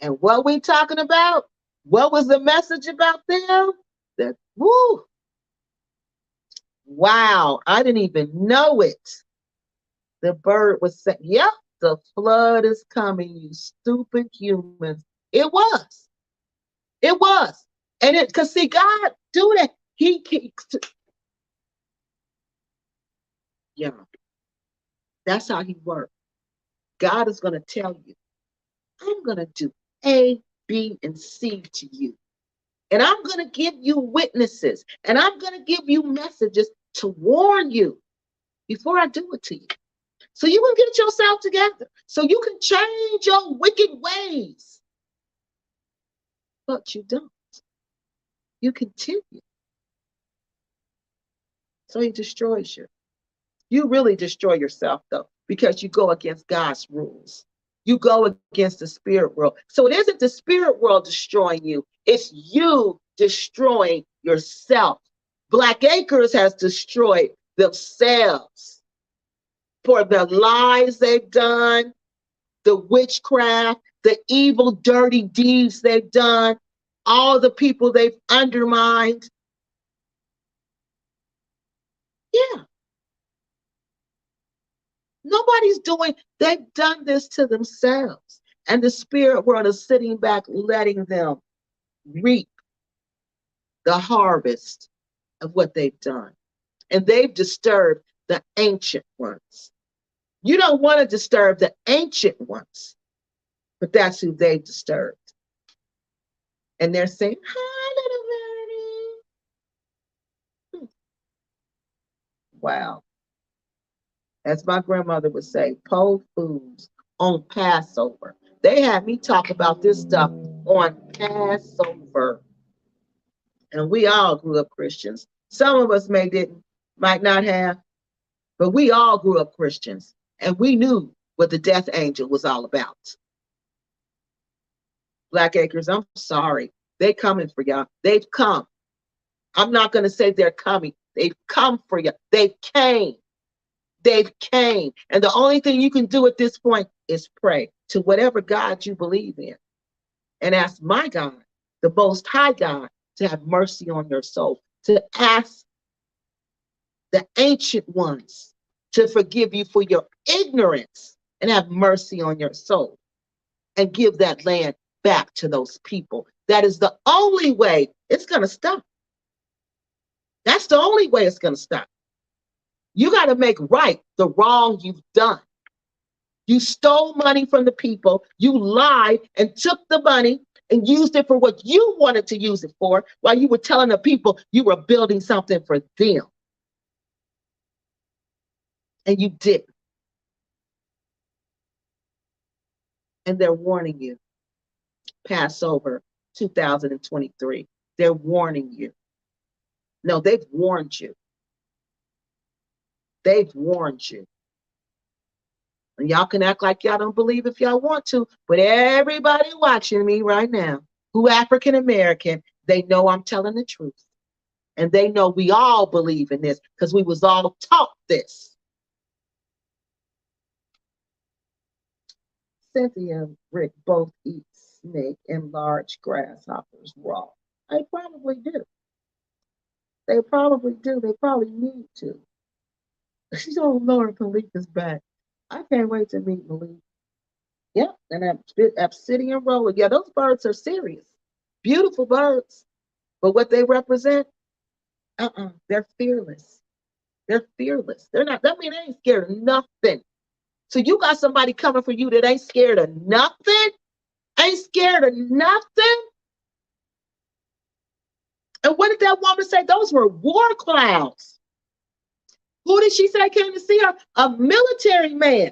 And what we talking about? What was the message about them? That, woo. Wow, I didn't even know it. The bird was saying, yep, the flood is coming, you stupid humans. It was. It was. And it, because see, God do that. Yeah. That's how he works. God is going to tell you, I'm going to do A, B, and C to you. And I'm going to give you witnesses. And I'm going to give you messages to warn you. before I do it to you. So you can get yourself together. So you can change your wicked ways. But you don't. You continue. So he destroys you. You really destroy yourself, though, because you go against God's rules. You go against the spirit world. So it isn't the spirit world destroying you, it's you destroying yourself. Black Acres has destroyed themselves for the lies they've done, the witchcraft, the evil, dirty deeds they've done, all the people they've undermined. Yeah. Nobody's doing, they've done this to themselves. And the spirit world is sitting back, letting them reap the harvest of what they've done. And they've disturbed the ancient ones. You don't want to disturb the ancient ones, but that's who they've disturbed. And they're saying, hi, little Vernie. Wow. As my grandmother would say, po foods on Passover. They had me talk about this stuff on Passover. And we all grew up Christians. Some of us might not have, but we all grew up Christians. And we knew what the death angel was all about. Black Acres, I'm sorry. They're coming for y'all. They've come. I'm not going to say they're coming. They've come for you. They've came. They've came. And the only thing you can do at this point is pray to whatever God you believe in. And ask my God, the Most High God, to have mercy on your soul. To ask the ancient ones to forgive you for your ignorance and have mercy on your soul. And give that land back to those people. That is the only way it's going to stop. That's the only way it's going to stop. You got to make right the wrong you've done. You stole money from the people. You lied and took the money and used it for what you wanted to use it for, while you were telling the people you were building something for them. And you didn't. And they're warning you. Passover 2023. They're warning you. No, they've warned you. They've warned you. And y'all can act like y'all don't believe if y'all want to, but everybody watching me right now, who African American, they know I'm telling the truth. And they know we all believe in this because we was all taught this. Cynthia and Rick both eat snake and large grasshoppers raw. They probably do. They probably do. They probably need to. Oh, Lord, Malik is back. I can't wait to meet Malik. Yep, and that obsidian roller. Yeah, those birds are serious. Beautiful birds. But what they represent, they're fearless. They're fearless. They're not, that means they ain't scared of nothing. So you got somebody coming for you that ain't scared of nothing? Ain't scared of nothing? And what did that woman say? Those were war clouds. Who did she say came to see her? A military man.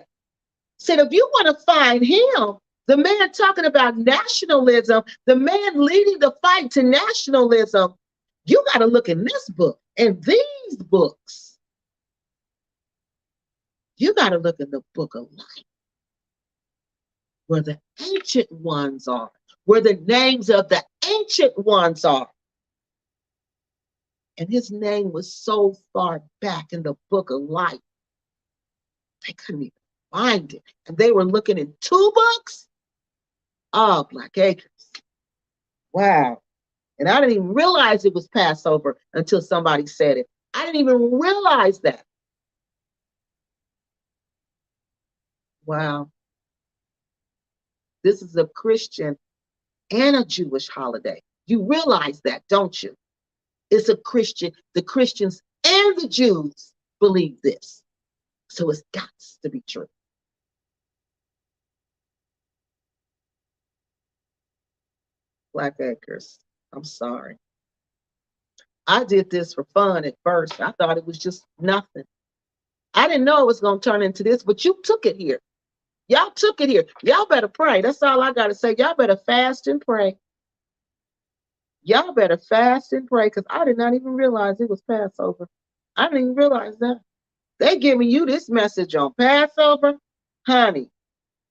Said, if you want to find him, the man talking about nationalism, the man leading the fight to nationalism, you got to look in this book and these books. You got to look in the book of life, where the ancient ones are, where the names of the ancient ones are. And his name was so far back in the book of life, they couldn't even find it. And they were looking in two books? Oh, Black Acres. Wow. And I didn't even realize it was Passover until somebody said it. I didn't even realize that. Wow. This is a Christian and a Jewish holiday. You realize that, don't you? It's a Christian. The Christians and the Jews believe this. So it's got to be true. Black Acres, I'm sorry. I did this for fun at first. I thought it was just nothing. I didn't know it was going to turn into this, but you took it here. Y'all took it here. Y'all better pray. That's all I got to say. Y'all better fast and pray. Y'all better fast and pray, because I did not even realize it was Passover. I didn't even realize that. They giving you this message on Passover, honey.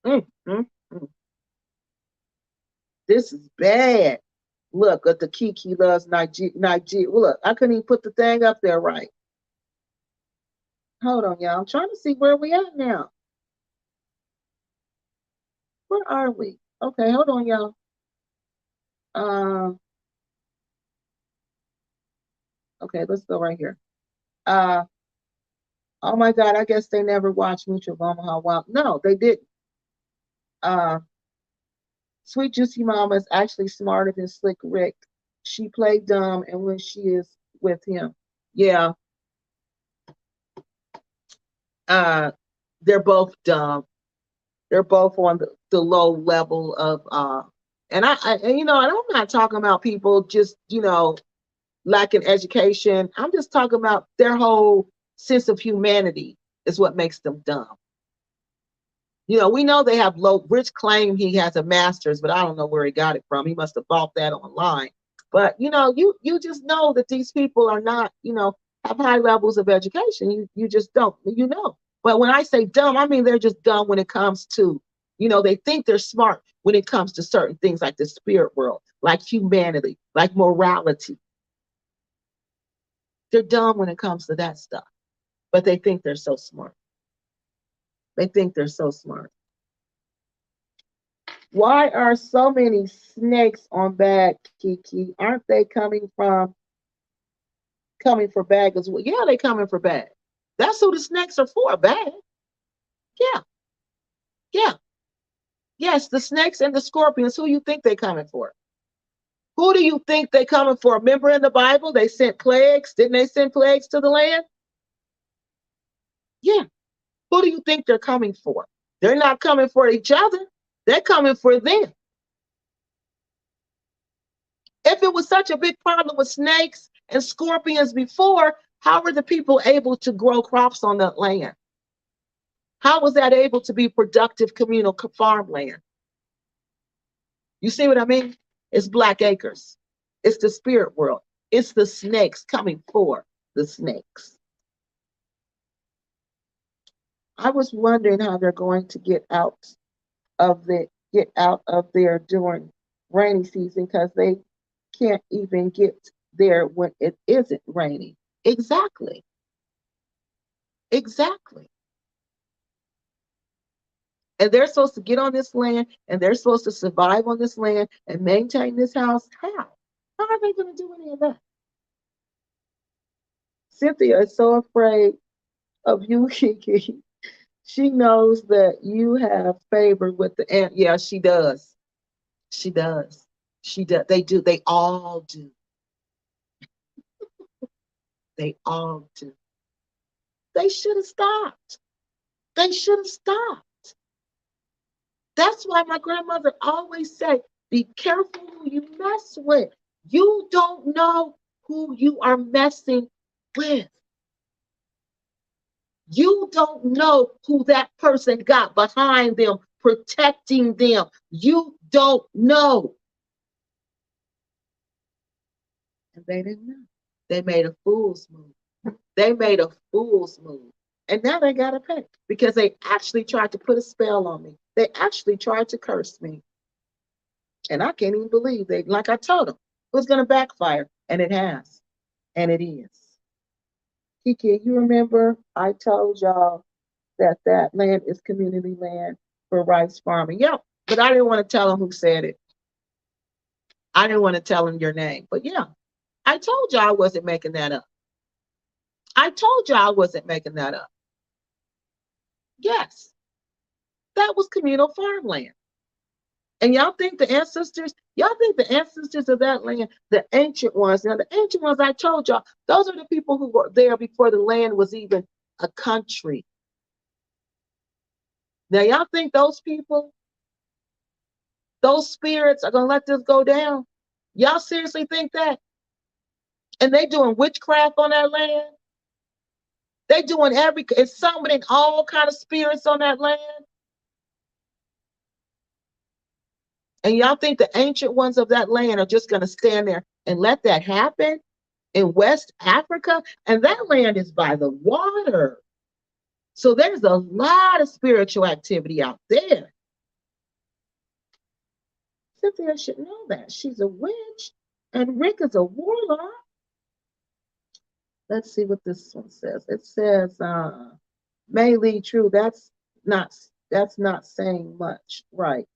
Mm, mm, mm. This is bad. Look at the Kiki loves Nigeria. Look, I couldn't even put the thing up there right. Hold on, y'all. I'm trying to see where we at now. Where are we? Okay, hold on, y'all. Okay, let's go right here. Oh my God, I guess they never watched Mutual of Omaha. Wow. No, they didn't. Sweet Juicy Mama is actually smarter than Slick Rick. She played dumb, and when she is with him, yeah, they're both dumb. They're both on the low level of and and I'm not talking about people just lacking education. I'm just talking about their whole sense of humanity is what makes them dumb. We know they have low. Rich claimed he has a master's, but I don't know where he got it from. He must have bought that online. But you just know that these people are not, have high levels of education. You just don't, But when I say dumb, I mean they're just dumb when it comes to, they think they're smart when it comes to certain things like the spirit world, like humanity, like morality. They're dumb when it comes to that stuff, but they think they're so smart. They think they're so smart. Why are so many snakes on bag, Kiki? Aren't they coming for bag as well? Yeah, they coming for bag. That's who the snakes are for, bag. Yeah, yeah. Yes, the snakes and the scorpions. Who you think they coming for? Who do you think they coming for? Remember in the Bible, they sent plagues. Didn't they send plagues to the land? Yeah. Who do you think they're coming for? They're not coming for each other. They're coming for them. If it was such a big problem with snakes and scorpions before, how were the people able to grow crops on that land? How was that able to be productive communal farmland? You see what I mean? It's Black acres. It's the spirit world. It's the snakes coming for the snakes. I was wondering how they're going to get out of there during rainy season, because they can't even get there when it isn't raining. Exactly. Exactly. And they're supposed to get on this land, and they're supposed to survive on this land and maintain this house. How? How are they going to do any of that? Cynthia is so afraid of you, Kiki. She knows that you have favor with the ant. Yeah, she does. She does. She does. They do. They all do. They all do. They should have stopped. They should have stopped. That's why my grandmother always said, be careful who you mess with. You don't know who you are messing with. You don't know who that person got behind them, protecting them. You don't know. And they didn't know. They made a fool's move. They made a fool's move. And now they got to pay, because they actually tried to put a spell on me. They actually tried to curse me. And I can't even believe they, like I told them, it was going to backfire. And it has. And it is. Kiki, you remember I told y'all that land is community land for rice farming. Yep. But I didn't want to tell them who said it. I didn't want to tell them your name. But yeah, I told y'all I wasn't making that up. I told y'all I wasn't making that up. Yes. That was communal farmland. And y'all think the ancestors of that land, the ancient ones, now the ancient ones I told y'all, those are the people who were there before the land was even a country. Now y'all think those people, those spirits are going to let this go down? Y'all seriously think that? And they doing witchcraft on that land? They doing it's summoning all kind of spirits on that land. And y'all think the ancient ones of that land are just going to stand there and let that happen in West Africa? And that land is by the water. So there's a lot of spiritual activity out there. Cynthia should know that. She's a witch and Rick is a warlock. Let's see what this one says. It says, may lead true. That's not saying much, right?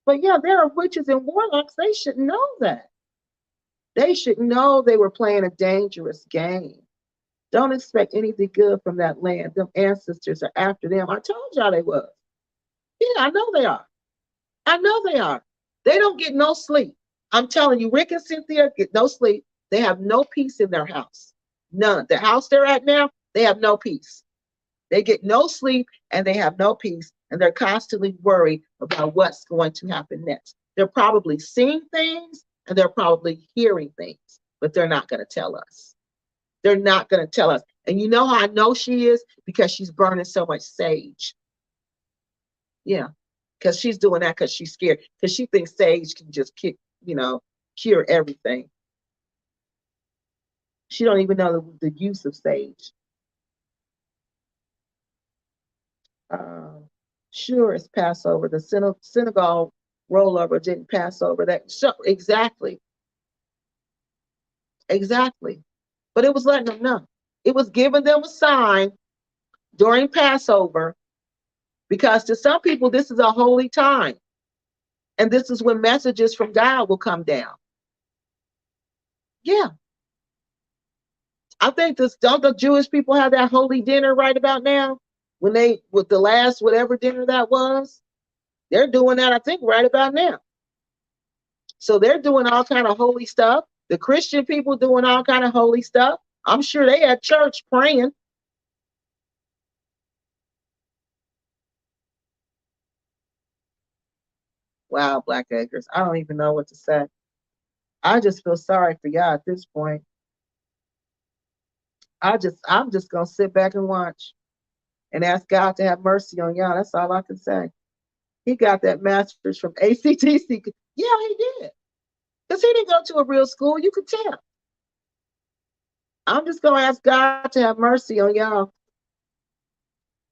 But yeah, there are witches and warlocks. They should know that. They should know they were playing a dangerous game. Don't expect anything good from that land. Them ancestors are after them. I told y'all they was. Yeah, I know they are. I know they are. They don't get no sleep. I'm telling you, Rick and Cynthia get no sleep. They have no peace in their house. None. The house they're at now, they have no peace. They get no sleep and they have no peace. And they're constantly worried about what's going to happen next. They're probably seeing things and they're probably hearing things, but they're not going to tell us. They're not going to tell us. And you know how I know she is? Because she's burning so much sage. Yeah, because she's doing that because she's scared. Because she thinks sage can just cure everything. She don't even know the use of sage. Sure, it's Passover. The synagogue rollover didn't pass over that. So, exactly. But it was letting them know. It was giving them a sign during Passover, because to some people, this is a holy time. And this is when messages from God will come down. Yeah. I think don't the Jewish people have that holy dinner right about now? With the last whatever dinner that was, they're doing that, I think, right about now. So they're doing all kind of holy stuff. The Christian people doing all kind of holy stuff. I'm sure they at church praying. Wow, Black Acres. I don't even know what to say. I just feel sorry for y'all at this point. I'm just gonna sit back and watch and ask God to have mercy on y'all. That's all I can say. He got that master's from ACTC. Yeah, he did. Because he didn't go to a real school. You could tell. I'm just going to ask God to have mercy on y'all.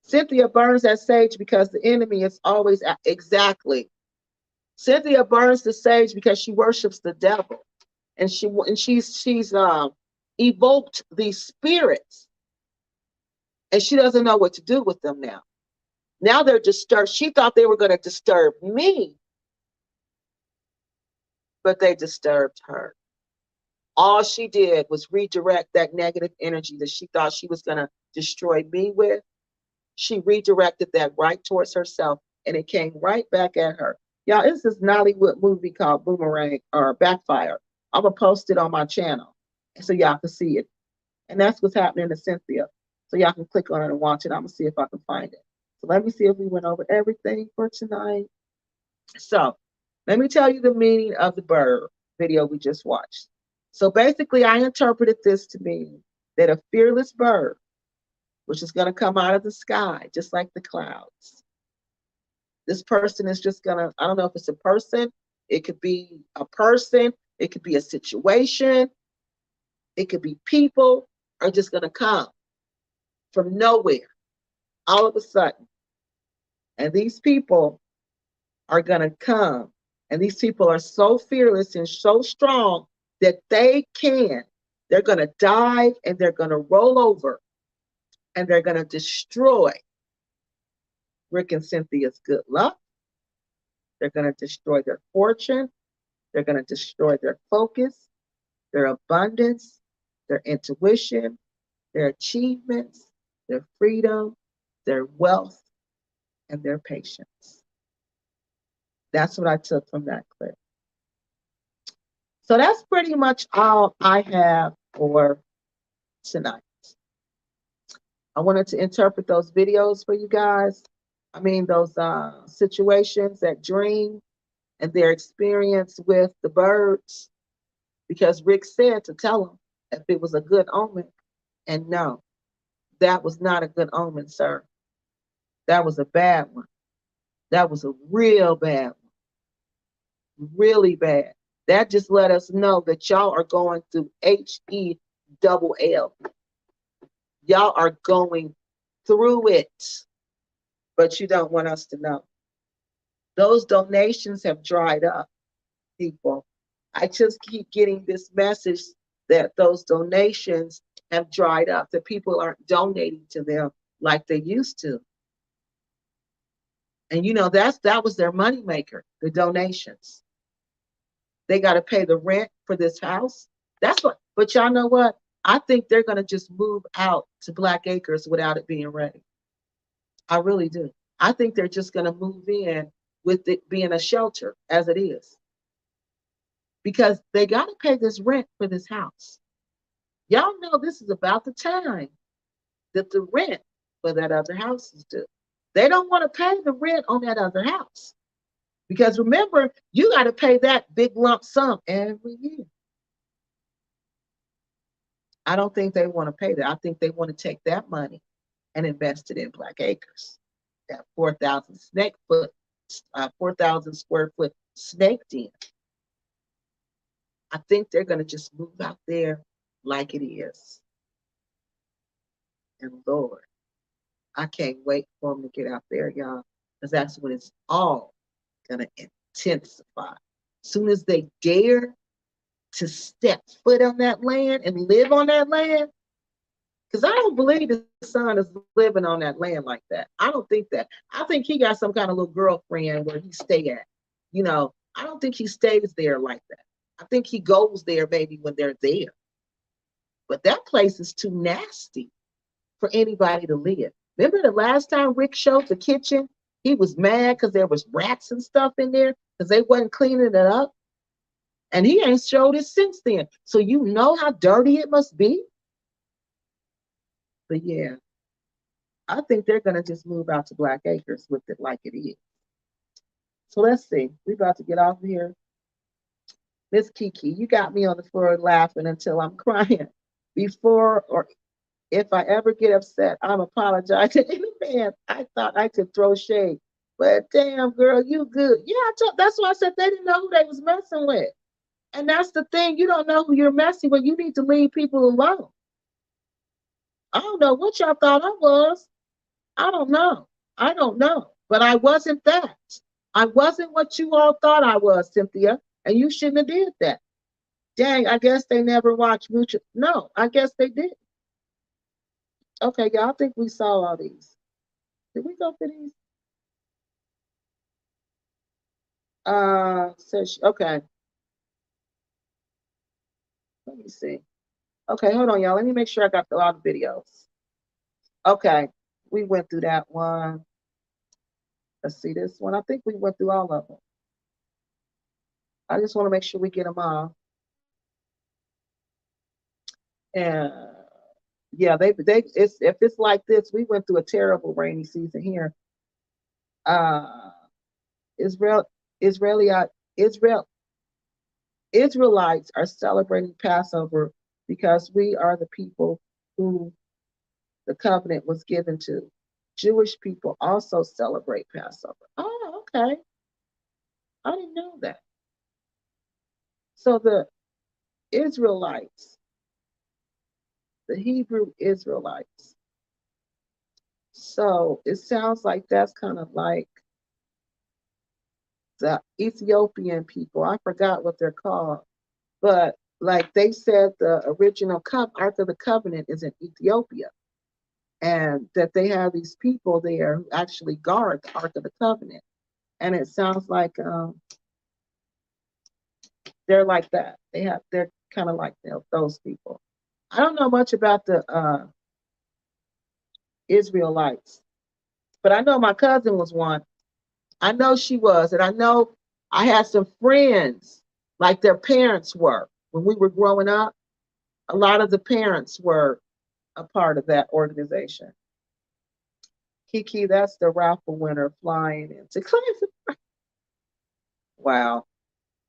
Cynthia burns that sage because the enemy is always exactly. Cynthia burns the sage because she worships the devil, and she's evoked these spirits, and she doesn't know what to do with them now. Now they're disturbed. She thought they were going to disturb me, but they disturbed her. All she did was redirect that negative energy that she thought she was going to destroy me with. She redirected that right towards herself, and it came right back at her. Y'all, it's this Nollywood movie called Boomerang or Backfire. I'm going to post it on my channel so y'all can see it. And that's what's happening to Cynthia. So y'all can click on it and watch it. I'm going to see if I can find it. So let me see if we went over everything for tonight. So let me tell you the meaning of the bird video we just watched. So basically, I interpreted this to mean that a fearless bird, which is going to come out of the sky, just like the clouds. This person is just going to, I don't know if it's a person, it could be a person, it could be a situation, it could be people, are just going to come from nowhere, all of a sudden. And these people are going to come, and these people are so fearless and so strong that they're going to dive and they're going to roll over and they're going to destroy Rick and Cynthia's good luck. They're going to destroy their fortune. They're going to destroy their focus, their abundance, their intuition, their achievements, their freedom, their wealth, and their patience. That's what I took from that clip. So that's pretty much all I have for tonight. I wanted to interpret those videos for you guys. I mean, those situations, that dream and their experience with the birds, because Rick said to tell them if it was a good omen. And no, That was not a good omen, sir. That was a bad one. That was a real bad one. Really bad. That just let us know that y'all are going through HE double L. Y'all are going through it, but you don't want us to know. Those donations have dried up, people. I just keep getting this message that those donations have dried up, that people aren't donating to them like they used to. And that was their moneymaker, the donations. They got to pay the rent for this house. That's what, but y'all know what? I think they're going to just move out to Black Acres without it being ready. I really do. I think they're just going to move in with it being a shelter as it is. Because they got to pay this rent for this house. Y'all know this is about the time that the rent for that other house is due. They don't want to pay the rent on that other house. Because remember, you got to pay that big lump sum every year. I don't think they want to pay that. I think they want to take that money and invest it in Black Acres. That 4,000 4,000 square foot snake den. I think they're going to just move out there like it is. And Lord, I can't wait for them to get out there, y'all, because that's when it's all going to intensify. As soon as they dare to step foot on that land and live on that land, because I don't believe the son is living on that land like that. I don't think that. I think he got some kind of little girlfriend where he stay at. I don't think he stays there like that. I think he goes there maybe when they're there. But that place is too nasty for anybody to live. Remember the last time Rick showed the kitchen? He was mad because there was rats and stuff in there because they wasn't cleaning it up. And he ain't showed it since then. So you know how dirty it must be? But yeah, I think they're going to just move out to Black Acres with it like it is. So let's see. We're about to get off of here. Miss Kiki, you got me on the floor laughing until I'm crying. Before or if I ever get upset, I'm apologizing in advance. I thought I could throw shade. But damn, girl, you good. Yeah, that's why I said they didn't know who they was messing with. And that's the thing. You don't know who you're messing with. You need to leave people alone. I don't know what y'all thought I was. I don't know. I don't know. But I wasn't that. I wasn't what you all thought I was, Cynthia. And you shouldn't have did that. Dang, I guess they never watched Mutual. No, I guess they did. Okay, y'all, I think we saw all these. Did we go for these? Okay. Let me see. Okay, hold on, y'all. Let me make sure I got all the videos. Okay, we went through that one. Let's see this one. I think we went through all of them. I just want to make sure we get them all. And yeah, if it's like this, we went through a terrible rainy season here. Israelites are celebrating Passover because we are the people who the covenant was given to. Jewish people also celebrate Passover. Oh, okay. I didn't know that. So the Israelites, the Hebrew Israelites. So it sounds like that's kind of like the Ethiopian people. I forgot what they're called. But like they said, the original Ark of the Covenant is in Ethiopia. And that they have these people there who actually guard the Ark of the Covenant. And it sounds like they're like that. They're kind of like those people. I don't know much about the Israelites, but I know my cousin was one. I know she was, and I know I had some friends like their parents were when we were growing up. A lot of the parents were a part of that organization. Kiki, that's the raffle winner flying into class. Wow.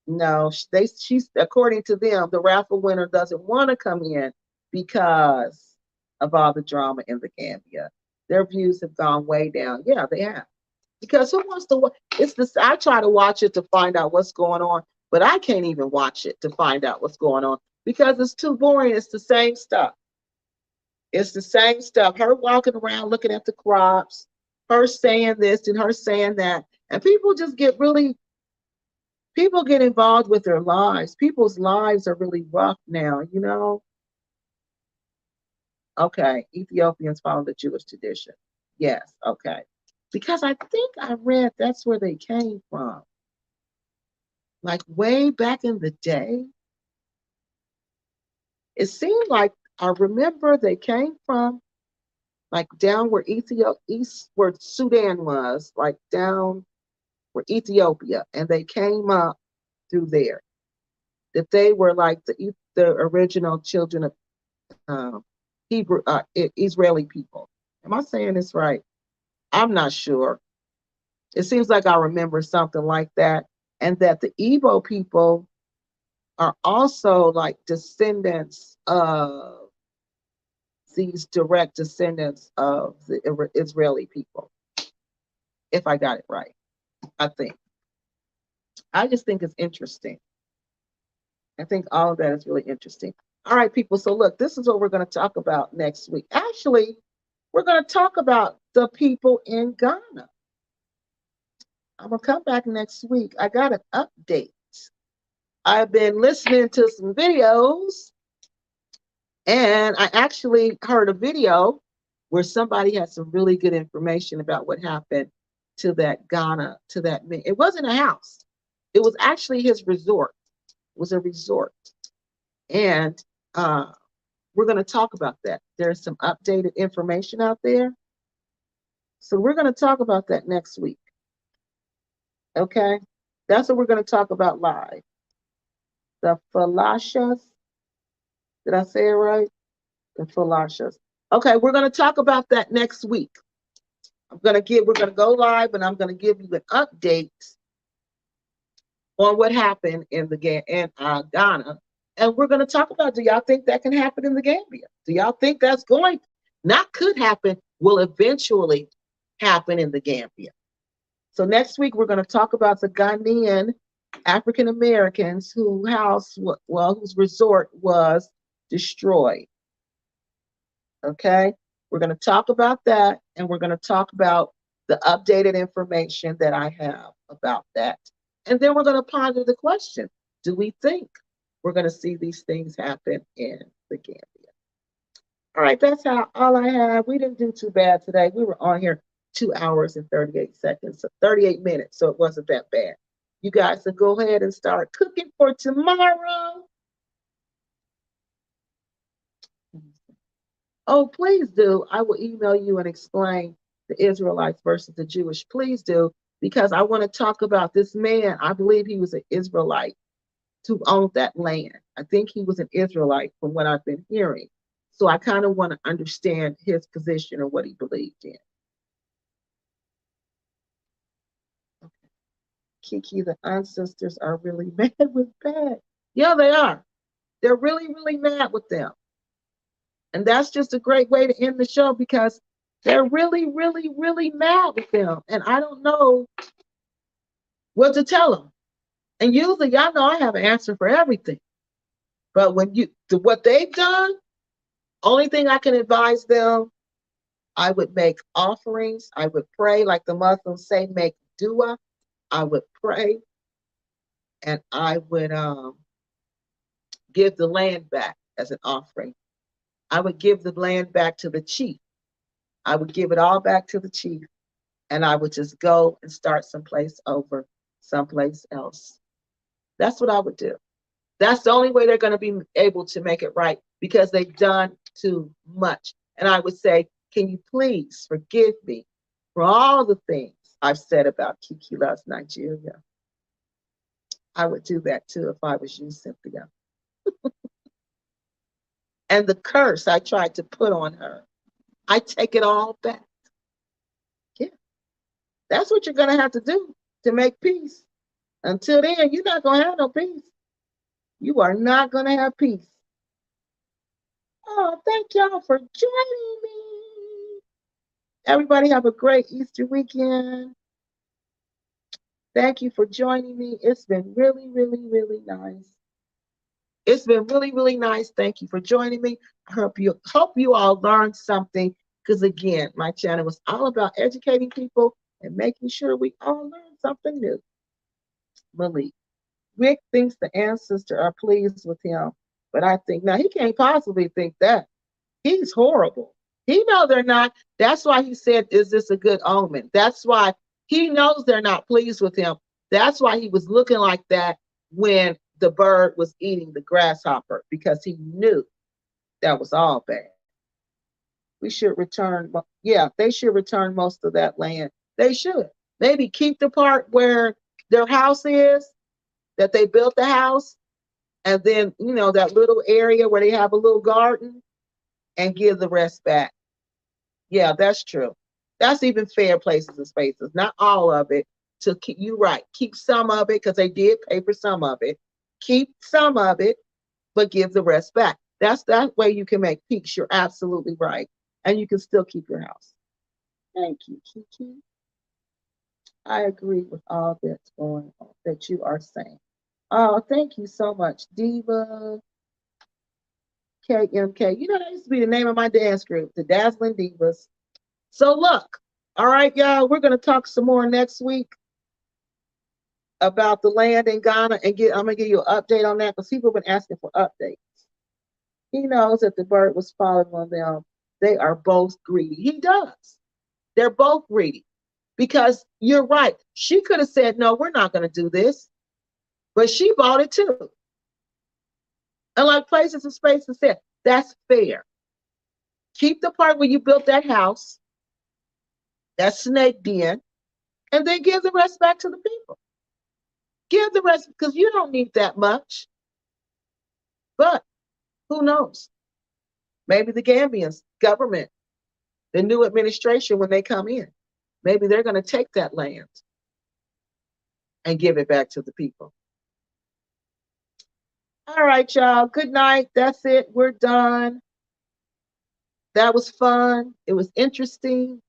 No, she's according to them, the raffle winner doesn't want to come in because of all the drama in the Gambia. Their views have gone way down. Yeah, they have. Because who wants to watch? It's this. I try to watch it to find out what's going on, but I can't even watch it to find out what's going on because it's too boring. It's the same stuff. It's the same stuff. Her walking around looking at the crops, her saying this and her saying that. And people get involved with their lives. People's lives are really rough now, you know? Okay, Ethiopians follow the Jewish tradition. Yes, okay. Because I think I read that's where they came from. Like way back in the day. It seemed like I remember they came from like down where East where Sudan was, like down where Ethiopia, and they came up through there. That they were like the original children of Hebrew Israeli people. Am I saying this right? I'm not sure. It seems like I remember something like that, and that the Igbo people are also like descendants of these direct descendants of the Israeli people. If I got it right, I think. I just think it's interesting. I think all of that is really interesting. All right, people. So look, this is what we're going to talk about next week. Actually, we're going to talk about the people in Ghana. I'm going to come back next week. I got an update. I've been listening to some videos, and I actually heard a video where somebody had some really good information about what happened to that Ghana, to that man. It wasn't a house. It was actually his resort. It was a resort. And we're going to talk about that. There's some updated information out there. So we're going to talk about that next week. Okay? That's what we're going to talk about live. The falashas. Did I say it right? The falashas. Okay, we're going to talk about that next week. We're going to go live and I'm going to give you an update on what happened in Ghana. And we're going to talk about, do y'all think that can happen in the Gambia? Do y'all think that's not could happen, will eventually happen in the Gambia? So next week, we're going to talk about the Ghanaian African Americans whose resort was destroyed. Okay? We're going to talk about that, and we're going to talk about the updated information that I have about that. And then we're going to ponder the question, do we think we're going to see these things happen in the Gambia? All right, that's all I have. We didn't do too bad today. We were on here 2 hours and 38 seconds, so 38 minutes, so it wasn't that bad. You guys can go ahead and start cooking for tomorrow. Oh, please do. I will email you and explain the Israelites versus the Jewish. Please do, because I want to talk about this man. I believe he was an Israelite who owned that land. I think he was an Israelite from what I've been hearing. So I kind of want to understand his position and what he believed in. Okay. Kiki, the ancestors are really mad with Blakkk. Yeah, they are. They're really, really mad with them. And that's just a great way to end the show because they're really, really, really mad with them. And I don't know what to tell them. And usually, y'all know I have an answer for everything. But what they've done, only thing I can advise them, I would make offerings. I would pray, like the Muslims say, make dua. I would pray. And I would give the land back as an offering. I would give the land back to the chief. I would give it all back to the chief. And I would just go and start someplace else. That's what I would do. That's the only way they're going to be able to make it right because they've done too much. And I would say, can you please forgive me for all the things I've said about Kiki Loves Nigeria? I would do that too if I was you, Cynthia. And the curse I tried to put on her, I take it all back. Yeah, that's what you're going to have to do to make peace. Until then, you're not going to have no peace. You are not going to have peace. Oh, thank y'all for joining me. Everybody have a great Easter weekend. Thank you for joining me. It's been really, really, really nice. It's been really, really nice. Thank you for joining me. I hope you all learned something. Because again, my channel was all about educating people and making sure we all learn something new. Malik. Rick thinks the ancestors are pleased with him, but I think now he can't possibly think that. He's horrible. He knows they're not. That's why he said, "Is this a good omen?" That's why he knows they're not pleased with him. That's why he was looking like that when the bird was eating the grasshopper, because he knew that was all bad. We should return. Yeah, they should return most of that land. They should maybe keep the part where their house is, that they built the house, and then that little area where they have a little garden, and give the rest back. Yeah, that's true. That's even fair, places and spaces. Not all of it. To keep you right. Keep some of it, because they did pay for some of it. Keep some of it, but give the rest back. That's that way you can make peace. You're absolutely right. And you can still keep your house. Thank you, Kiki. I agree with all that's going on that you are saying. Oh, thank you so much, Diva. KMK. That used to be the name of my dance group, the Dazzling Divas. So look, all right, y'all, we're gonna talk some more next week about the land in Ghana, and I'm gonna give you an update on that, because people have been asking for updates. He knows that the bird was falling on them. They are both greedy. He does. They're both greedy. Because you're right. She could have said, no, we're not gonna do this. But she bought it too. And like Places and Spaces said, that's fair. Keep the part where you built that house, that snake den, and then give the rest back to the people. Give the rest, because you don't need that much. But who knows? Maybe the Gambians government, the new administration, when they come in, maybe they're going to take that land and give it back to the people. All right, y'all. Good night. That's it. We're done. That was fun. It was interesting.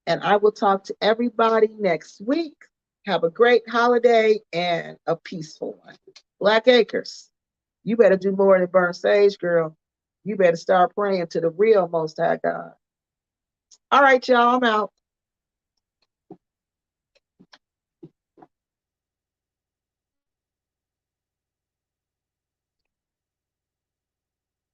And I will talk to everybody next week. Have a great holiday and a peaceful one. Black Acres, you better do more than burn sage, girl. You better start praying to the real Most High God. All right, y'all. I'm out.